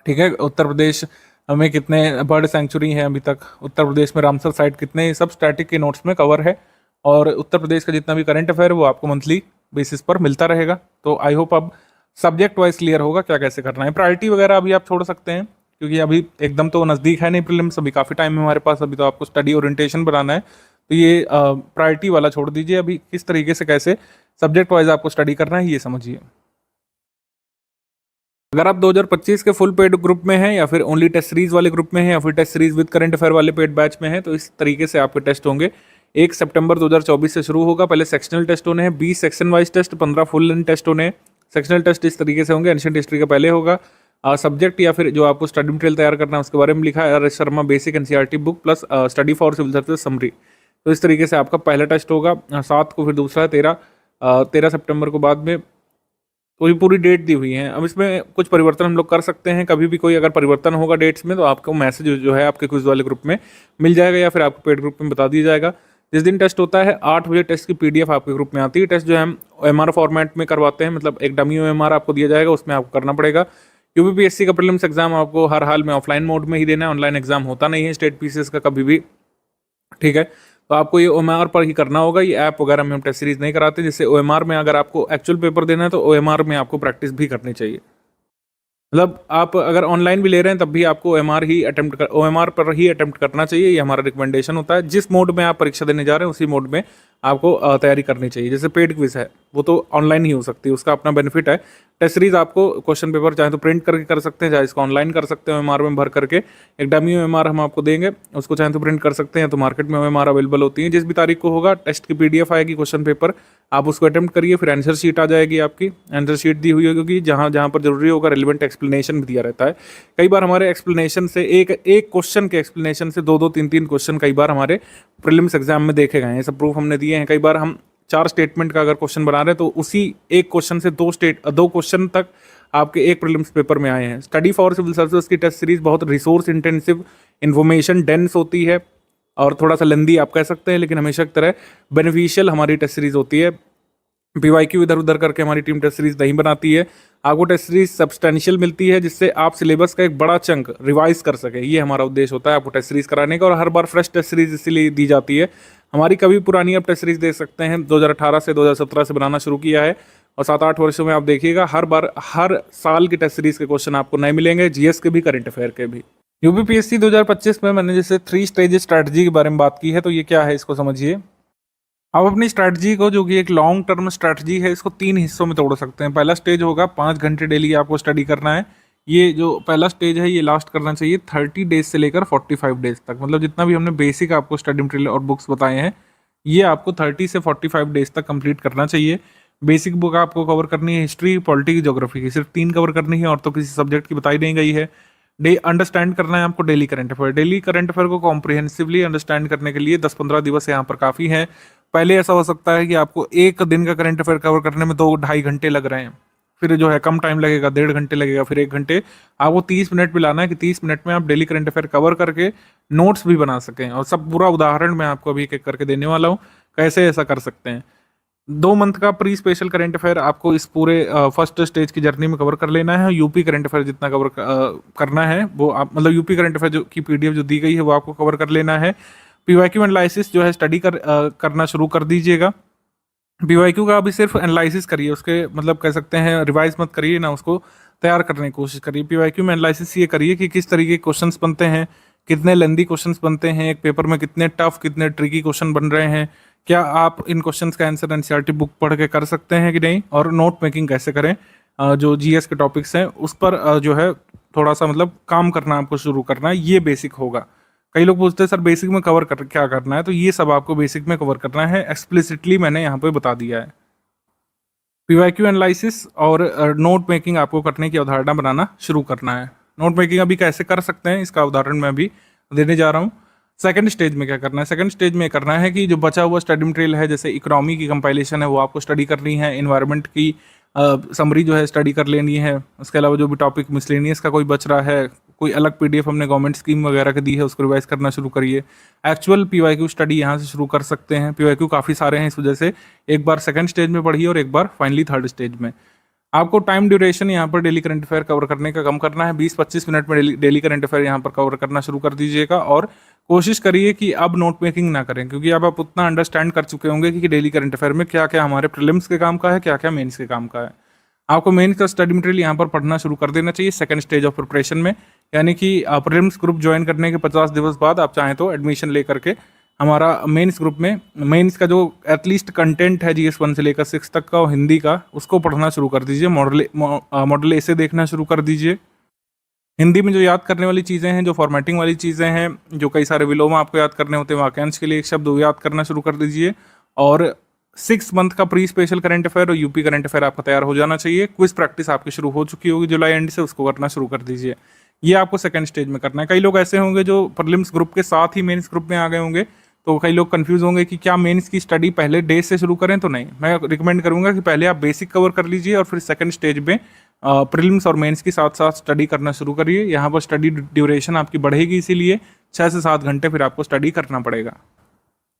ठीक है। उत्तर प्रदेश में कितने बर्ड सेंचुरी हैं अभी तक, उत्तर प्रदेश में रामसर साइट कितने, ये सब स्टैटिक के नोट्स में कवर है। और उत्तर प्रदेश का जितना भी करंट अफेयर है वो आपको मंथली बेसिस पर मिलता रहेगा। तो आई होप अब सब्जेक्ट वाइज क्लियर होगा क्या कैसे करना है। प्रायोरिटी वगैरह अभी आप छोड़ सकते हैं, क्योंकि अभी एकदम तो नज़दीक है नहीं प्रीलिम्स, अभी काफ़ी टाइम है हमारे पास। अभी तो आपको स्टडी ओरिएंटेशन बनाना है, तो ये प्रायोरिटी वाला छोड़ दीजिए। अभी किस तरीके से कैसे सब्जेक्ट वाइज आपको स्टडी करना है ये समझिए। अगर आप 2025 के फुल पेड ग्रुप में हैं, या फिर ओनली टेस्ट सीरीज वाले ग्रुप में हैं, या फिर test series with current affair वाले पेड बैच में हैं, तो इस तरीके से आपके टेस्ट होंगे। 1 सितंबर 2024 से शुरू होगा। पहले सेक्शनल टेस्ट होने हैं, 20 section wise test, 15 full length test होने हैं। सेक्शनल टेस्ट इस तरीके से होंगे, एंशिएंट हिस्ट्री का पहले होगा। सब्जेक्ट या फिर जो आपको स्टडी मटेरियल तैयार करना है उसके बारे में लिखा है, R S Sharma basic NCERT book plus study for civil service summary. तो इस तरीके से आपका पहला टेस्ट होगा। 7 को फिर दूसरा, 13 सितंबर को बाद में। तो ये पूरी डेट दी हुई है। अब इसमें कुछ परिवर्तन हम लोग कर सकते हैं। कभी भी कोई अगर परिवर्तन होगा डेट्स में, तो आपको मैसेज जो है आपके क्विज वाले ग्रुप में मिल जाएगा, या फिर आपको पेड ग्रुप में बता दिया जाएगा। जिस दिन टेस्ट होता है 8 बजे टेस्ट की पीडीएफ आपके ग्रुप में आती है। टेस्ट जो है हम ओएमआर फॉर्मेट में करवाते हैं, मतलब एक डमी ओएमआर आपको दिया जाएगा, उसमें आपको करना पड़ेगा। यूपीपीएससी का प्रीलिम्स एग्जाम आपको हर हाल में ऑफलाइन मोड में ही देना है, ऑनलाइन एग्जाम होता नहीं है स्टेट पीसीएस का कभी भी, ठीक है। तो आपको ये ओएमआर पर ही करना होगा। ये ऐप वगैरह में हम टेस्ट सीरीज नहीं कराते, जिससे ओएमआर में अगर आपको एक्चुअल पेपर देना है तो ओएमआर में आपको प्रैक्टिस भी करनी चाहिए। मतलब आप अगर ऑनलाइन भी ले रहे हैं तब भी आपको ओएमआर पर ही अटेम्प्ट करना चाहिए। ये हमारा रिकमेंडेशन होता है। जिस मोड में आप परीक्षा देने जा रहे हैं उसी मोड में आपको तैयारी करनी चाहिए। जैसे पेड क्विज है वो तो ऑनलाइन ही हो सकती है, उसका अपना बेनिफिट है। टेस्ट सीरीज आपको क्वेश्चन पेपर चाहे तो प्रिंट करके कर सकते हैं, चाहे इसको ऑनलाइन कर सकते हैं ओएमआर में भर करके। एक डमी ओएमआर हम आपको देंगे, उसको चाहे तो प्रिंट कर सकते हैं, तो मार्केट में ओएमआर अवेलेबल होती है। जिस भी तारीख को होगा टेस्ट की पीडीएफ आएगी, क्वेश्चन पेपर, आप उसको अटेम्प्ट करिए। फिर आंसर शीट आ जाएगी आपकी, आंसर शीट दी हुई होगी, जहाँ जहाँ पर जरूरी होगा रेलिवेंट एक्सप्लेनेशन भी दिया रहता है। कई बार हमारे एक्सप्लेनेशन से एक क्वेश्चन के एक्सप्लेनेशन से 2-2, 3-3 क्वेश्चन कई बार हमारे प्रीलिम्स एग्जाम में देखे गए हैं। सब प्रूफ हमने दिए हैं। कई बार हम 4 स्टेटमेंट का अगर क्वेश्चन बना रहे हैं तो उसी एक क्वेश्चन से 2 क्वेश्चन तक आपके एक प्रीलिम्स पेपर में आए हैं। स्टडी फॉर सिविल सर्विसेज की टेस्ट सीरीज बहुत रिसोर्स इंटेंसिव, इन्फॉर्मेशन डेंस होती है और थोड़ा सा लेंदी आप कह सकते हैं, लेकिन हमेशा की तरह बेनिफिशियल हमारी टेस्ट सीरीज होती है। पीवाईक्यू इधर उधर करके हमारी टीम टेस्ट सीरीज नहीं बनाती है। आपको टेस्ट सीरीज सब्सटेंशियल मिलती है, जिससे आप सिलेबस का एक बड़ा चंक रिवाइज कर सके। ये हमारा उद्देश्य होता है आपको टेस्ट सीरीज कराने का। और हर बार फ्रेश टेस्ट सीरीज इसीलिए दी जाती है। हमारी कभी पुरानी आप टेस्ट सीरीज देख सकते हैं, 2018 से 2017 से बनाना शुरू किया है, और 7-8 वर्षों में आप देखिएगा हर साल की टेस्ट सीरीज के क्वेश्चन आपको नए मिलेंगे, जीएस के भी, करंट अफेयर के भी। यूपीपीएससी 2025 में मैंने जैसे 3 स्टेज स्ट्रैटेजी के बारे में बात की है, तो ये क्या है इसको समझिए। आप अपनी स्ट्रैटेजी को, जो कि एक लॉन्ग टर्म स्ट्रैटेजी है, इसको 3 हिस्सों में तोड़ सकते हैं। पहला स्टेज होगा 5 घंटे डेली आपको स्टडी करना है। ये जो पहला स्टेज है ये लास्ट करना चाहिए 30 डेज से लेकर 45 डेज तक। मतलब जितना भी हमने बेसिक आपको स्टडी मटेरियल और बुक्स बताए हैं, ये आपको 30 से 45 डेज तक कंप्लीट करना चाहिए। बेसिक बुक आपको कवर करनी है हिस्ट्री, पॉलिटी, ज्योग्राफी की, सिर्फ 3 कवर करनी है, और तो किसी सब्जेक्ट की बताई नहीं गई है। अंडरस्टैंड करना है आपको daily current affair. Daily current affair को कॉम्प्रिहेंसिवली अंडरस्टैंड करने के लिए 10-15 दिवस यहाँ पर काफ़ी है। पहले ऐसा हो सकता है कि आपको एक दिन का करंट अफेयर कवर करने में 2-2.5 घंटे लग रहे हैं, फिर जो है कम टाइम लगेगा, 1.5 घंटे लगेगा, फिर 1 घंटे। आपको 30 मिनट भी लाना है कि 30 मिनट में आप डेली करंट अफेयर कवर करके नोट्स भी बना सकें। और सब पूरा उदाहरण मैं आपको अभी एक करके देने वाला हूँ कैसे ऐसा कर सकते हैं। 2 मंथ का प्री स्पेशल करंट अफेयर आपको इस पूरे फर्स्ट स्टेज की जर्नी में कवर कर लेना है। यूपी करंट अफेयर जितना कवर करना है वो आप, मतलब यूपी करंट अफेयर की पीडीएफ जो दी गई है वो आपको कवर कर लेना है। पीवाईक्यू एनालिसिस जो है स्टडी करना शुरू कर दीजिएगा। पीवाईक्यू का अभी सिर्फ एनालिसिस करिए, उसके मतलब कह सकते हैं रिवाइज मत करिए ना, उसको तैयार करने की कोशिश करिए। पीवाईक्यू में एनालिसिस ये करिए कि किस तरीके के क्वेश्चंस बनते हैं, कितने लेंदी क्वेश्चंस बनते हैं एक पेपर में, कितने टफ, कितने ट्रिकी क्वेश्चन बन रहे हैं, क्या आप इन क्वेश्चंस का आंसर एनसीईआरटी बुक पढ़ के कर सकते हैं कि नहीं, और नोट मेकिंग कैसे करें। जो जीएस के टॉपिक्स हैं उस पर जो है थोड़ा सा मतलब काम करना आपको शुरू करना है। ये बेसिक होगा। कई लोग पूछते हैं सर बेसिक में कवर कर क्या करना है, तो ये सब आपको बेसिक में कवर करना है। एक्सप्लिसिटली मैंने यहाँ पे बता दिया है। पीवाईक्यू एनालिसिस और नोट मेकिंग आपको करने की अवधारणा बनाना शुरू करना है। नोट मेकिंग अभी कैसे कर सकते हैं इसका उदाहरण मैं अभी देने जा रहा हूँ। सेकंड स्टेज में क्या करना है, सेकंड स्टेज में करना है कि जो बचा हुआ स्टडी मटेरियल है, जैसे इकोनॉमी की कंपाइलेशन है वो आपको स्टडी करनी है, इन्वायरमेंट की समरी जो है स्टडी कर लेनी है। उसके अलावा जो भी टॉपिक मिसलेनियस का कोई बच रहा है, कोई अलग पीडीएफ हमने गवर्नमेंट स्कीम वगैरह की दी है उसको रिवाइज करना शुरू करिए। एक्चुअल पीवाईक्यू स्टडी यहाँ से शुरू कर सकते हैं, पीवाईक्यू काफ़ी सारे हैं, इस वजह से एक बार सेकंड स्टेज में पढ़िए और एक बार फाइनली थर्ड स्टेज में। आपको टाइम ड्यूरेशन यहाँ पर डेली करंट अफेयर कवर करने का कम करना है, 20-25 मिनट में डेली करंट अफेयर यहाँ पर कवर करना शुरू कर दीजिएगा। और कोशिश करिए कि अब नोट मेकिंग ना करें, क्योंकि अब आप उतना अंडरस्टैंड कर चुके होंगे कि डेली करंट अफेयर में क्या क्या हमारे प्रीलिम्स के काम का है, क्या क्या मेंस के काम का है। आपको मेंस का स्टडी मटेरियल यहाँ पर पढ़ना शुरू कर देना चाहिए सेकंड स्टेज ऑफ प्रिपरेशन में, यानी कि प्रीलिम्स ग्रुप ज्वाइन करने के 50 दिवस बाद आप चाहें तो एडमिशन ले करके हमारा मेंस ग्रुप में मेंस का जो एटलीस्ट कंटेंट है GS 1 से लेकर 6 तक का और हिंदी का, उसको पढ़ना शुरू कर दीजिए। मॉडल ऐसे देखना शुरू कर दीजिए। हिंदी में जो याद करने वाली चीज़ें हैं, जो फॉर्मेटिंग वाली चीज़ें हैं, जो कई सारे विलोम आपको याद करने होते हैं, वाक्यांश के लिए एक शब्द वो याद करना शुरू कर दीजिए। और 6 मंथ का प्री स्पेशल करंट अफेयर और यूपी करंट अफेयर आपका तैयार हो जाना चाहिए। क्विज प्रैक्टिस आपकी शुरू हो चुकी होगी जुलाई एंड से, उसको करना शुरू कर दीजिए। ये आपको सेकंड स्टेज में करना है। कई लोग ऐसे होंगे जो प्रीलिम्स ग्रुप के साथ ही मेंस ग्रुप में आ गए होंगे, तो कई लोग कंफ्यूज होंगे कि क्या मेंस की स्टडी पहले डे से शुरू करें। तो नहीं, मैं रिकमेंड करूंगा कि पहले आप बेसिक कवर कर लीजिए और फिर सेकंड स्टेज में प्रीलिम्स और मेंस के साथ साथ स्टडी करना शुरू करिए। यहाँ पर स्टडी ड्यूरेशन आपकी बढ़ेगी, इसीलिए 6 से 7 घंटे फिर आपको स्टडी करना पड़ेगा।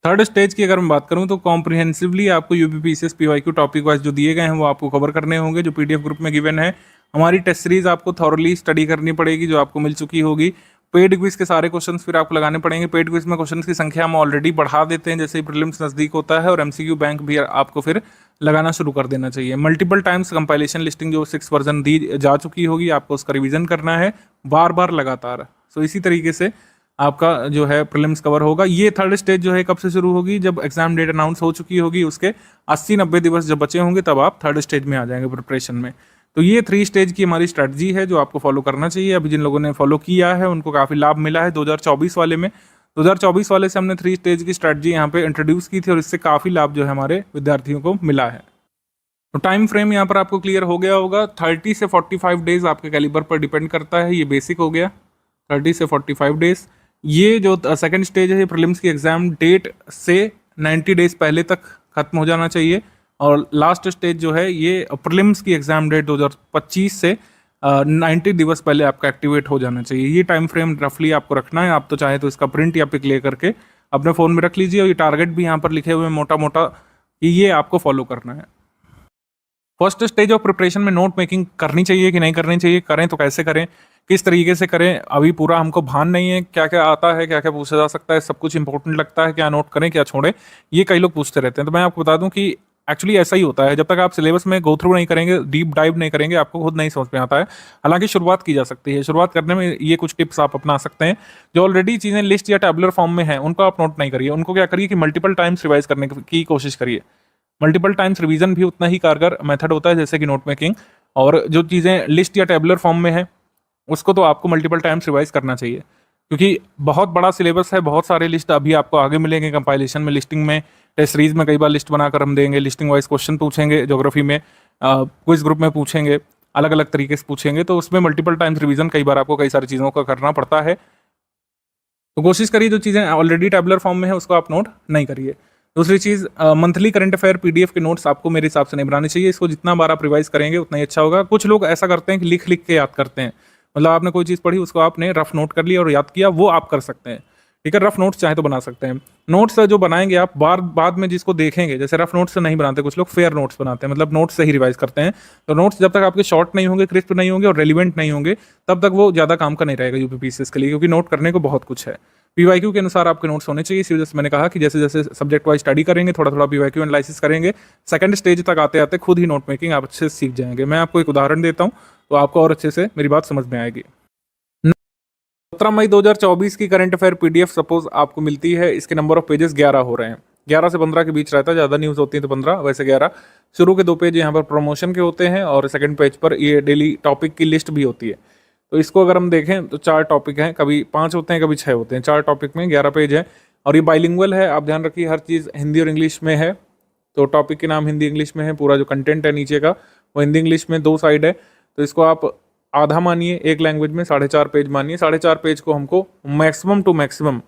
थर्ड स्टेज की अगर मैं बात करूं तो कॉम्प्रिहेंसिवली आपको यूपीपीसीएस पीवाईक्यू टॉपिक वाइज जो दिए गए हैं वो आपको कवर करने होंगे, जो पीडीएफ ग्रुप में गिवन है। हमारी टेस्ट सीरीज आपको थॉरली स्टडी करनी पड़ेगी, जो आपको मिल चुकी होगी। पेड क्विज के सारे क्वेश्चंस फिर आपको लगाने पड़ेंगे। पेड क्विज में क्वेश्चंस की संख्या हम ऑलरेडी बढ़ा देते हैं जैसे ही प्रीलिम्स नजदीक होता है, और एमसीक्यू बैंक भी आपको फिर लगाना शुरू कर देना चाहिए। मल्टीपल टाइम्स कंपाइलेशन लिस्टिंग जो 6 वर्जन दी जा चुकी होगी, आपको उसका रिवीजन करना है बार बार लगातार। सो इसी तरीके से आपका जो है प्रीलिम्स कवर होगा। ये थर्ड स्टेज जो है कब से शुरू होगी, जब एग्जाम डेट अनाउंस हो चुकी होगी, उसके 80-90 दिवस जब बचे होंगे तब आप थर्ड स्टेज में आ जाएंगे प्रिपरेशन में। तो ये 3 स्टेज की हमारी स्ट्रैटेजी है जो आपको फॉलो करना चाहिए। अभी जिन लोगों ने फॉलो किया है उनको काफ़ी लाभ मिला है 2024 वाले में। 2024 वाले से हमने 3 स्टेज की स्ट्रैटेजी यहाँ पे इंट्रोड्यूस की थी और इससे काफ़ी लाभ जो है हमारे विद्यार्थियों को मिला है। तो टाइम फ्रेम यहाँ पर आपको क्लियर हो गया होगा। 30 से 45 डेज आपके कैलिबर पर डिपेंड करता है, ये बेसिक हो गया। 30 से 45 डेज। ये जो सेकंड स्टेज है प्रीलिम्स की एग्जाम डेट से 90 डेज पहले तक खत्म हो जाना चाहिए, और लास्ट स्टेज जो है ये प्रीलिम्स की एग्जाम डेट 2025 से 90 दिवस पहले आपका एक्टिवेट हो जाना चाहिए। ये टाइम फ्रेम रफली आपको रखना है। आप तो चाहे तो इसका प्रिंट या पिक ले करके अपने फ़ोन में रख लीजिए, और ये टारगेट भी यहाँ पर लिखे हुए हैं मोटा मोटा कि ये आपको फॉलो करना है। फर्स्ट स्टेज ऑफ प्रिपरेशन में नोट मेकिंग करनी चाहिए कि नहीं करनी चाहिए, करें तो कैसे करें, किस तरीके से करें, अभी पूरा हमको भान नहीं है। क्या क्या आता है, क्या क्या पूछा जा सकता है, सब कुछ इंपॉर्टेंट लगता है, क्या नोट करें क्या छोड़ें, ये कई लोग पूछते रहते हैं। तो मैं आपको बता दूं कि एक्चुअली ऐसा ही होता है। जब तक आप सिलेबस में गो थ्रू नहीं करेंगे, डीप डाइव नहीं करेंगे, आपको खुद नहीं समझ में आता है। हालांकि शुरुआत की जा सकती है। शुरुआत करने में ये कुछ टिप्स आप अपना सकते हैं। जो ऑलरेडी चीज़ें लिस्ट या टेबुलर फॉर्म में हैं उनको आप नोट नहीं करिए, उनको क्या करिए कि मल्टीपल टाइम्स रिवाइज करने की कोशिश करिए। मल्टीपल टाइम्स रिवीजन भी उतना ही कारगर मेथड होता है जैसे कि नोट मेकिंग। और जो चीज़ें लिस्ट या टेबुलर फॉर्म में है उसको तो आपको मल्टीपल टाइम्स रिवाइज करना चाहिए, क्योंकि बहुत बड़ा सिलेबस है, बहुत सारे लिस्ट अभी आपको आगे मिलेंगे कंपाइलेशन में, लिस्टिंग में, टेस्ट सीरीज में कई बार लिस्ट बनाकर हम देंगे, लिस्टिंग वाइज क्वेश्चन पूछेंगे, ज्योग्राफी में क्विज ग्रुप में पूछेंगे, अलग अलग तरीके से पूछेंगे। तो उसमें मल्टीपल टाइम्स रिवीजन कई बार आपको कई सारी चीज़ों का करना पड़ता है। तो कोशिश करिए जो चीज़ें ऑलरेडी टेबुलर फॉर्म में है उसको आप नोट नहीं करिए। दूसरी चीज़, मंथली करंट अफेयर पीडीएफ के नोट्स आपको मेरे हिसाब से नहीं बनाने चाहिए। इसको जितना बार आप रिवाइज करेंगे उतना ही अच्छा होगा। कुछ लोग ऐसा करते हैं कि लिख लिख के याद करते हैं, मतलब आपने कोई चीज़ पढ़ी उसको आपने रफ नोट कर लिया और याद किया, वो आप कर सकते हैं। ठीक है, रफ नोट्स चाहे तो बना सकते हैं। नोट्स जो बनाएंगे आप बाद में जिसको देखेंगे, जैसे रफ नोट्स से नहीं बनाते, कुछ लोग फेयर नोट्स बनाते हैं, मतलब नोट्स से ही रिवाइज करते हैं। तो नोट्स जब तक आपके शॉर्ट नहीं होंगे, क्रिस्प नहीं होंगे और रेलिवेंट नहीं होंगे, तब तक वो ज़्यादा काम का नहीं रहेगा यूपीपीसीएस के लिए, क्योंकि नोट करने को बहुत कुछ है। पीवाईक्यू के अनुसार आपके नोट्स होने चाहिए। इसी वजह से मैंने कहा कि जैसे जैसे सब्जेक्ट वाइज स्टडी करेंगे, थोड़ा थोड़ा पीवाईक्यू एनालिसिस करेंगे, सेकंड स्टेज तक आते आते खुद ही नोट मेकिंग आप अच्छे से सीख जाएंगे। मैं आपको एक उदाहरण देता हूँ तो आपको और अच्छे से मेरी बात समझ में आएगी। 17 मई 2024 की करंट अफेयर पीडीएफ सपोज आपको मिलती है। इसके नंबर ऑफ पेजेस 11 हो रहे हैं, 11 से 15 के बीच रहता है, ज़्यादा न्यूज़ होती है तो 15, वैसे 11। शुरू के 2 पेज यहाँ पर प्रमोशन के होते हैं और सेकंड पेज पर ये डेली टॉपिक की लिस्ट भी होती है। तो इसको अगर हम देखें तो 4 टॉपिक हैं, कभी 5 होते हैं, कभी 6 होते हैं। 4 टॉपिक में 11 पेज है और ये बाइलिंगुअल है। आप ध्यान रखिए हर चीज़ हिंदी और इंग्लिश में है, तो टॉपिक के नाम हिंदी इंग्लिश में है, पूरा जो कंटेंट है नीचे का वो हिंदी इंग्लिश में 2 साइड है। तो इसको आप आधा मानिए एक लैंग्वेज में, 4.5 पेज मानिए, 4.5 पेज को हमको मैक्सिमम टू मैक्सिमम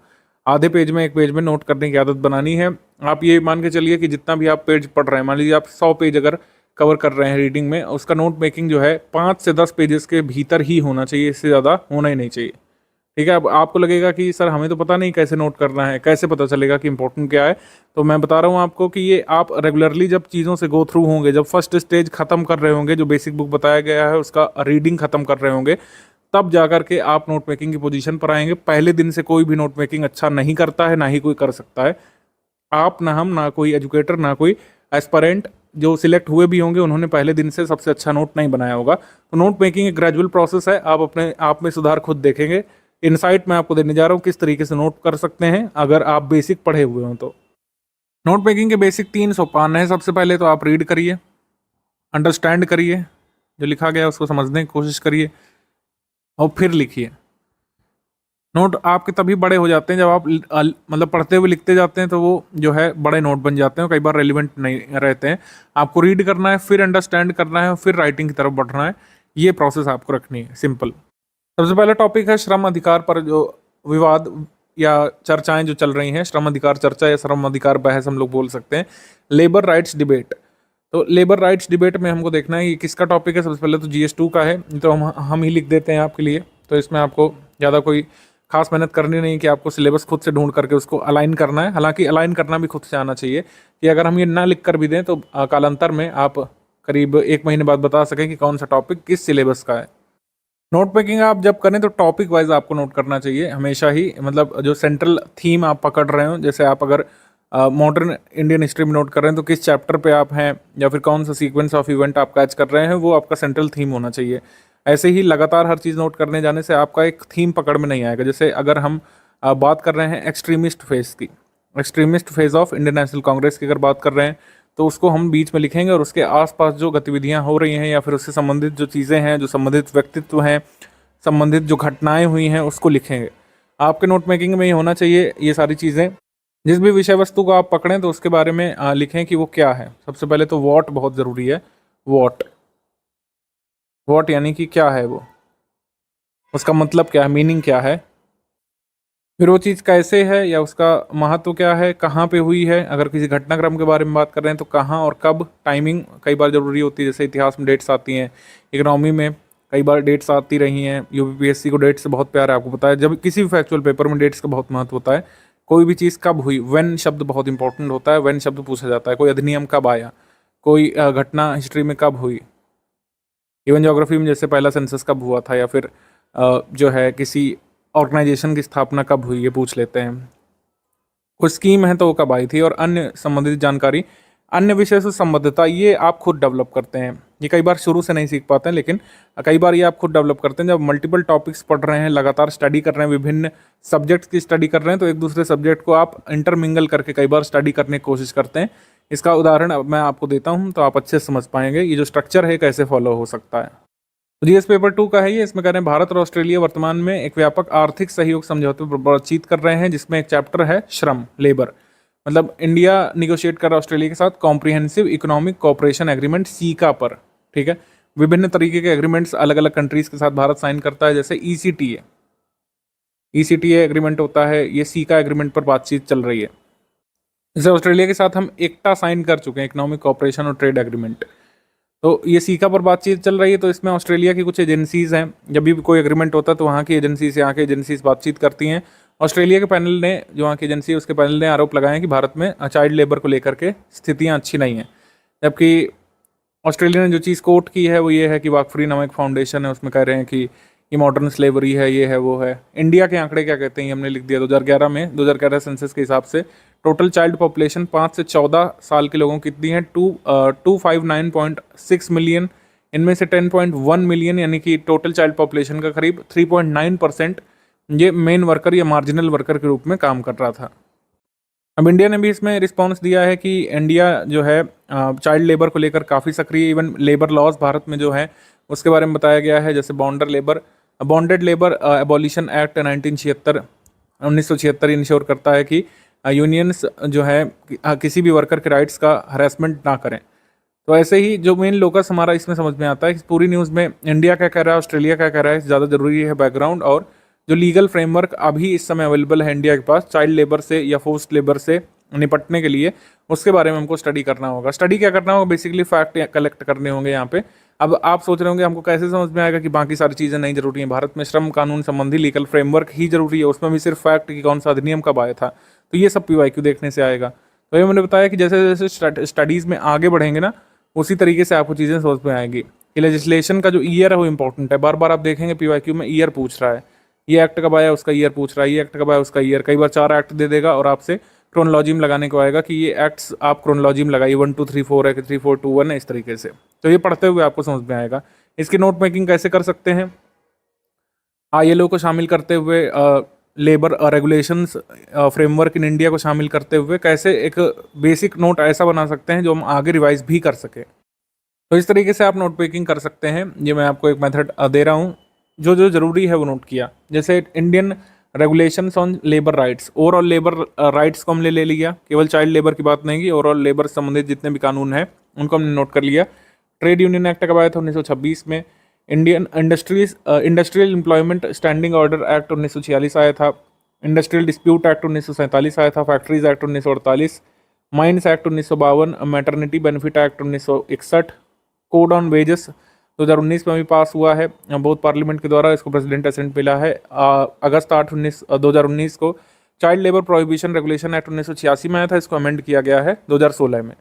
आधे पेज में, एक पेज में नोट करने की आदत बनानी है। आप ये मान के चलिए कि जितना भी आप पेज पढ़ रहे हैं, मान लीजिए आप 100 पेज अगर कवर कर रहे हैं रीडिंग में, उसका नोट मेकिंग जो है 5 से 10 पेजेस के भीतर ही होना चाहिए, इससे ज़्यादा होना ही नहीं चाहिए। ठीक है। अब आपको लगेगा कि सर हमें तो पता नहीं कैसे नोट करना है, कैसे पता चलेगा कि इंपॉर्टेंट क्या है। तो मैं बता रहा हूँ आपको कि ये आप रेगुलरली जब चीज़ों से गो थ्रू होंगे, जब फर्स्ट स्टेज खत्म कर रहे होंगे, जो बेसिक बुक बताया गया है उसका रीडिंग खत्म कर रहे होंगे, तब जाकर के आप नोट मेकिंग की पोजीशन पर आएंगे। पहले दिन से कोई भी नोट मेकिंग अच्छा नहीं करता है, ना ही कोई कर सकता है। आप ना हम ना कोई एजुकेटर ना कोई एस्पायरेंट जो सिलेक्ट हुए भी होंगे, उन्होंने पहले दिन से सबसे अच्छा नोट नहीं बनाया होगा। तो नोट मेकिंग एक ग्रेजुअल प्रोसेस है, आप अपने आप में सुधार खुद देखेंगे। इनसाइट मैं आपको देने जा रहा हूँ किस तरीके से नोट कर सकते हैं अगर आप बेसिक पढ़े हुए हों। तो नोट मेकिंग के बेसिक 3 सोपान है। सबसे पहले तो आप रीड करिए, अंडरस्टैंड करिए, जो लिखा गया है उसको समझने की कोशिश करिए और फिर लिखिए। नोट आपके तभी बड़े हो जाते हैं जब आप मतलब पढ़ते हुए लिखते जाते हैं, तो वो जो है बड़े नोट बन जाते हैं, कई बार रेलिवेंट नहीं रहते हैं। आपको रीड करना है, फिर अंडरस्टैंड करना है, फिर राइटिंग की तरफ बढ़ना है। ये प्रोसेस आपको रखनी है, सिंपल। सबसे पहला टॉपिक है श्रम अधिकार पर जो विवाद या चर्चाएं जो चल रही हैं, श्रम अधिकार चर्चा या श्रम अधिकार बहस हम लोग बोल सकते हैं, लेबर राइट्स डिबेट। तो लेबर राइट्स डिबेट में हमको देखना है कि किसका टॉपिक है। सबसे पहले तो GS2 का है, तो हम ही लिख देते हैं आपके लिए। तो इसमें आपको ज़्यादा कोई खास मेहनत करनी नहीं कि आपको सिलेबस खुद से ढूंढ करके उसको अलाइन करना है। हालांकि अलाइन करना भी खुद से आना चाहिए कि अगर हम ये ना लिख कर भी दें तो कालांतर में आप करीब 1 महीने बाद बता सकें कि कौन सा टॉपिक किस सिलेबस का है। नोट मेकिंग आप जब करें तो टॉपिक वाइज आपको नोट करना चाहिए हमेशा ही, मतलब जो सेंट्रल थीम आप पकड़ रहे हो। जैसे आप अगर मॉडर्न इंडियन हिस्ट्री में नोट कर रहे हैं तो किस चैप्टर पे आप हैं या फिर कौन सा सीक्वेंस ऑफ इवेंट आप कैच कर रहे हैं, वो आपका सेंट्रल थीम होना चाहिए। ऐसे ही लगातार हर चीज़ नोट करने जाने से आपका एक थीम पकड़ में नहीं आएगा। जैसे अगर हम बात कर रहे हैं एक्सट्रीमिस्ट फेज की, extremist phase of Indian national Congress की अगर बात कर रहे हैं, तो उसको हम बीच में लिखेंगे और उसके आसपास जो गतिविधियां हो रही हैं या फिर उससे संबंधित जो चीज़ें हैं, जो संबंधित व्यक्तित्व हैं, संबंधित जो घटनाएं हुई हैं, उसको लिखेंगे। आपके नोट मेकिंग में ये होना चाहिए ये सारी चीज़ें। जिस भी विषय वस्तु को आप पकड़ें तो उसके बारे में लिखें कि वो क्या है। सबसे पहले तो वॉट बहुत ज़रूरी है। वॉट, वॉट यानी कि क्या है, वो उसका मतलब क्या है, मीनिंग क्या है। फिर वो चीज़ कैसे है या उसका महत्व क्या है, कहाँ पे हुई है। अगर किसी घटनाक्रम के बारे में बात कर रहे हैं तो कहाँ और कब, टाइमिंग कई बार ज़रूरी होती है। जैसे इतिहास में डेट्स आती हैं, इकोनॉमी में कई बार डेट्स आती रही हैं। UPPSC को डेट्स से बहुत प्यार है, आपको पता है। जब किसी भी फैक्चुअल पेपर में डेट्स का बहुत महत्व होता है। कोई भी चीज़ कब हुई, व्हेन शब्द बहुत इंपॉर्टेंट होता है। व्हेन शब्द पूछा जाता है, कोई अधिनियम कब आया, कोई घटना हिस्ट्री में कब हुई। इवन ज्योग्राफी में जैसे पहला सेंसस कब हुआ था, या फिर जो है किसी ऑर्गेनाइजेशन की स्थापना कब हुई, ये पूछ लेते हैं। कुछ स्कीम है तो वो कब आई थी, और अन्य संबंधित जानकारी, अन्य विषय से संबद्धता, ये आप खुद डेवलप करते हैं। ये कई बार शुरू से नहीं सीख पाते हैं, लेकिन कई बार ये आप खुद डेवलप करते हैं। जब मल्टीपल टॉपिक्स पढ़ रहे हैं, लगातार स्टडी कर रहे हैं, विभिन्न सब्जेक्ट्स की स्टडी कर रहे हैं, तो एक दूसरे सब्जेक्ट को आप इंटरमिंगल करके कई बार स्टडी करने की कोशिश करते हैं। इसका उदाहरण अब मैं आपको देता हूँ तो आप अच्छे से समझ पाएंगे ये जो स्ट्रक्चर है कैसे फॉलो हो सकता है। तो GS पेपर 2 का है ये। इसमें कह रहे हैं भारत और ऑस्ट्रेलिया वर्तमान में एक व्यापक आर्थिक सहयोग समझौते पर बातचीत कर रहे हैं, जिसमें एक चैप्टर है श्रम, लेबर। मतलब इंडिया निगोशिएट कर रहा है ऑस्ट्रेलिया के साथ comprehensive economic cooperation agreement, caeca पर। ठीक है। विभिन्न तरीके के एग्रीमेंट्स अलग अलग कंट्रीज के साथ भारत साइन करता है। जैसे ECTA एग्रीमेंट होता है, ये सीका एग्रीमेंट पर बातचीत चल रही है। जैसे ऑस्ट्रेलिया के साथ हम एक्टा साइन कर चुके हैं, इकोनॉमिक कोऑपरेशन और ट्रेड एग्रीमेंट। तो ये सीका पर बातचीत चल रही है। तो इसमें ऑस्ट्रेलिया की कुछ एजेंसीज हैं, जब भी कोई एग्रीमेंट होता है तो वहाँ की एजेंसी से यहाँ की एजेंसीज बातचीत करती हैं। ऑस्ट्रेलिया के पैनल ने, जो वहाँ की एजेंसी है उसके पैनल ने आरोप लगाए हैं कि भारत में चाइल्ड लेबर को लेकर के स्थितियाँ अच्छी नहीं हैं। जबकि ऑस्ट्रेलिया ने जो चीज़ कोट की है वो ये है कि वाकफरी नामक फाउंडेशन है, उसमें कह रहे हैं कि ये मॉडर्न स्लेवरी है, ये है, वो है। इंडिया के आंकड़े क्या कहते हैं ये हमने लिख दिया। 2011 सेंसस के हिसाब से टोटल चाइल्ड पॉपुलेशन 5 से 14 साल के लोगों की कितनी है, 259.6 मिलियन। इनमें से 10.1 मिलियन यानी कि टोटल चाइल्ड पॉपुलेशन का करीब 3.9% ये मेन वर्कर या मार्जिनल वर्कर के रूप में काम कर रहा था। अब इंडिया ने भी इसमें रिस्पॉन्स दिया है कि इंडिया जो है चाइल्ड लेबर को लेकर काफ़ी सक्रिय, इवन लेबर लॉज भारत में जो है उसके बारे में बताया गया है। जैसे bonded labour abolition act 1976 ensure करता है कि यूनियंस जो है किसी भी वर्कर के राइट्स का हरासमेंट ना करें। तो ऐसे ही जो मेन लोकस हमारा इसमें समझ में आता है कि पूरी न्यूज़ में इंडिया क्या कह रहा है, ऑस्ट्रेलिया क्या कह रहा है, ज़्यादा जरूरी है बैकग्राउंड, और जो लीगल फ्रेमवर्क अभी इस समय अवेलेबल है इंडिया के पास चाइल्ड लेबर से या फोर्स्ड लेबर से निपटने के लिए, उसके बारे में हमको स्टडी करना होगा। स्टडी क्या करना होगा, बेसिकली फैक्ट कलेक्ट करने होंगे यहाँ पे। अब आप सोच रहे होंगे हमको कैसे समझ में आएगा कि बाकी सारी चीज़ें नहीं जरूरी हैं, भारत में श्रम कानून संबंधी लीगल फ्रेमवर्क ही जरूरी है, उसमें भी सिर्फ फैक्ट कि कौन सा अधिनियम कब आया था, तो ये सब पीवाईक्यू देखने से आएगा। तो ये मैंने बताया कि जैसे जैसे स्टडीज़ में आगे बढ़ेंगे ना, उसी तरीके से आपको चीज़ें समझ में आएंगी कि लेजिस्लेशन का जो ईयर है वो इंपॉर्टेंट है। बार बार आप देखेंगे पीवाईक्यू में ईयर पूछ रहा है, ये एक्ट कब आया उसका ईयर पूछ रहा है, ये एक्ट कब आया उसका ईयर, कई बार 4 एक्ट दे देगा और आपसे क्रोनोलॉजी में लगाने को आएगा कि ये एक्ट्स आप क्रोनोलॉजी में लगाइए, 1 2 3 4 है कि 3 4 2 1 है, इस तरीके से। तो ये पढ़ते हुए आपको समझ में आएगा। इसकी नोट मेकिंग कैसे कर सकते हैं, आईएलओ को शामिल करते हुए, labour regulations framework in India को शामिल करते हुए कैसे एक बेसिक नोट ऐसा बना सकते हैं जो हम आगे रिवाइज भी कर सकें। तो इस तरीके से आप नोट मेकिंग कर सकते हैं। ये मैं आपको एक मेथड दे रहा हूँ, जो जो ज़रूरी है वो नोट किया। जैसे Indian regulations on labour rights, overall labour rights को हमने ले लिया, केवल चाइल्ड लेबर की बात नहीं की, ओवरऑल लेबर से संबंधित जितने भी कानून हैं उनको हमने नोट कर लिया। ट्रेड यूनियन एक्ट कब आया था, 1926 में। Indian industrial employment standing order act 1946 आया था। इंडस्ट्रियल डिस्प्यूट एक्ट 1947 आया था। Factories act 1948, mines act 1952, maternity benefit act 1961, code on wages 2019 में भी पास हुआ है बहुत पार्लियामेंट के द्वारा, इसको प्रेसिडेंट असेंट मिला है अगस्त 8 2019 को। Child labour prohibition regulation act 1986 में आया था, इसको अमेंड किया गया है 2016 में।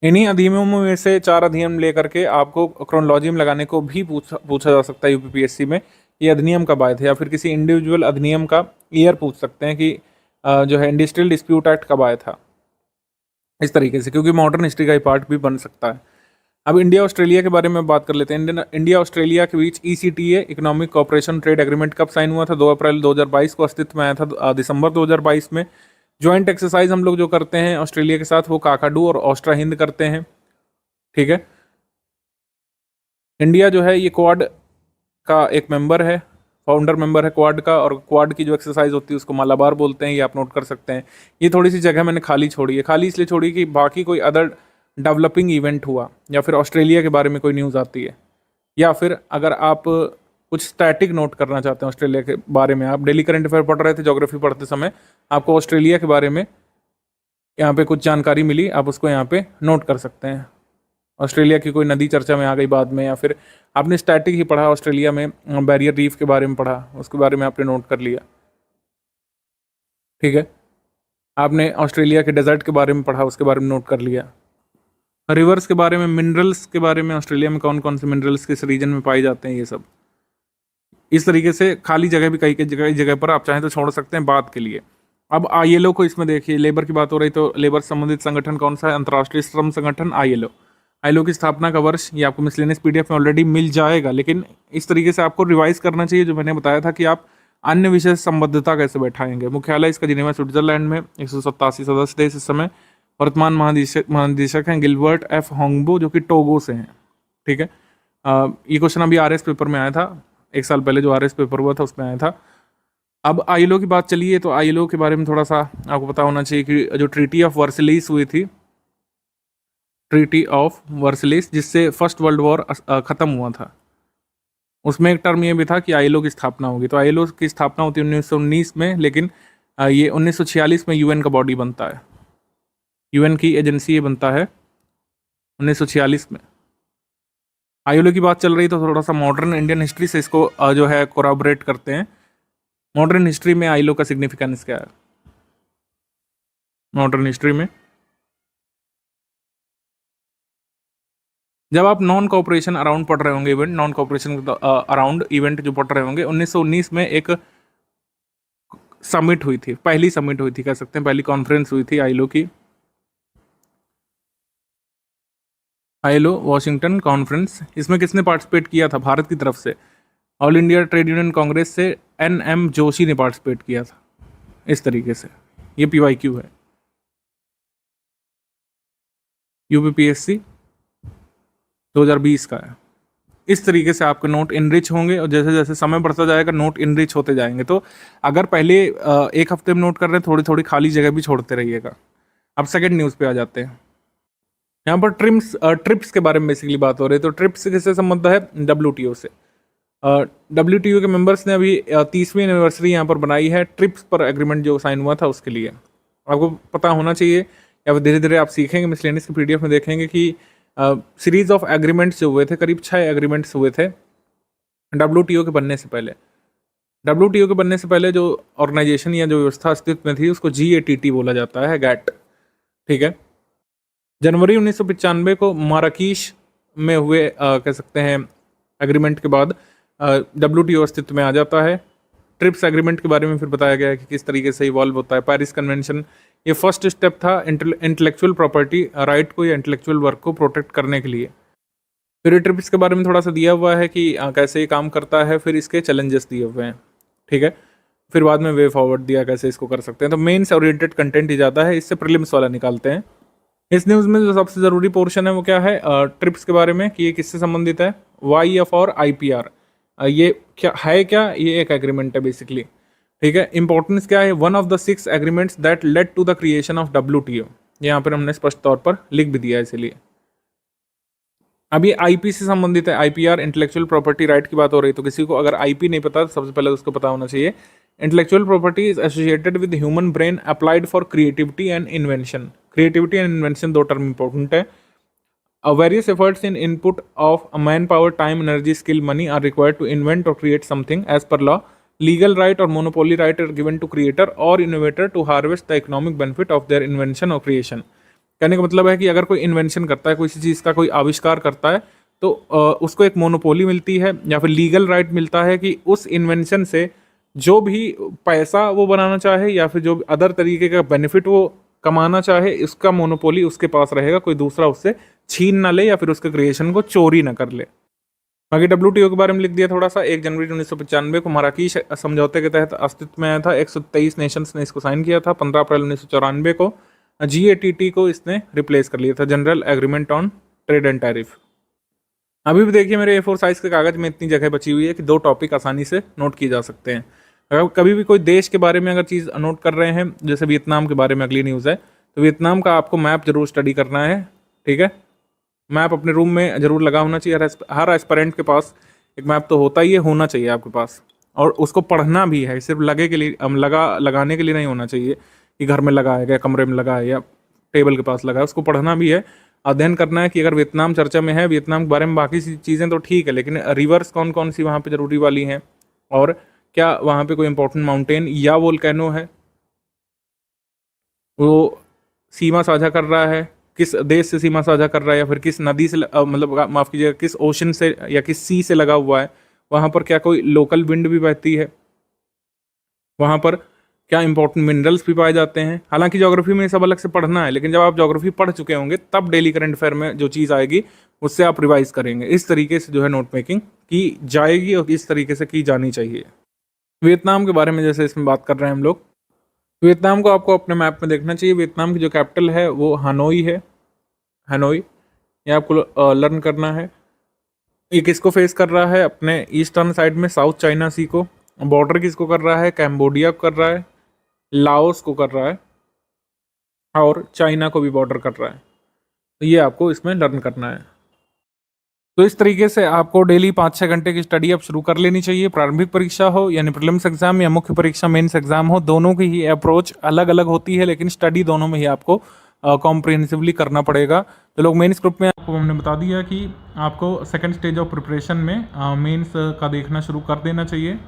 इन्हीं अधिनियमों में से 4 अधिनियम लेकर के आपको क्रोनोलॉजी में लगाने को भी पूछा जा सकता है यूपीपीएससी में, ये अधिनियम कब आए थे, या फिर किसी इंडिविजुअल अधिनियम का ईयर पूछ सकते हैं कि जो है इंडस्ट्रियल डिस्प्यूट एक्ट कब आया था, इस तरीके से, क्योंकि मॉडर्न हिस्ट्री का ही पार्ट भी बन सकता है। अब इंडिया ऑस्ट्रेलिया के बारे में बात कर लेते हैं। इंडिया ऑस्ट्रेलिया के बीच ECTA economic cooperation trade agreement कब साइन हुआ था, 2 अप्रैल 2022 को अस्तित्व में आया था, दिसंबर 2022 में। ज्वाइंट एक्सरसाइज हम लोग जो करते हैं ऑस्ट्रेलिया के साथ वो काकाडू और ऑस्ट्रा हिंद करते हैं, ठीक है। इंडिया जो है ये क्वाड का एक मेंबर है, फाउंडर मेंबर है क्वाड का, और क्वाड की जो एक्सरसाइज होती है उसको मालाबार बोलते हैं, ये आप नोट कर सकते हैं। ये थोड़ी सी जगह मैंने खाली छोड़ी है, खाली इसलिए छोड़ी कि बाकी कोई अदर डेवलपिंग इवेंट हुआ या फिर ऑस्ट्रेलिया के बारे में कोई न्यूज़ आती है, या फिर अगर आप कुछ स्टैटिक नोट करना चाहते हैं ऑस्ट्रेलिया के बारे में, आप डेली करंट अफेयर पढ़ रहे थे ज्योग्राफी पढ़ते समय, आपको ऑस्ट्रेलिया के बारे में यहाँ पे कुछ जानकारी मिली, आप उसको यहाँ पे नोट कर सकते हैं। ऑस्ट्रेलिया की कोई नदी चर्चा में आ गई बाद में, या फिर आपने स्टैटिक ही पढ़ा, ऑस्ट्रेलिया में बैरियर रीफ के बारे में पढ़ा, उसके बारे में आपने नोट कर लिया, ठीक है। आपने ऑस्ट्रेलिया के डेजर्ट के बारे में पढ़ा, उसके बारे में नोट कर लिया। रिवर्स के बारे में, मिनरल्स के बारे में, ऑस्ट्रेलिया में कौन कौन से मिनरल्स किस रीजन में पाए जाते हैं, ये सब। इस तरीके से खाली जगह भी कई जगह पर आप चाहें तो छोड़ सकते हैं बात के लिए। अब ILO को इसमें देखिए, लेबर की बात हो रही तो लेबर संबंधित संगठन कौन सा है, अंतर्राष्ट्रीय श्रम संगठन ILO की स्थापना का वर्ष ये आपको मिसलेनियस PDF में ऑलरेडी मिल जाएगा, लेकिन इस तरीके से आपको रिवाइज करना चाहिए, जो मैंने बताया था कि आप अन्य विषय से संबद्धता कैसे बैठाएंगे। मुख्यालय इसका जिनेवा स्विट्जरलैंड में, 187 सदस्य देश इस समय। वर्तमान महानिदेशक हैं गिलबर्ट F होंगबो, जो कि टोगो से हैं, ठीक है। ये क्वेश्चन अभी RS पेपर में आया था, 1 साल पहले जो RS पेपर हुआ था उसमें आया था। अब ILO की बात चलिए, तो ILO के बारे में थोड़ा सा आपको पता होना चाहिए कि जो ट्रीटी ऑफ वर्सलिस हुई थी, ट्रीटी ऑफ वर्सलिस, जिससे फर्स्ट वर्ल्ड वॉर ख़त्म हुआ था, उसमें एक टर्म ये भी था कि ILO की स्थापना होगी। तो ILO की स्थापना होती है 1919 में, लेकिन ये 1946 में UN का बॉडी बनता है, UN की एजेंसी ये बनता है 1946 में। ILO की बात चल रही तो थोड़ा सा मॉडर्न इंडियन हिस्ट्री से इसको जो है कोराबरेट करते हैं। मॉडर्न हिस्ट्री में ILO का सिग्निफिकेंस क्या है, मॉडर्न हिस्ट्री में जब आप नॉन कॉपरेशन अराउंड पढ़ रहे होंगे, event non cooperation around event जो पढ़ रहे होंगे, 1919 में एक समिट हुई थी, पहली समिट हुई थी कह सकते हैं, पहली कॉन्फ्रेंस हुई थी ILO की, ILO वॉशिंगटन कॉन्फ्रेंस। इसमें किसने पार्टिसिपेट किया था भारत की तरफ से, all India trade union Congress से NM जोशी ने पार्टिसिपेट किया था। इस तरीके से ये PYQ है, UPPSC 2020 का है। इस तरीके से आपके नोट इनरिच होंगे, और जैसे जैसे समय बढ़ता जाएगा नोट इनरिच होते जाएंगे। तो अगर पहले 1 हफ्ते में नोट कर रहे हैं, थोड़ी थोड़ी खाली जगह भी छोड़ते रहिएगा। अब सेकंड न्यूज़ पे आ जाते हैं। यहाँ पर ट्रिप्स के बारे में बेसिकली बात हो रही है। तो ट्रिप्स किससे संबंध है? WTO से। WTO के मेंबर्स ने अभी 30वीं एनिवर्सरी यहाँ पर बनाई है ट्रिप्स पर एग्रीमेंट जो साइन हुआ था उसके लिए। आपको पता होना चाहिए या फिर धीरे धीरे आप सीखेंगे, मिसलेनियस की PDF में देखेंगे कि सीरीज ऑफ एग्रीमेंट्स जो हुए थे, करीब 6 एग्रीमेंट्स हुए थे WTO के बनने से पहले। WTO के बनने से पहले जो ऑर्गेनाइजेशन या जो व्यवस्था अस्तित्व में थी उसको GATT बोला जाता है, गैट। ठीक है। जनवरी 1995 को माराकीश में हुए कह सकते हैं एग्रीमेंट के बाद WTO अस्तित्व में आ जाता है। ट्रिप्स एग्रीमेंट के बारे में फिर बताया गया है कि किस तरीके से इवॉल्व होता है। पेरिस कन्वेंशन ये फर्स्ट स्टेप था इंटेलेक्चुअल प्रॉपर्टी राइट को या इंटेलेक्चुअल वर्क को प्रोटेक्ट करने के लिए। फिर ये ट्रिप्स के बारे में थोड़ा सा दिया हुआ है कि कैसे ये काम करता है, फिर इसके चैलेंजेस दिए हुए हैं। ठीक है। फिर बाद में वे फॉरवर्ड दिया कैसे इसको कर सकते हैं। तो मेन्स ओरिएंटेड कंटेंट ही जाता है, इससे प्रीलिम्स वाला निकालते हैं। इस न्यूज़ में जो सबसे ज़रूरी पोर्शन है वो क्या है? ट्रिप्स के बारे में कि ये किससे संबंधित है। YF और IPR ये क्या है? क्या ये एक एग्रीमेंट है बेसिकली। ठीक है। इंपॉर्टेंस क्या है? One of the 6 agreements that led to the creation of WTO। यहाँ पर हमने स्पष्ट तौर पर लिख भी दिया है इसलिए। अभी IP से संबंधित है। IPR इंटेलेक्चुअल प्रॉपर्टी राइट की बात हो रही है। तो किसी को अगर IP नहीं पता तो सबसे पहले उसको पता होना चाहिए intellectual property is associated with human brain applied for creativity and invention. Creativity and invention दो टर्म इंपॉर्टेंट है। Various efforts in input of manpower, time, energy, skill, money are required to invent or create something. As per law, legal right or monopoly right are given to creator or innovator to harvest the economic benefit of their invention or creation. कहने का मतलब है कि अगर कोई invention करता है, किसी चीज़ का कोई आविष्कार करता है, तो उसको एक मोनोपोली मिलती है या फिर लीगल राइट मिलता है कि उस इन्वेंशन से जो भी पैसा वो बनाना चाहे या फिर जो अदर तरीके का बेनिफिट वो कमाना चाहे, इसका मोनोपोली उसके पास रहेगा, कोई दूसरा उससे छीन ना ले या फिर उसके क्रिएशन को चोरी ना कर ले। बाकी WTO के बारे में लिख दिया थोड़ा सा। 1 जनवरी 1995 को माराकीश समझौते के तहत अस्तित्व में आया था। 123 नेशंस ने इसको साइन किया था। 15 अप्रैल 1994 को GATT को इसने रिप्लेस कर लिया था, general agreement on trade and tariff. अभी भी देखिए मेरे A4 साइज के कागज में इतनी जगह बची हुई है कि 2 टॉपिक आसानी से नोट किए जा सकते हैं। अगर कभी भी कोई देश के बारे में अगर चीज़ नोट कर रहे हैं, जैसे वियतनाम के बारे में अगली न्यूज़ है, तो वियतनाम का आपको मैप जरूर स्टडी करना है। ठीक है। मैप अपने रूम में जरूर लगा होना चाहिए। हर एस्पिरेंट के पास एक मैप तो होता ही है, होना चाहिए आपके पास, और उसको पढ़ना भी है। सिर्फ लगे के लिए लगाने के लिए नहीं होना चाहिए कि घर में लगा है या कमरे में लगा है या टेबल के पास लगा है। उसको पढ़ना भी है, अध्ययन करना है कि अगर वियतनाम चर्चा में है, वियतनाम के बारे में बाकी चीज़ें तो ठीक है, लेकिन रिवर्स कौन कौन सी वहाँ पे ज़रूरी वाली हैं, और क्या वहाँ पे कोई इंपॉर्टेंट माउंटेन या वोल्केनो है, वो सीमा साझा कर रहा है, किस देश से सीमा साझा कर रहा है, या फिर किस नदी से मतलब माफ़ कीजिएगा किस ओशन से या किस सी से लगा हुआ है, वहाँ पर क्या कोई लोकल विंड भी बहती है, वहाँ पर क्या इंपॉर्टेंट मिनरल्स भी पाए जाते हैं। हालांकि ज्योग्राफी में ये सब अलग से पढ़ना है, लेकिन जब आप ज्योग्राफी पढ़ चुके होंगे तब डेली करंट अफेयर में जो चीज़ आएगी उससे आप रिवाइज करेंगे। इस तरीके से जो है नोट मेकिंग की जाएगी और इस तरीके से की जानी चाहिए। वियतनाम के बारे में जैसे इसमें बात कर रहे हैं हम लोग, वियतनाम को आपको अपने मैप में देखना चाहिए। वियतनाम की जो कैपिटल है वो हनोई है, हनोई। ये आपको लर्न करना है। ये किसको फेस कर रहा है? अपने ईस्टर्न साइड में साउथ चाइना सी को। बॉर्डर किसको कर रहा है? कैम्बोडिया को कर रहा है, लाओस को कर रहा है, और चाइना को भी बॉर्डर कर रहा है। तो ये आपको इसमें लर्न करना है। तो इस तरीके से आपको डेली 5-6 घंटे की स्टडी अब शुरू कर लेनी चाहिए। प्रारंभिक परीक्षा हो यानी प्रीलिम्स एग्जाम या मुख्य परीक्षा मेंस एग्जाम हो, दोनों की ही अप्रोच अलग अलग होती है, लेकिन स्टडी दोनों में ही आपको कॉम्प्रिहेंसिवली करना पड़ेगा। तो लोग मेंस ग्रुप में आपको हमने बता दिया कि आपको सेकंड स्टेज ऑफ प्रिपरेशन में मेंस का देखना शुरू कर देना चाहिए।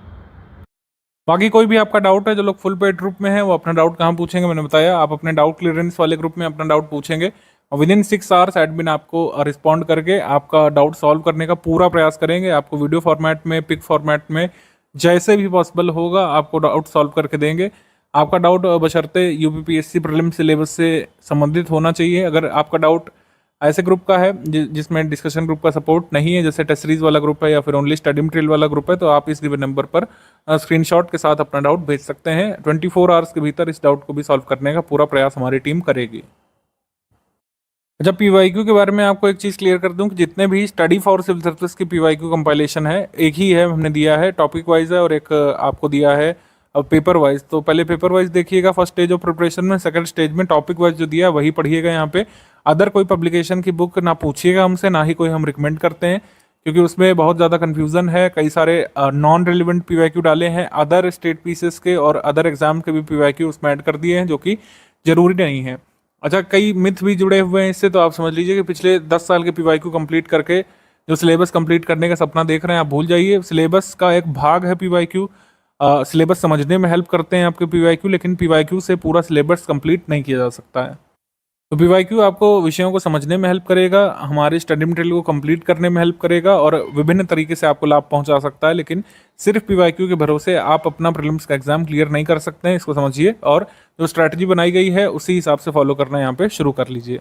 बाकी कोई भी आपका डाउट है, जो लोग फुल पेड ग्रुप में है वो अपना डाउट कहाँ पूछेंगे, मैंने बताया। आप अपने डाउट क्लियरेंस वाले ग्रुप में अपना डाउट पूछेंगे और विद इन 6 आवर्स एडमिन आपको रिस्पॉन्ड करके आपका डाउट सॉल्व करने का पूरा प्रयास करेंगे। आपको वीडियो फॉर्मेट में, पिक फॉर्मेट में, जैसे भी पॉसिबल होगा आपको डाउट सॉल्व करके देंगे। आपका डाउट बशर्ते UPPSC प्रीलिम्स सिलेबस से संबंधित होना चाहिए। अगर आपका डाउट ऐसे ग्रुप का है जिसमें डिस्कशन ग्रुप का सपोर्ट नहीं है, जैसे टेस्ट सीरीज वाला ग्रुप है या फिर ओनली स्टडी मटेरियल वाला ग्रुप है, तो आप इस गिवन नंबर पर स्क्रीनशॉट के साथ अपना डाउट भेज सकते हैं। 24 आवर्स के भीतर इस डाउट को भी सॉल्व करने का पूरा प्रयास हमारी टीम करेगी। अच्छा, PYQ के बारे में आपको एक चीज़ क्लियर कर दूं कि जितने भी स्टडी फॉर सिविल सर्विस की PYQ कंपाइलेशन है, एक ही है, हमने दिया है, टॉपिक वाइज है, और एक आपको दिया है अब पेपर वाइज, तो पहले पेपर वाइज देखिएगा फर्स्ट स्टेज ऑफ प्रिपरेशन में, सेकंड स्टेज में टॉपिक वाइज जो दिया है वही पढ़िएगा यहाँ पे। अदर कोई पब्लिकेशन की बुक ना पूछिएगा हमसे, ना ही कोई हम रिकमेंड करते हैं, क्योंकि उसमें बहुत ज़्यादा कन्फ्यूज़न है। कई सारे नॉन रिलेवेंट पीवाईक्यू डाले हैं, अदर स्टेट पीसेस के और अदर एग्जाम के भी पीवाईक्यू उसमें ऐड कर दिए हैं, जो कि ज़रूरी नहीं है। अच्छा, कई मिथ भी जुड़े हुए हैं इससे, तो आप समझ लीजिए कि पिछले 10 साल के पीवाईक्यू कंप्लीट करके जो सिलेबस कंप्लीट करने का सपना देख रहे हैं, आप भूल जाइए। सिलेबस का एक भाग है पीवाईक्यू, सिलेबस समझने में हेल्प करते हैं आपके पीवाईक्यू, लेकिन पीवाईक्यू से पूरा सिलेबस कंप्लीट नहीं किया जा सकता है। तो पीवाईक्यू आपको विषयों को समझने में हेल्प करेगा, हमारे स्टडी मटेरियल को कंप्लीट करने में हेल्प करेगा और विभिन्न तरीके से आपको लाभ पहुंचा सकता है। लेकिन सिर्फ पीवाईक्यू के भरोसे आप अपना प्रीलिम्स का एग्जाम क्लियर नहीं कर सकते हैं, इसको समझिए और जो स्ट्रैटेजी बनाई गई है उसी हिसाब से फॉलो करना यहाँ पे शुरू कर लीजिए।